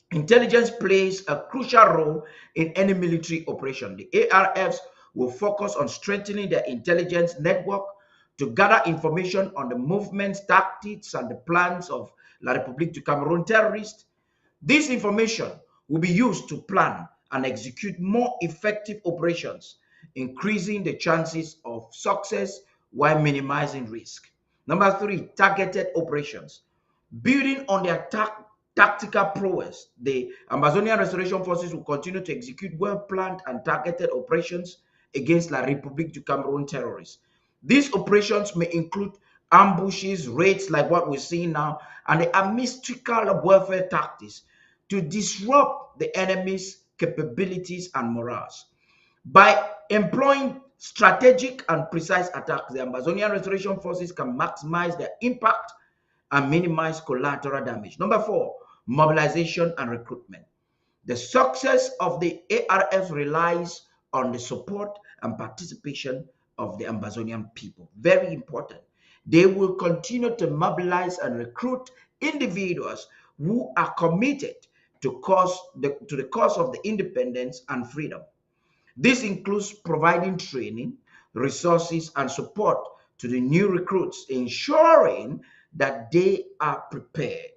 Intelligence plays a crucial role in any military operation. The ARFs will focus on strengthening their intelligence network to gather information on the movements, tactics, and the plans of La République du Cameroon terrorists. This information will be used to plan and execute more effective operations, increasing the chances of success while minimizing risk. Number three, targeted operations. Building on their tactical prowess. The Ambazonian Restoration Forces will continue to execute well-planned and targeted operations against La République du Cameroon terrorists. These operations may include ambushes, raids like what we're seeing now, and the mystical warfare tactics to disrupt the enemy's capabilities and morals. By employing strategic and precise attacks, the Ambazonian Restoration Forces can maximize their impact and minimize collateral damage. Number 4, mobilization and recruitment. The success of the ARFs relies on the support and participation of the Ambazonian people. Very important. They will continue to mobilize and recruit individuals who are committed to the cause of the independence and freedom. This includes providing training, resources, and support to the new recruits, ensuring that they are prepared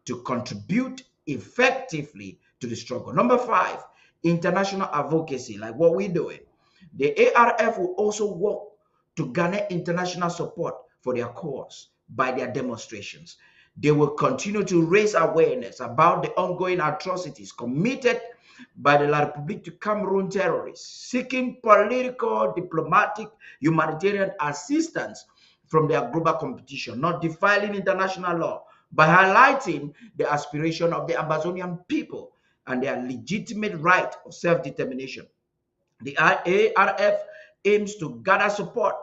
to contribute effectively to the struggle. Number 5, international advocacy, like what we're doing. The ARF will also work to garner international support for their cause by their demonstrations. They will continue to raise awareness about the ongoing atrocities committed by the La République du Cameroon terrorists, seeking political, diplomatic, humanitarian assistance from their global competition, not defiling international law, by highlighting the aspiration of the Ambazonian people and their legitimate right of self-determination. The ARF aims to gather support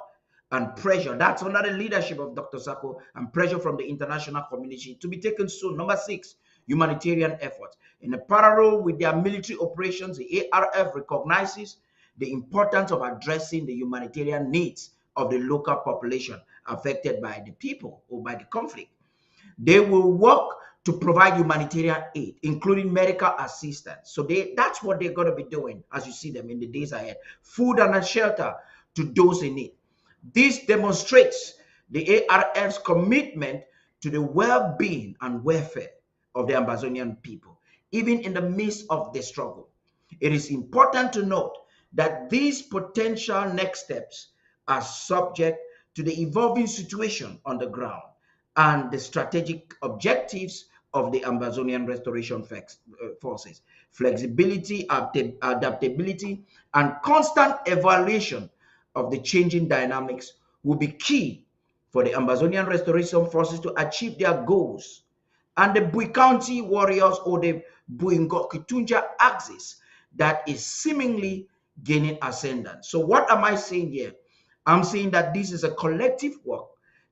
and pressure. That's under the leadership of Dr. Sako, and pressure from the international community to be taken soon. Number 6, humanitarian efforts. In a parallel with their military operations, the ARF recognizes the importance of addressing the humanitarian needs of the local population affected by the people or by the conflict. They will work to provide humanitarian aid, including medical assistance. So that's what they're going to be doing as you see them in the days ahead. Food and shelter to those in need. This demonstrates the ARF's commitment to the well-being and welfare of the Ambazonian people, even in the midst of the struggle. It is important to note that these potential next steps are subject to the evolving situation on the ground and the strategic objectives of the Ambazonian Restoration Forces. Flexibility, adaptability, and constant evaluation of the changing dynamics will be key for the Ambazonian Restoration Forces to achieve their goals. And the Bui County warriors, or the Buingo-Kitunja axis, that is seemingly gaining ascendance. So what am I saying here? I'm saying that this is a collective work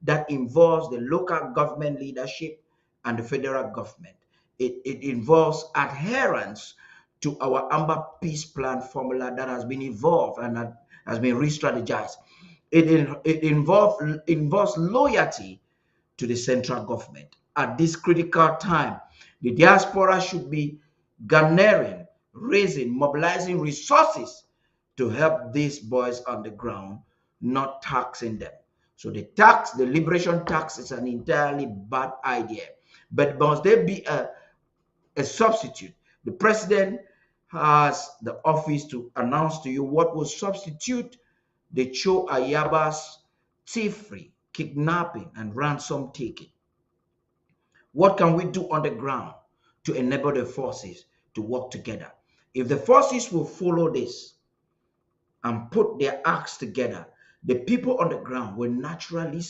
that involves the local government leadership and the federal government. It involves adherence to our Amber Peace Plan formula that has been evolved and that has been re-strategized. It involves loyalty to the central government. At this critical time, the diaspora should be garnering, raising, mobilizing resources to help these boys on the ground, not taxing them. So the liberation tax is an entirely bad idea. But must there be a substitute? The president has the office to announce to you what will substitute the Cho Ayaba's thievery, kidnapping, and ransom taking. What can we do on the ground to enable the forces to work together? If the forces will follow this and put their acts together, the people on the ground will naturally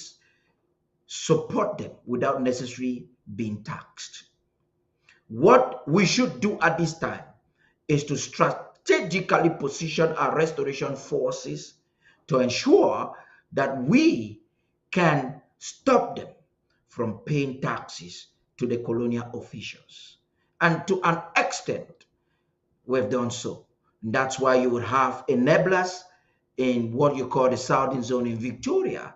support them without necessarily being taxed. What we should do at this time is to strategically position our restoration forces to ensure that we can stop them from paying taxes to the colonial officials. And to an extent, we've done so. And that's why you would have enablers in what you call the Southern Zone in Victoria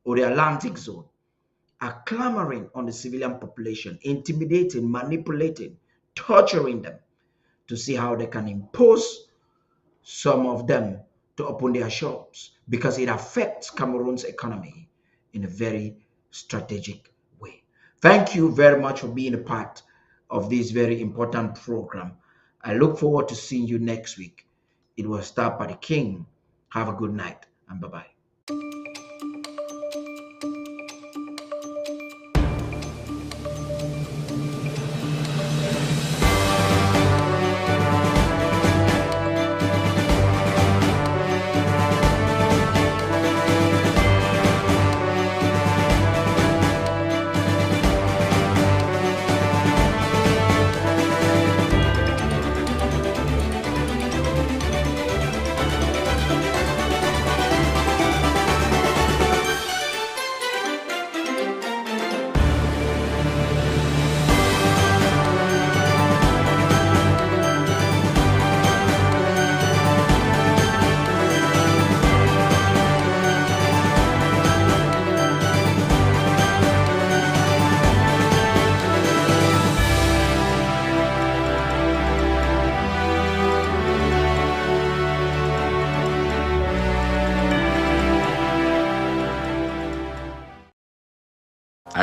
or the Atlantic Zone are clamoring on the civilian population, intimidating, manipulating, torturing them to see how they can impose some of them to open their shops, because it affects Cameroon's economy in a very strategic way. Thank you very much for being a part of this very important program. I look forward to seeing you next week. It was Star Paddy King. Have a good night and bye-bye.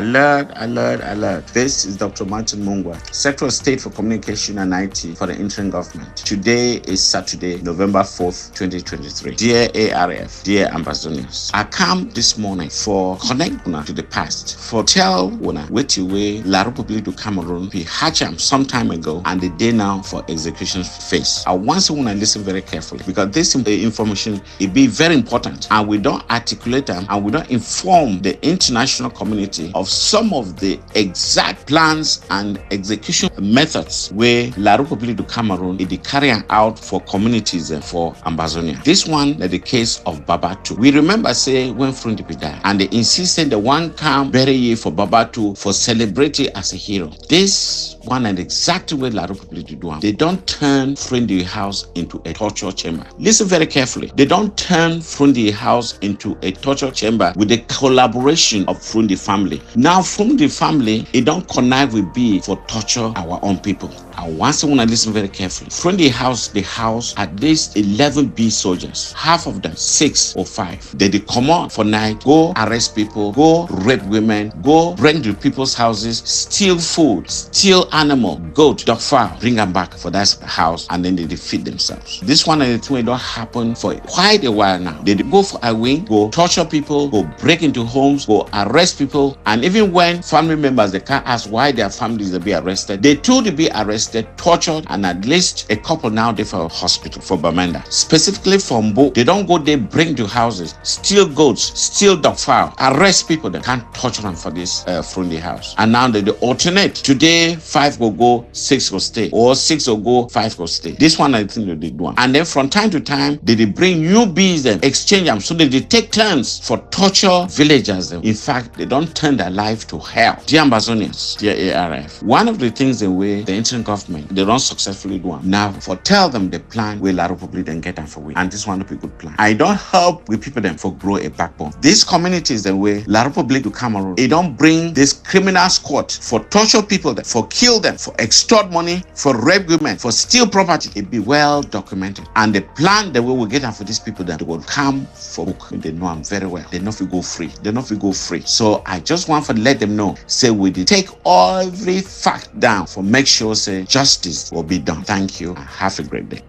Alert, alert, alert. This is Dr. Martin Mungwa, Secretary of State for Communication and IT for the interim government. Today is Saturday, November 4th, 2023. Dear ARF, dear Ambazonians, I come this morning for connect una to the past, for tell una which way La Republique du Cameroon be hatcham some time ago and the day now for execution phase. I want you to listen very carefully because this information it be very important and we don't articulate them and we don't inform the international community of some of the exact plans and execution methods where La Republique du Cameroon is carrying out for communities for Ambazonia. This one is the case of Babatu. We remember say when Frundipi died and they insisted the one come bury ye for Babatu for celebrating as a hero. This one is exactly where La Republique du Cameroon. They don't turn Frundi house into a torture chamber. Listen very carefully. They don't turn Frundi house into a torture chamber with the collaboration of Frundi family. Now Frundi family, it don't connive with B for torture our own people. I want someone to listen very carefully. Frundi house, the house at least 11 B soldiers. Half of them, 6 or 5. They come out for night, go arrest people, go rape women, go bring to people's houses, steal food, steal animal, goat, dog fowl, bring them back for that house, and then they defeat themselves. This one and the two don't happen for quite a while now. They go for a wing, go torture people, go break into homes, go arrest people, and even when family members they can't ask why their families will be arrested, they too to be arrested, tortured, and at least a couple now they for hospital for Bamenda. Specifically for Mbo, they don't go there, bring to houses, steal goats, steal dog fowl, arrest people that can't torture them for this Frundi house. And now they alternate. Today 5 will go, 6 will stay, or 6 will go, 5 will stay. This one I think they do. And then from time to time they bring new bees them, exchange them, so they take turns for torture villagers. In fact, they don't turn their life to hell. Dear Ambazonians, dear ARF, one of the things the way the interim government they don't successfully do them. Now for tell them the plan where La Republique then get them for we. And this one will be a good plan. I don't help with people them for grow a backbone. These communities the way La Republique du Cameroon, it don't bring this criminal squad for torture people, that for kill them, for extort money, for rape women, for steal property. It be well documented. And the plan the way we get them for these people that will come for book. They know them very well. They know if we go free. They know if we go free. So I just want to let them know. Say we did take every fact down for make sure say justice will be done. Thank you and have a great day.